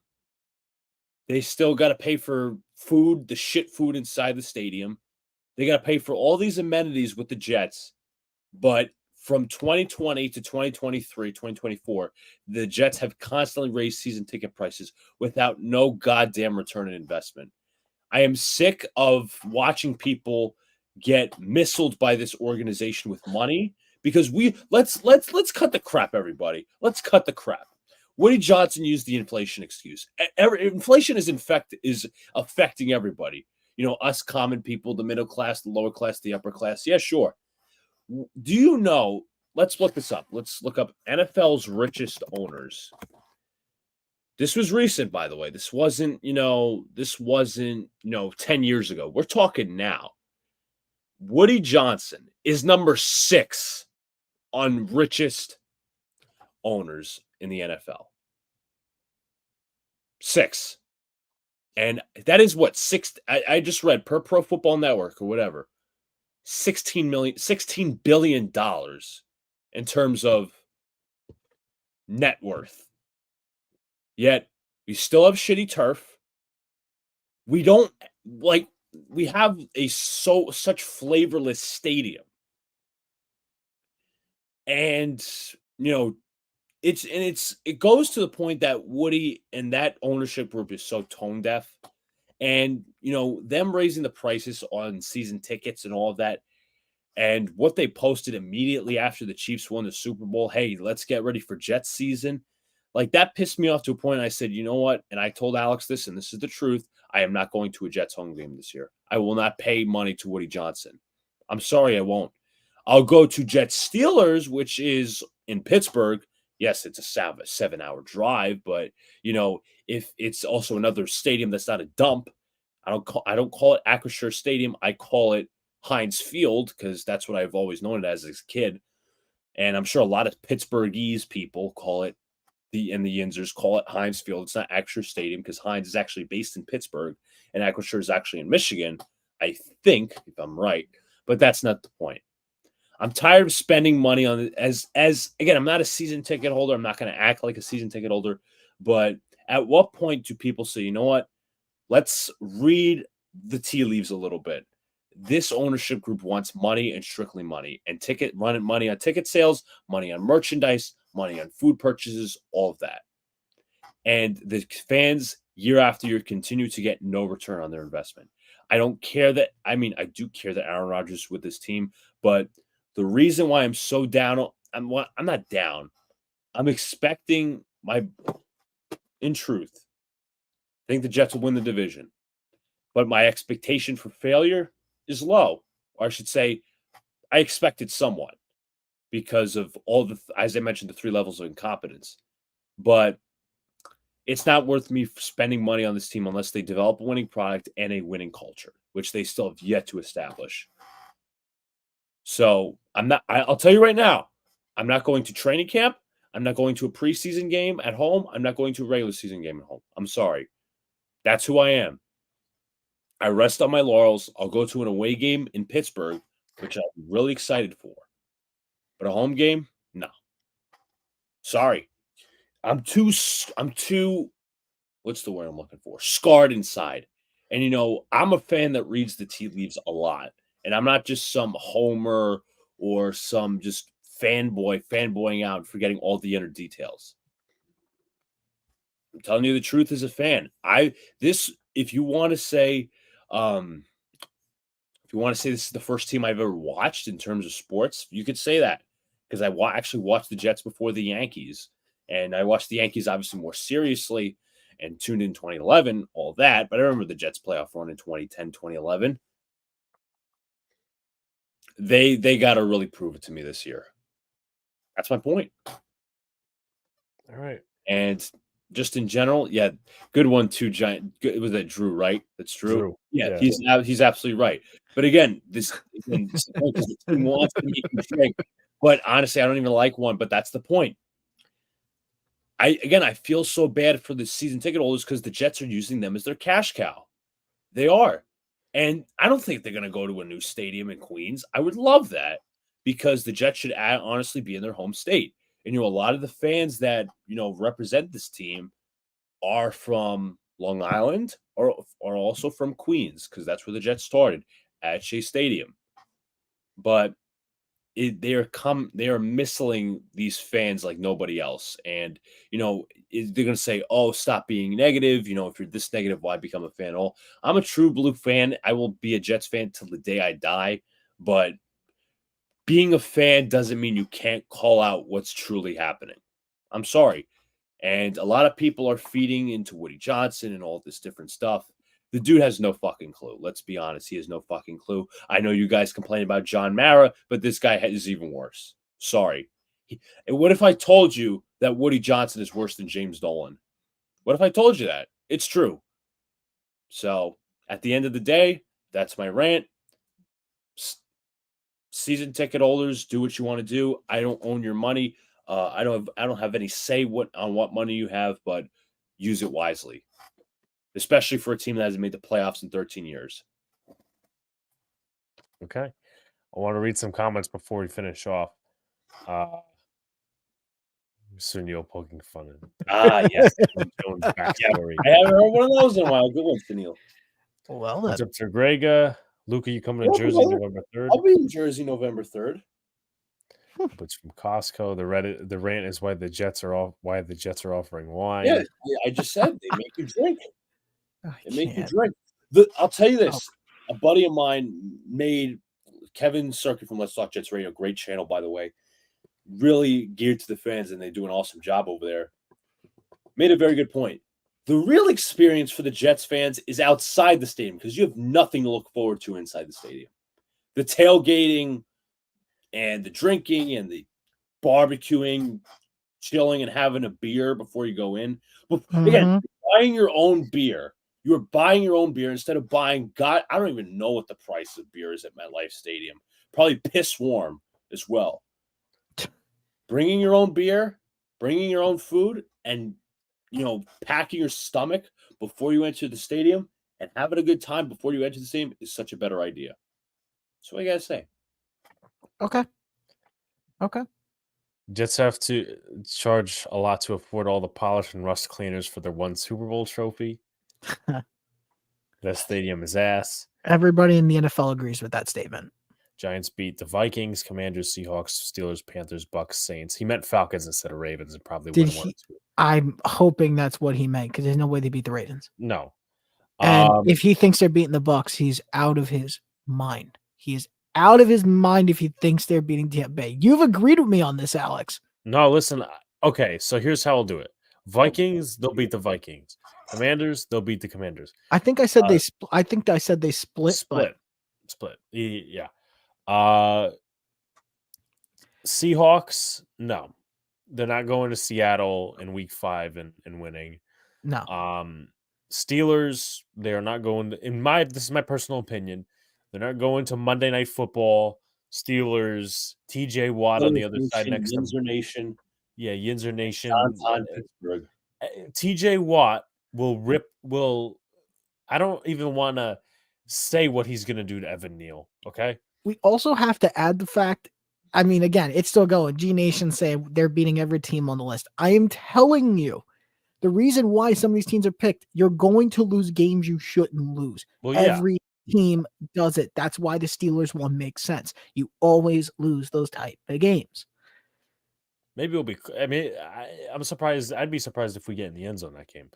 They still got to pay for food, the shit food inside the stadium. They got to pay for all these amenities with the Jets. But from 2020 to 2023, 2024, the Jets have constantly raised season ticket prices without no goddamn return on investment. I am sick of watching people get missiled by this organization with money because let's cut the crap, everybody. Let's cut the crap. Woody Johnson used the inflation excuse. Inflation is affecting everybody. Us common people, the middle class, the lower class, the upper class. Yeah, sure. Do you know? Let's look this up. Let's look up NFL's richest owners. This was recent, by the way. This wasn't 10 years ago. We're talking now. Woody Johnson is number 6 on richest owners in the NFL. 6. And that is what 6. I just read per Pro Football Network or whatever. $16 billion in terms of net worth. Yet we still have shitty turf. We have such flavorless stadium. And it goes to the point that Woody and that ownership group is so tone deaf. And, them raising the prices on season tickets and all of that, and what they posted immediately after the Chiefs won the Super Bowl, hey, let's get ready for Jets season. Like, that pissed me off to a point. I said, you know what? And I told Alex this, and this is the truth. I am not going to a Jets home game this year. I will not pay money to Woody Johnson. I'm sorry, I won't. I'll go to Jets Steelers, which is in Pittsburgh. Yes, it's a 7-hour drive, but if it's also another stadium that's not a dump, I don't call it Acrisure Stadium. I call it Heinz Field because that's what I've always known it as a kid. And I'm sure a lot of Pittsburghese people call it the Yinzers call it Heinz Field. It's not Acrisure Stadium because Heinz is actually based in Pittsburgh and Acrisure is actually in Michigan, I think, if I'm right. But that's not the point. I'm tired of spending money on it as again, I'm not a season ticket holder. I'm not going to act like a season ticket holder. But at what point do people say, you know what? Let's read the tea leaves a little bit. This ownership group wants money and strictly money and running money on ticket sales, money on merchandise, money on food purchases, all of that. And the fans year after year continue to get no return on their investment. I don't care that. I mean, I do care that Aaron Rodgers is with this team, but the reason why I'm so down, I'm not down. I'm expecting in truth, I think the Jets will win the division, but my expectation for failure is low. Or I should say, I expected somewhat because of as I mentioned, the 3 levels of incompetence. But it's not worth me spending money on this team unless they develop a winning product and a winning culture, which they still have yet to establish. So I'll tell you right now, I'm not going to training camp. I'm not going to a preseason game at home. I'm not going to a regular season game at home. I'm sorry. That's who I am. I rest on my laurels. I'll go to an away game in Pittsburgh, which I'm really excited for. But a home game, no. Sorry. I'm too what's the word I'm looking for? Scarred inside. And I'm a fan that reads the tea leaves a lot. And I'm not just some homer or some just fanboying out and forgetting all the inner details. I'm telling you the truth as a fan. If you want to say this is the first team I've ever watched in terms of sports, you could say that because I actually watched the Jets before the Yankees, and I watched the Yankees obviously more seriously and tuned in 2011, all that. But I remember the Jets playoff run in 2010, 2011. They got to really prove it to me this year. That's my point. All right. And just in general, yeah, good one too, Giant. It was that Drew, right? That's Drew. Yeah, he's absolutely right. But again, this is the point, 'cause the team wants to make you drink. But honestly, I don't even like one. But that's the point. I feel so bad for the season ticket holders because the Jets are using them as their cash cow. They are. And I don't think they're going to go to a new stadium in Queens. I would love that because the Jets should honestly be in their home state. And, a lot of the fans that, represent this team are from Long Island or also from Queens because that's where the Jets started at Shea Stadium. But they are missing these fans like nobody else. And, they're going to say, oh, stop being negative. If you're this negative, why become a fan? Oh, I'm a true blue fan. I will be a Jets fan till the day I die. But being a fan doesn't mean you can't call out what's truly happening. I'm sorry. And a lot of people are feeding into Woody Johnson and all this different stuff. The dude has no fucking clue. Let's be honest. He has no fucking clue. I know you guys complain about John Mara, but this guy is even worse. Sorry. And what if I told you that Woody Johnson is worse than James Dolan? What if I told you that? It's true. So at the end of the day, that's my rant. Season ticket holders, do what you want to do. I don't own your money. I don't have any say on what money you have, but use it wisely, especially for a team that hasn't made the playoffs in 13 years. Okay. I want to read some comments before we finish off. Mr. Neil poking fun at him. Yes. Backstory. I haven't heard one of those in a while. Good one, Neil. Well, What's up to Grega? Luca, you coming to Jersey November 3rd? I'll be in Jersey November 3rd. It's from Costco. The rant is why the Jets are offering wine. Yeah, I just said they make you drink. They make you drink. I'll tell you this. A buddy of mine made Kevin Circuit from Let's Talk Jets Radio, great channel, by the way, really geared to the fans, and they do an awesome job over there. Made a very good point. The real experience for the Jets fans is outside the stadium because you have nothing to look forward to inside the stadium. The tailgating and the drinking and the barbecuing, chilling and having a beer before you go in. But again, buying your own beer. You're buying your own beer instead of buying I don't even know what the price of beer is at MetLife Stadium. Probably piss warm as well. Bringing your own beer, bringing your own food, and packing your stomach before you enter the stadium and having a good time before you enter the stadium is such a better idea. That's what I gotta say. Okay. Jets have to charge a lot to afford all the polish and rust cleaners for their one Super Bowl trophy. That stadium is ass. Everybody in the NFL agrees with that statement. Giants beat the Vikings, Commanders, Seahawks, Steelers, Panthers, Bucks, Saints. He meant Falcons instead of Ravens and probably win one or two. I'm hoping that's what he meant because there's no way they beat the Ravens. No. And Um, if he thinks they're beating the Bucks, he's out of his mind. He is out of his mind if he thinks they're beating Tampa Bay. You've agreed with me on this, Alex. no, listen. Okay, so here's how I'll do it. Vikings, they'll beat the Vikings. Commanders, they'll beat the Commanders. I think I said Uh, I think I said they split, but Split. Yeah. Seahawks, no. They're not going to Seattle in week 5 and winning. no. Steelers, they are not going to, this is my personal opinion. They're not going to Monday Night Football. Steelers, TJ Watt on the other side next to Yinzer Nation, yeah, Yinzer Nation. downtown Pittsburgh. TJ Watt will I don't even want to say what he's going to do to Evan Neal, okay? We also have to add the fact, I mean, again, it's still going. G Nation say they're beating every team on the list. I am telling you, the reason why some of these teams are picked, you're going to lose games you shouldn't lose. Well, yeah. Every team does it. That's why the Steelers one makes sense. You always lose those type of games. Maybe it'll be. I mean, I'm surprised. I'd be surprised if we get in the end zone that game.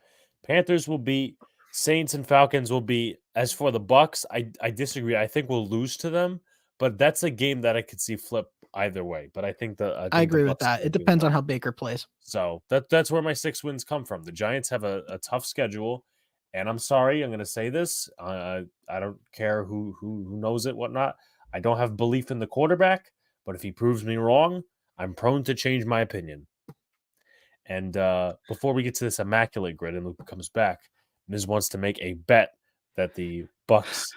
Panthers will beat. Saints and Falcons will be. As for the Bucks, I disagree. I think we'll lose to them, but that's a game that I could see flip either way. But I think I agree with that. It depends on how Baker plays. So that's where my 6 wins come from. The Giants have a tough schedule, and I'm sorry, I'm going to say this. I don't care who knows it, whatnot. I don't have belief in the quarterback, but if he proves me wrong, I'm prone to change my opinion. And before we get to this immaculate grid and Luca comes back, Miz wants to make a bet that the Bucks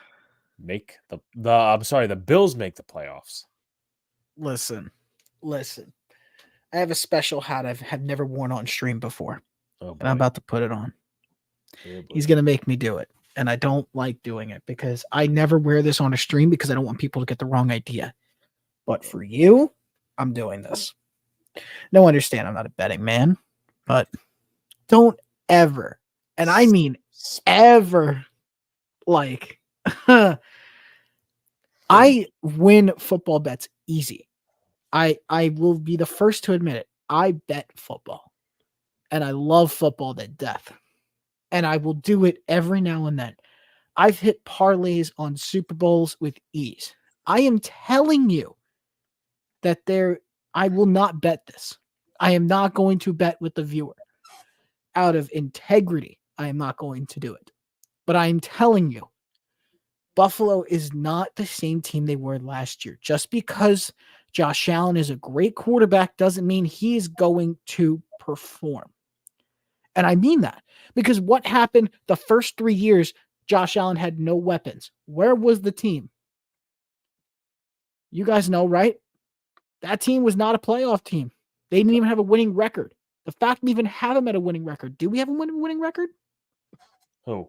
make the Bills make the playoffs. Listen. I have a special hat I've never worn on stream before, Oh, and I'm about to put it on. Oh, He's going to make me do it, and I don't like doing it because I never wear this on a stream because I don't want people to get the wrong idea. But for you, I'm doing this. No, understand I'm not a betting man, but don't ever, and I mean ever, like, I win football bets easy. I will be the first to admit it. I bet football, and I love football to death, and I will do it every now and then. I've hit parlays on Super Bowls with ease. I am telling you that I will not bet this. I am not going to bet with the viewer. Out of integrity, I am not going to do it. But I am telling you, Buffalo is not the same team they were last year. Just because Josh Allen is a great quarterback doesn't mean he is going to perform. And I mean that because what happened the first 3 years, Josh Allen had no weapons. Where was the team? You guys know, right? That team was not a playoff team. They didn't even have a winning record. The fact we even have them at a winning record. Do we have a winning record? Who?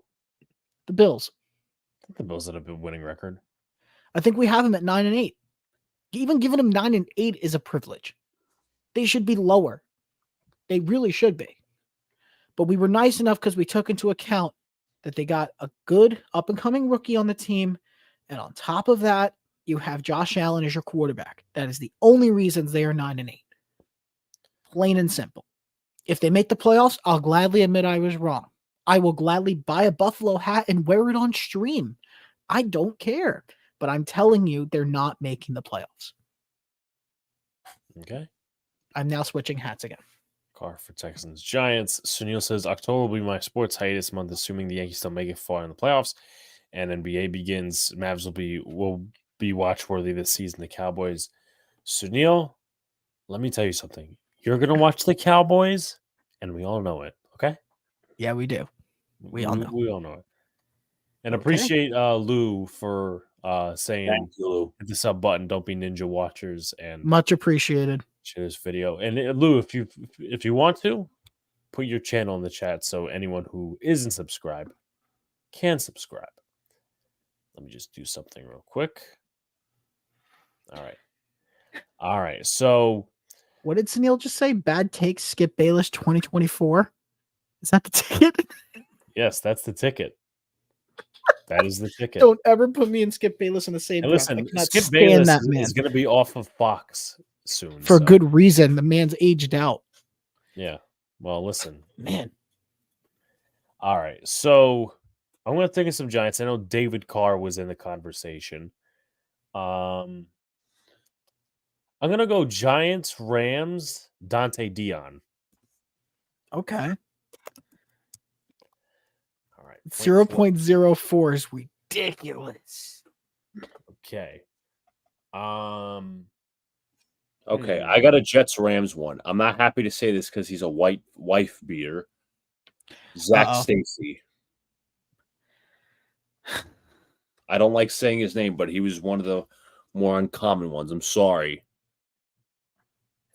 The Bills. I think the Bills had a winning record. I think we have them at 9-8. Even giving them 9-8 is a privilege. They should be lower. They really should be. But we were nice enough because we took into account that they got a good up-and-coming rookie on the team. And on top of that, you have Josh Allen as your quarterback. That is the only reasons they are 9-8. Plain and simple. If they make the playoffs, I'll gladly admit I was wrong. I will gladly buy a Buffalo hat and wear it on stream. I don't care. But I'm telling you, they're not making the playoffs. Okay. I'm now switching hats again. Car for Texans Giants. Sunil says October will be my sports hiatus month, assuming the Yankees still make it far in the playoffs and NBA begins. Mavs will be watchworthy this season. The Cowboys. Sunil, let me tell you something. You're gonna watch the Cowboys, and we all know it. Okay. Yeah, we do. We all know. We all know it. And Okay. appreciate Lou for saying Thank you, Lou. hit the sub button. Don't be ninja watchers and Much appreciated. share this video. And Lou, if you want to, put your channel in the chat so anyone who isn't subscribed can subscribe. Let me just do something real quick. All right. So What did Sunil just say? Bad takes, Skip Bayless 2024. Is that the ticket? yes, that's the ticket. That is the ticket. Don't ever put me and Skip Bayless in the same And breath. I listen, cannot Skip stand Bayless that man. is going to be off of Fox soon. For so, good reason. The man's aged out. Yeah. Well, listen. Man. All right. So I'm going to think of some Giants. I know David Carr was in the conversation. I'm going to go Giants, Rams, Dante Dion. Okay. All right. 0.04 is ridiculous. Okay. Okay, I got a Jets Rams one. I'm not happy to say this because he's a white wife beater. Zach Uh-oh. Stacy. I don't like saying his name, but he was one of the more uncommon ones. I'm sorry.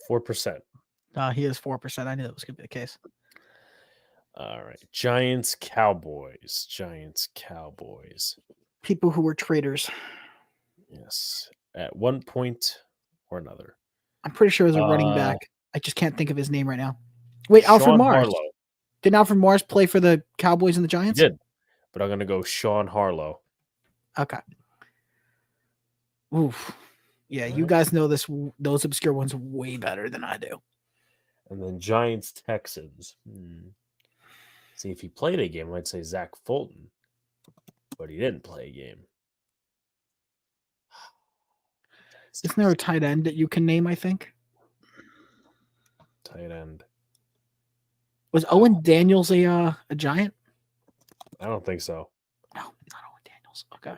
4%. He is 4%. I knew that was going to be the case. All right. Giants, Cowboys. Giants, Cowboys. People who were traitors. Yes. At one point or another. I'm pretty sure it was a running back. I just can't think of his name right now. Wait, Alfred Sean Morris. Harlow. Didn't Alfred Morris play for the Cowboys and the He Giants? did. But I'm going to go Sean Harlow. Okay. Oof. Yeah, you Right. guys know those obscure ones way better than I do. And then Giants, Texans. See, if he played a game, I'd say Zach Fulton. But he didn't play a game. Isn't there a tight end that you can name, I think? Tight end. Was Owen Daniels a Giant? I don't think so. No, not Owen Daniels. Okay.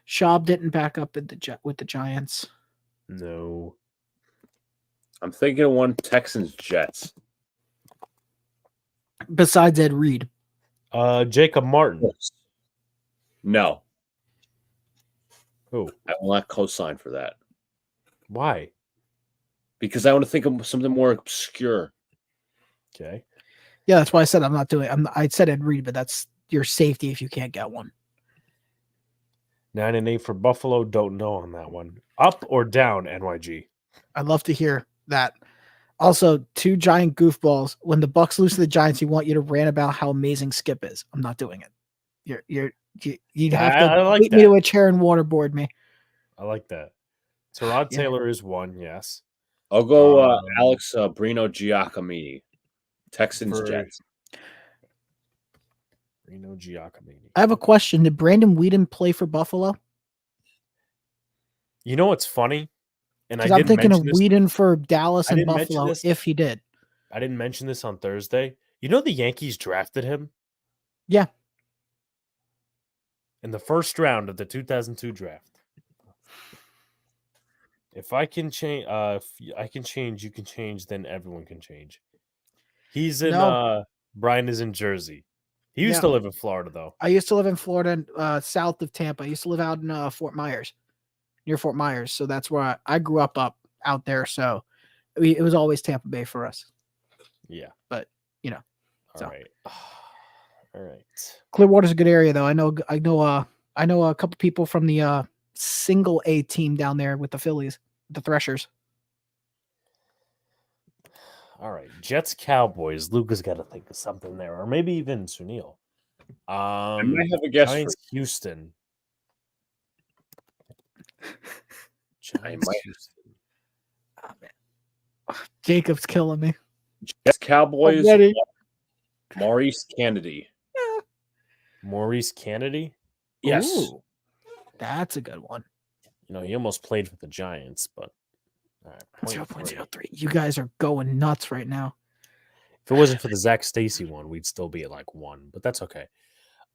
Schaub didn't back up with the Giants. No. I'm thinking of one Texans Jets. Besides Ed Reed. Jacob Martin. No. Who? I will not co-sign for that. Why? Because I want to think of something more obscure. Okay. Yeah, that's why I said I'm not doing it. I said Ed Reed, but that's your safety if you can't get one. 9-8 for Buffalo. Don't know on that one. Up or down, NYG? I'd love to hear that. Also, 2 giant goofballs. When the Bucks lose to the Giants, you want you to rant about how amazing Skip is. I'm not doing it. You'd have to I like beat me that. to a chair and waterboard me. I like that. Terod Yeah. Taylor is one, yes. I'll go Alex Brino Giacomini. Texans Jets. Reno Giacomini. I have a question. Did Brandon Whedon play for Buffalo? You know what's funny? And Because I'm thinking of Whedon for Dallas and Buffalo if he did. I didn't mention this on Thursday. You know the Yankees drafted him? Yeah. In the first round of the 2002 draft. If I can change, if I can change, you can change, then everyone can change. He's in, Brian is in Jersey. He used to live in Florida, though. I used to live in Florida, south of Tampa. I used to live out in Fort Myers, near Fort Myers. So that's where I grew up out there. So it was always Tampa Bay for us. Yeah. But, All right. All right. Clearwater's a good area, though. I know a couple people from the single A team down there with the Phillies, the Threshers. All right. Jets, Cowboys. Luca's got to think of something there, or maybe even Sunil. I might have a guess. Giants, Houston. Giants, Houston. Oh, man. Jacob's killing me. Jets, Cowboys. Already. Maurice Kennedy. Maurice Kennedy. Yes. Ooh, that's a good one. He almost played for the Giants, but all right, 0.03. You guys are going nuts right now. If it wasn't for the Zach Stacy one, we'd still be at like 1, but that's okay.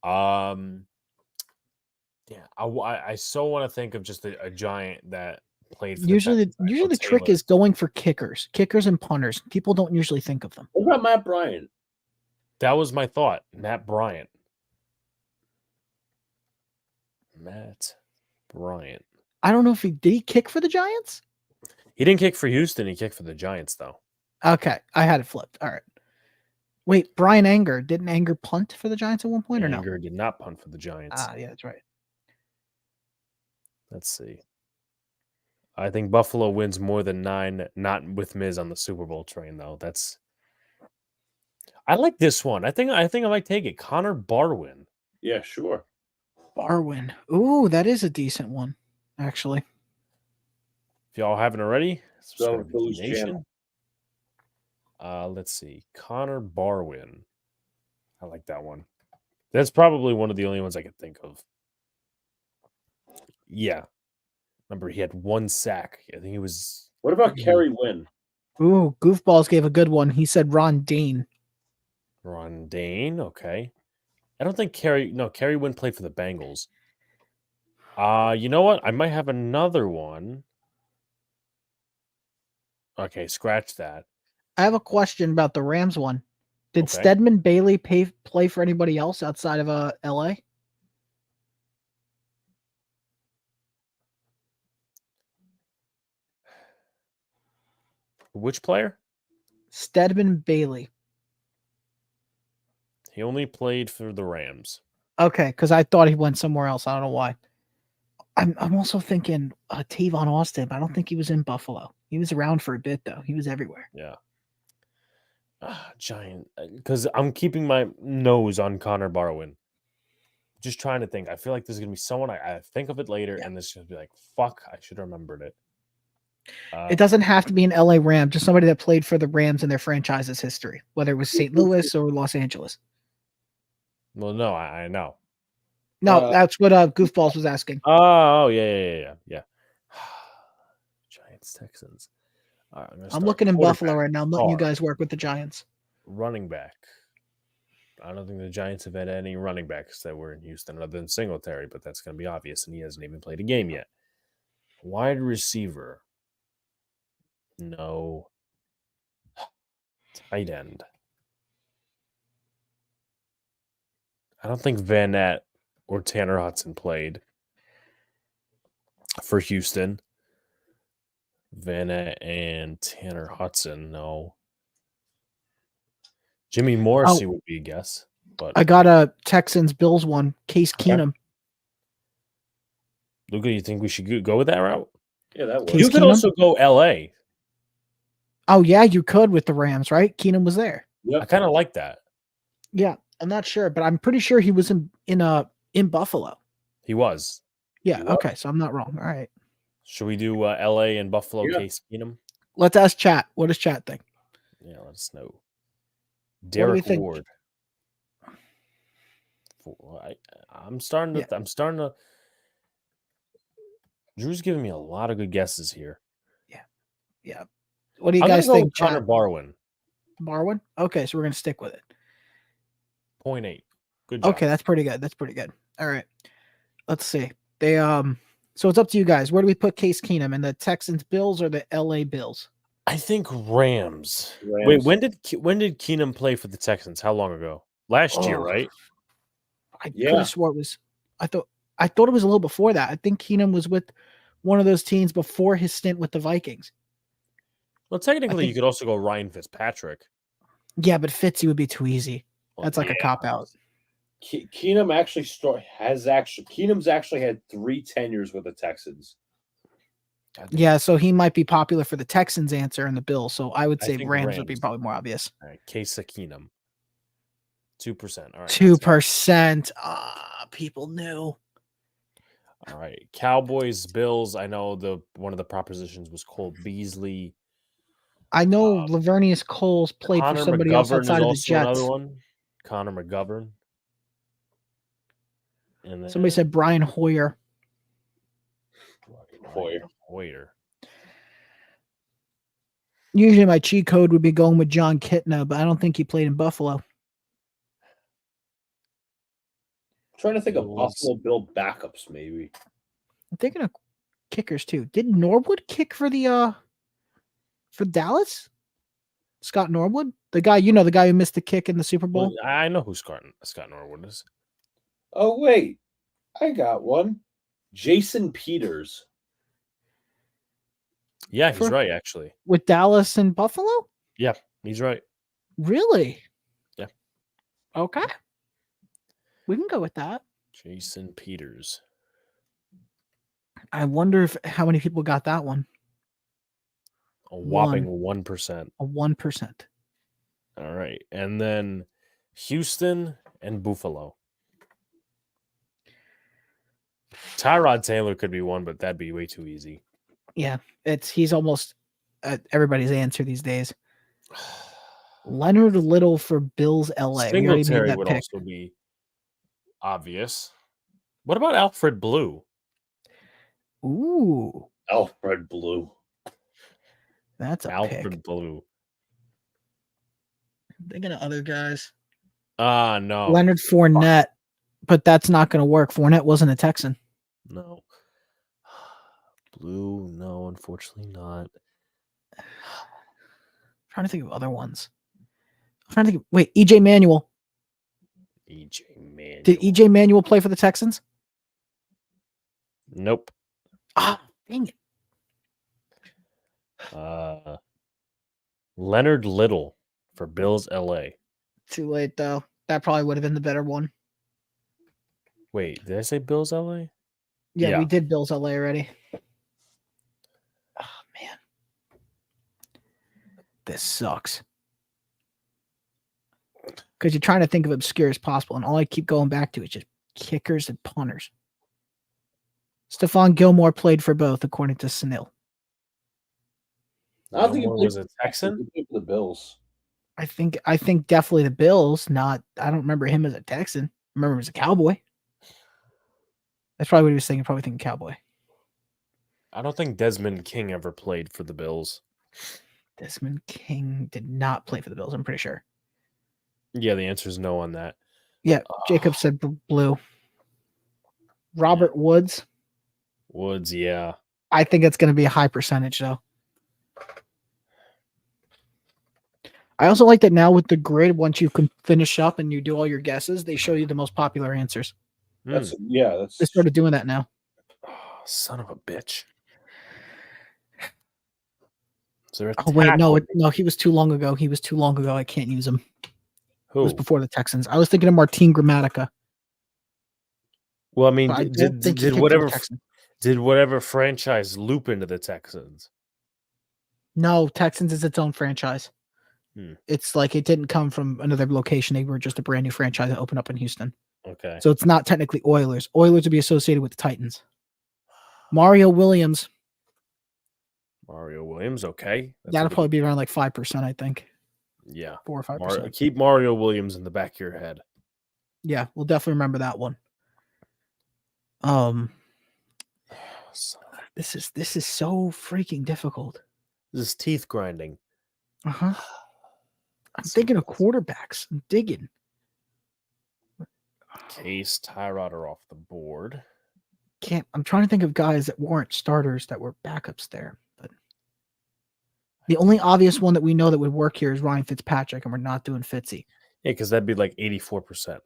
Yeah, I so want to think of just a giant that played for Usually the trick is going for kickers and punters. People don't usually think of them. What about Matt Bryant? That was my thought. Matt Bryant. I don't know if did he kick for the Giants? He didn't kick for Houston. He kicked for the Giants, though. Okay, I had it flipped. All right. Wait, Brian Anger. Didn't Anger punt for the Giants at one point or no? Anger did not punt for the Giants. Yeah, that's right. Let's see. I think Buffalo wins more than 9, not with Miz on the Super Bowl train, though. I like this one. I think I might take it. Connor Barwin. Yeah, sure. Barwin. Ooh, that is a decent one, actually. If y'all haven't already, So who's Jim? Let's see. Connor Barwin. I like that one. That's probably one of the only ones I can think of. Yeah. Remember, he had 1 sack. I think he was. What about Kerry Wynn? Ooh, Goofballs gave a good one. He said Ron Dane. Ron Dane. Okay. I don't think Kerry Wynn played for the Bengals. You know what? I might have another one. Okay, scratch that. I have a question about the Rams one. Did Okay. Stedman Bailey play for anybody else outside of LA? Which player? Stedman Bailey. He only played for the Rams. Okay, because I thought he went somewhere else. I don't know why. I'm also thinking Tavon Austin, but I don't think he was in Buffalo. He was around for a bit though. He was everywhere. Yeah. Giant. Because I'm keeping my nose on Connor Barwin. Just trying to think. I feel like there's going to be someone I think of it later, and this is going to be like, fuck, I should have remembered it. It doesn't have to be an LA Ram, just somebody that played for the Rams in their franchise's history, whether it was St. Louis or Los Angeles. Well, no, I know. No, that's what Goofballs was asking. Oh, yeah. Giants, Texans. All right, I'm looking in Buffalo right now. I'm letting you guys work with the Giants. Running back. I don't think the Giants have had any running backs that were in Houston other than Singletary, but that's going to be obvious, and he hasn't even played a game yet. Wide receiver. No. Tight end. I don't think Van Nett or Tanner Hudson played for Houston. Van Nett and Tanner Hudson, no. Jimmy Morrissey would be a guess. But I got a Texans Bills one. Case Keenum. Luca, you think we should go with that route? Yeah, that Case You could Keenum? also go LA. Oh yeah, you could with the Rams, right? Keenum was there. Yep. I kind of like that. Yeah, I'm not sure, but I'm pretty sure he was in Buffalo. He was. Yeah. He was. Okay, so I'm not wrong. All right. Should we do LA and Buffalo Yeah. Case Keenum? Let's ask chat. What does chat think? Yeah, let us know. do we Derek think? Ward. I'm starting to. Drew's giving me a lot of good guesses here. Yeah. What do you I'm guys gonna go think? with Connor Chat? Barwin. Barwin? Okay, so we're gonna stick with it. 0.8. Good job. Okay, that's pretty good. That's pretty good. All right. Let's see. They so it's up to you guys. Where do we put Case Keenum? In the Texans Bills or the LA Bills? I think Rams. Wait, when did Keenum play for the Texans? How long ago? Last year, right? I could have swore it was I thought it was a little before that. I think Keenum was with one of those teams before his stint with the Vikings. Well, technically, you could also go Ryan Fitzpatrick. Yeah, but Fitzy would be too easy. That's like a cop out. Keenum's actually had 3 tenures with the Texans. Yeah, so he might be popular for the Texans answer and the Bills. So I would say think Rams would be Rams. probably more obvious. All right, Case Keenum. 2%. All right. 2%. People knew. All right. Cowboys, Bills. I know one of the propositions was Cole Beasley. I know Lavernius Coles played Connor for somebody else McGovern outside is of the also Jets. another one. Connor McGovern. And then Somebody said Brian Hoyer. Hoyer. Usually my cheat code would be going with John Kitna, but I don't think he played in Buffalo. I'm trying to think of Bills. Buffalo Bill backups, maybe. I'm thinking of kickers too. Did Norwood kick for the for Dallas? Scott Norwood? The guy who missed the kick in the Super Bowl? Well, I know who Scott Norwood is. Oh, wait. I got one. Jason Peters. Yeah, he's right, actually. With Dallas and Buffalo? Yeah, he's right. Really? Yeah. Okay. We can go with that. Jason Peters. I wonder how many people got that one. A whopping 1%. A 1%. All right. And then Houston and Buffalo. Tyrod Taylor could be one, but that'd be way too easy. Yeah, he's almost everybody's answer these days. Leonard Little for Bills LA. We already made Singletary that would pick. also be obvious. What about Alfred Blue? Ooh, Alfred Blue. that's a Alfred pick. Blue. I'm thinking of other guys. No. Leonard Fournette, but that's not going to work. Fournette wasn't a Texan. No. Blue, no, unfortunately not. I'm trying to think of other ones. Wait, EJ Manuel. EJ Manuel. Did EJ Manuel play for the Texans? Nope. Ah, dang it. Leonard Little for Bills LA. Too late, though. That probably would have been the better one. Wait, did I say Bills LA? Yeah, Yeah. we did Bills LA already. Oh, man. This sucks. Because you're trying to think of obscure as possible, and all I keep going back to is just kickers and punters. Stephon Gilmore played for both, according to Sunil. I don't think he Gilmore played was a Texan. He played for the Bills. I think definitely the Bills. I don't remember him as a Texan. I remember him as a Cowboy. That's probably what he was thinking. Probably thinking Cowboy. I don't think Desmond King ever played for the Bills. Desmond King did not play for the Bills. I'm pretty sure. Yeah, the answer is no on that. Yeah, Jacob said blue. Robert Woods. Woods, yeah. I think it's going to be a high percentage, though. I also like that now with the grid, once you can finish up and you do all your guesses, they show you the most popular answers. That's They started doing that now. Oh, son of a bitch. Is there a Oh, wait, no, tackle? he was too long ago. I can't use him. Who? It was before the Texans. I was thinking of Martin Gramatica. Well, I mean, But I don't think he did kicked for the whatever Texans. did whatever franchise loop into the Texans? No, Texans is its own franchise. It's like it didn't come from another location. They were just a brand new franchise that opened up in Houston. Okay. So it's not technically Oilers. Oilers would be associated with the Titans. Mario Williams. Mario Williams, okay. That'll probably be around like 5%, I think. Yeah. 4 or 5%. Keep Mario Williams in the back of your head. Yeah, we'll definitely remember that one. This is so freaking difficult. This is teeth grinding. Uh-huh. I'm thinking of quarterbacks. I'm digging. Case, Tyrod are off the board. I'm trying to think of guys that weren't starters that were backups there. But the only obvious one that we know that would work here is Ryan Fitzpatrick, and we're not doing Fitzy. Yeah, because that'd be like 84%.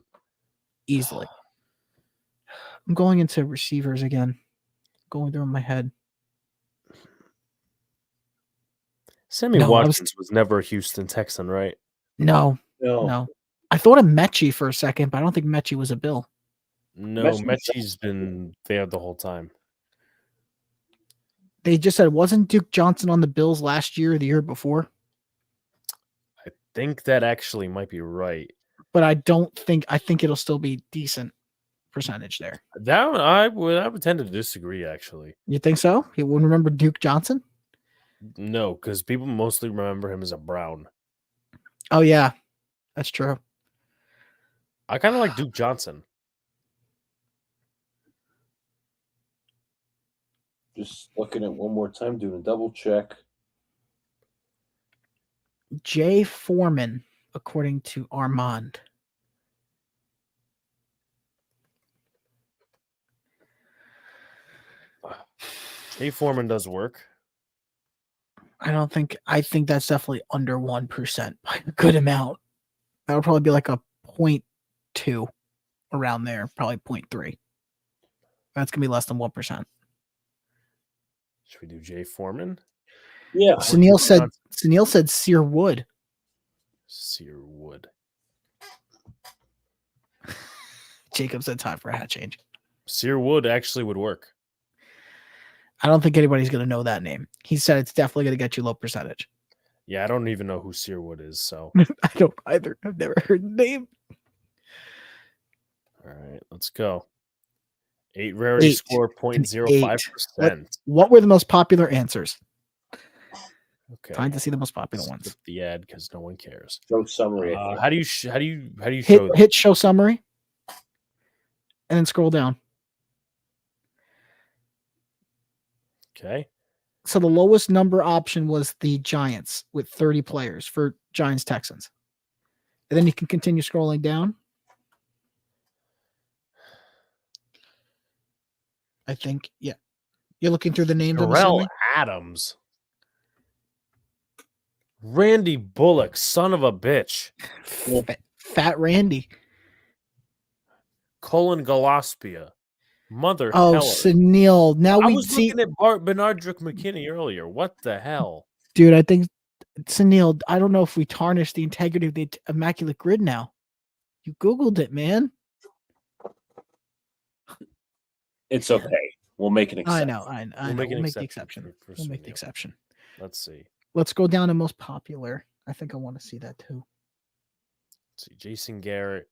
Easily. I'm going into receivers again. Going through in my head. Sammy Watkins was never a Houston Texan, right? No. I thought of Mechie for a second, but I don't think Mechie was a Bill. No, Mechie's been there the whole time. They just said, wasn't Duke Johnson on the Bills last year or the year before? I think that actually might be right. But I think it'll still be decent percentage there. That I would tend to disagree, actually. You think so? You wouldn't remember Duke Johnson? No, because people mostly remember him as a Brown. Oh, yeah. That's true. I kind of like Duke Johnson. Just looking at one more time, doing a double check. Jay Foreman, according to Armand. Jay Foreman does work. I think that's definitely under 1% by a good amount. That would probably be like a 0.2 around there, probably 0.3. That's going to be less than 1%. Should we do Jay Foreman? Yeah. Sunil said Sear Wood. Sear Wood. Jacob said time for a hat change. Sear Wood actually would work. I don't think anybody's going to know that name. He said it's definitely going to get you low percentage. Yeah, I don't even know who Sear Wood is, so. I don't either. I've never heard the name. All right, let's go. 8 rarity score 0.05%. What were the most popular answers? Okay. Time to see the most popular Skip ones. the ad because no one cares. Show summary. I think. How do you show that? Hit show summary, and then scroll down. Okay. So the lowest number option was the Giants with 30 players for Giants Texans. And then you can continue scrolling down. I think, yeah. You're looking through the names, I'm Terrell assuming? Adams. Randy Bullock, son of a bitch. Fat Randy. Colin Gillespie. Mother Oh, Heller. Sunil. Now I we was see, looking at Bernardrick McKinney earlier. What the hell? dude, I think, Sunil, I don't know if we tarnish the integrity of the Immaculate Grid now. You Googled it, man. It's okay. We'll make an exception. I know. We'll make We'll an make the exception exception. for We'll make the Sunil. exception. Let's see. Let's go down to most popular. I think I want to see that too. Let's see. Jason Garrett.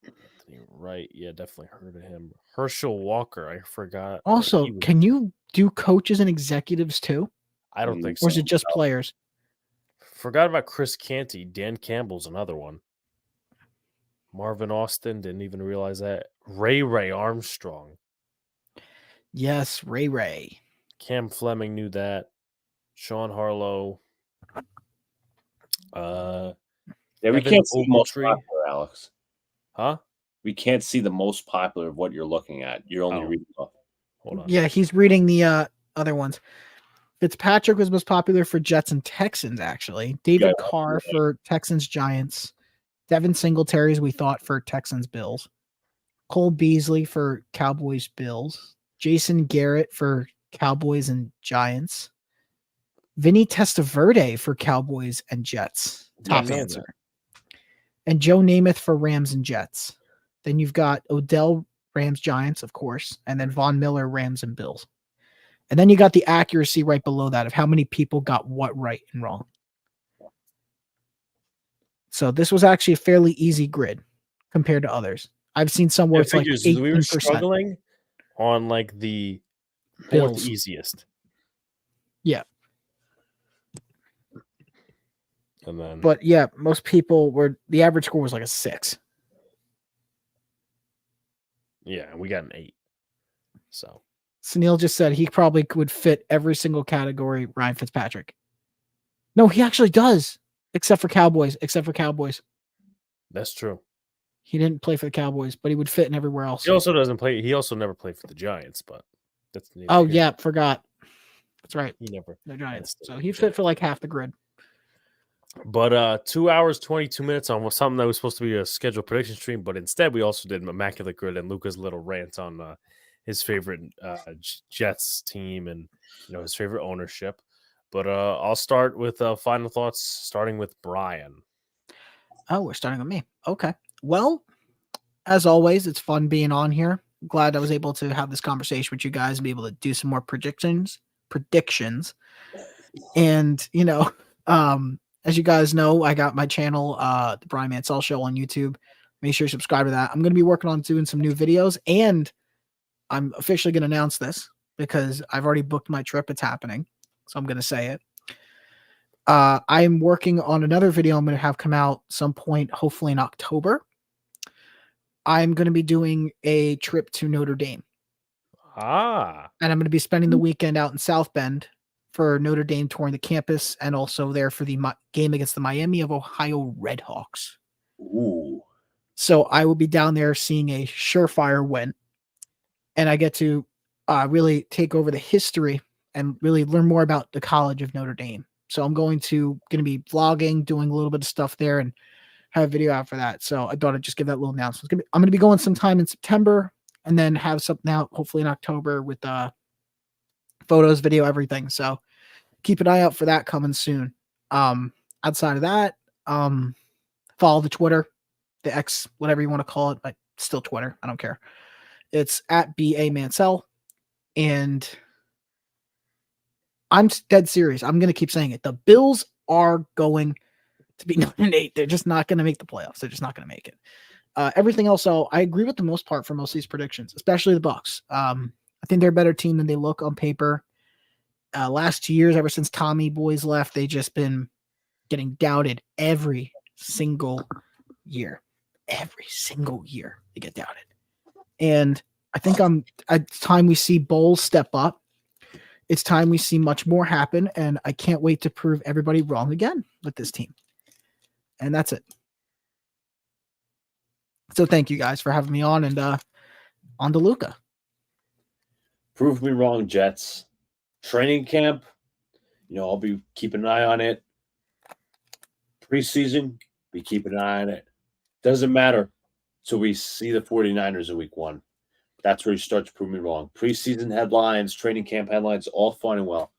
Anthony Wright. Yeah, definitely heard of him. Herschel Walker. I forgot. that Also, he was- can you do coaches and executives too? I don't think so. Or is it just players? Forgot about Chris Canty. Dan Campbell's another one. Marvin Austin. Didn't even realize that. Ray Armstrong. Yes, Ray. Cam Fleming knew that. Sean Harlow. Yeah, we Evan can't see the most Ogletree. popular, Alex. Huh? We can't see the most popular of what you're looking at. You're only Oh. reading off. Hold on. Yeah, he's reading the other ones. Fitzpatrick was most popular for Jets and Texans, actually. David Yeah. Carr for Texans Giants. Devin Singletary's we thought for Texans Bills. Cole Beasley for Cowboys Bills. Jason Garrett for Cowboys and Giants. Vinny Testaverde for Cowboys and Jets. Top know answer. And Joe Namath for Rams and Jets. Then you've got Odell Rams Giants, of course, and then Von Miller Rams and Bills. And then you got the accuracy right below that of how many people got what right and wrong. So this was actually a fairly easy grid compared to others. I've seen some where Yeah, it's like figures, 18%. we were struggling on like the fourth Bills. easiest. Yeah. And then But yeah, most people were, the average score was like a 6. yeah, and we got an 8. So Sunil just said he probably would fit every single category, Ryan Fitzpatrick. No, he actually does, except for Cowboys. that's true. He didn't play for the Cowboys, but he would fit in everywhere else. He also doesn't play. He also never played for the Giants, but that's neither Oh, here. yeah, forgot. That's right. He never. They're Giants. That's So the- he fit for like half the grid. But 2 hours 22 minutes on something that was supposed to be a scheduled prediction stream, but instead we also did an Immaculate Grid and Luca's little rant on his favorite Jets team and his favorite ownership. But I'll start with final thoughts, starting with Brian. Oh, we're starting with me. Okay. Well, as always, it's fun being on here. Glad I was able to have this conversation with you guys and be able to do some more predictions. And, as you guys know, I got my channel, the Brian Mansell Show on YouTube. Make sure you subscribe to that. I'm going to be working on doing some new videos, and I'm officially going to announce this because I've already booked my trip. It's happening. So I'm going to say it. I'm working on another video I'm going to have come out some point, hopefully in October. I'm going to be doing a trip to Notre Dame. Ah, And I'm going to be spending the weekend out in South Bend for Notre Dame touring the campus and also there for the game against the Miami of Ohio Redhawks. Ooh. So I will be down there seeing a surefire win. And I get to really take over the history and really learn more about the College of Notre Dame. So I'm going to be vlogging, doing a little bit of stuff there, and have a video out for that. So I thought I'd just give that little announcement. I'm going to be going sometime in September and then have something out hopefully in October with photos, video, everything. So keep an eye out for that coming soon. Outside of that, follow the Twitter, the X, whatever you want to call it, but still Twitter. I don't care. It's at BA Mansell. And I'm dead serious. I'm going to keep saying it. The Bills are going to be 9-8. They're just not going to make the playoffs. They're just not going to make it. Everything else, so I agree with the most part for most of these predictions, especially the Bucs. I think they're a better team than they look on paper. last 2 years, ever since Tommy Boys left, they just been getting doubted every single year. Every single year they get doubted. And I think it's time we see Bowles step up. It's time we see much more happen, and I can't wait to prove everybody wrong again with this team. And that's it. So thank you guys for having me on, and on to Luca. Prove me wrong, Jets. Training camp, I'll be keeping an eye on it. Preseason, be keeping an eye on it. Doesn't matter till we see the 49ers in week 1. That's where you start to prove me wrong. Preseason headlines, training camp headlines, all fine and well.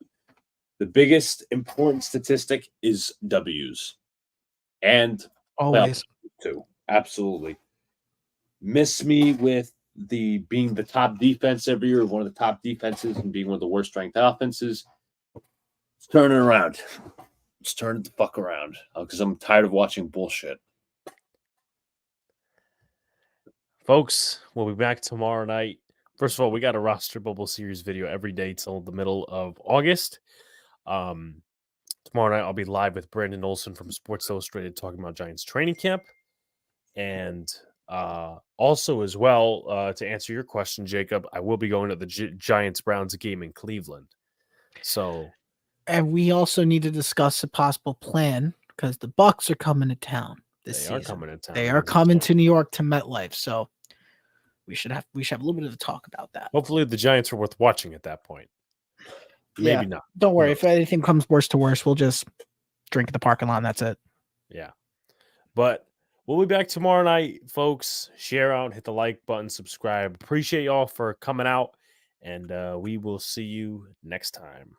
The biggest important statistic is W's. And Always. too. Absolutely. Miss me with being the top defense every year, one of the top defenses, and being one of the worst ranked offenses. Let's turn it around. Let's turn it the fuck around. Because I'm tired of watching bullshit. Folks, we'll be back tomorrow night. First of all, we got a roster bubble series video every day till the middle of August. Tomorrow night, I'll be live with Brandon Olson from Sports Illustrated talking about Giants training camp. And also as well, to answer your question, Jacob, I will be going to the Giants-Browns game in Cleveland. So, and we also need to discuss a possible plan because the Bucs are coming to town this season. They are coming to New York to MetLife. So we should have a little bit of a talk about that. Hopefully the Giants are worth watching at that point. Maybe not. Don't worry. If anything comes worse to worse, we'll just drink at the parking lot and that's it. Yeah. But we'll be back tomorrow night, folks. Share out, hit the like button, subscribe. Appreciate y'all for coming out, and we will see you next time.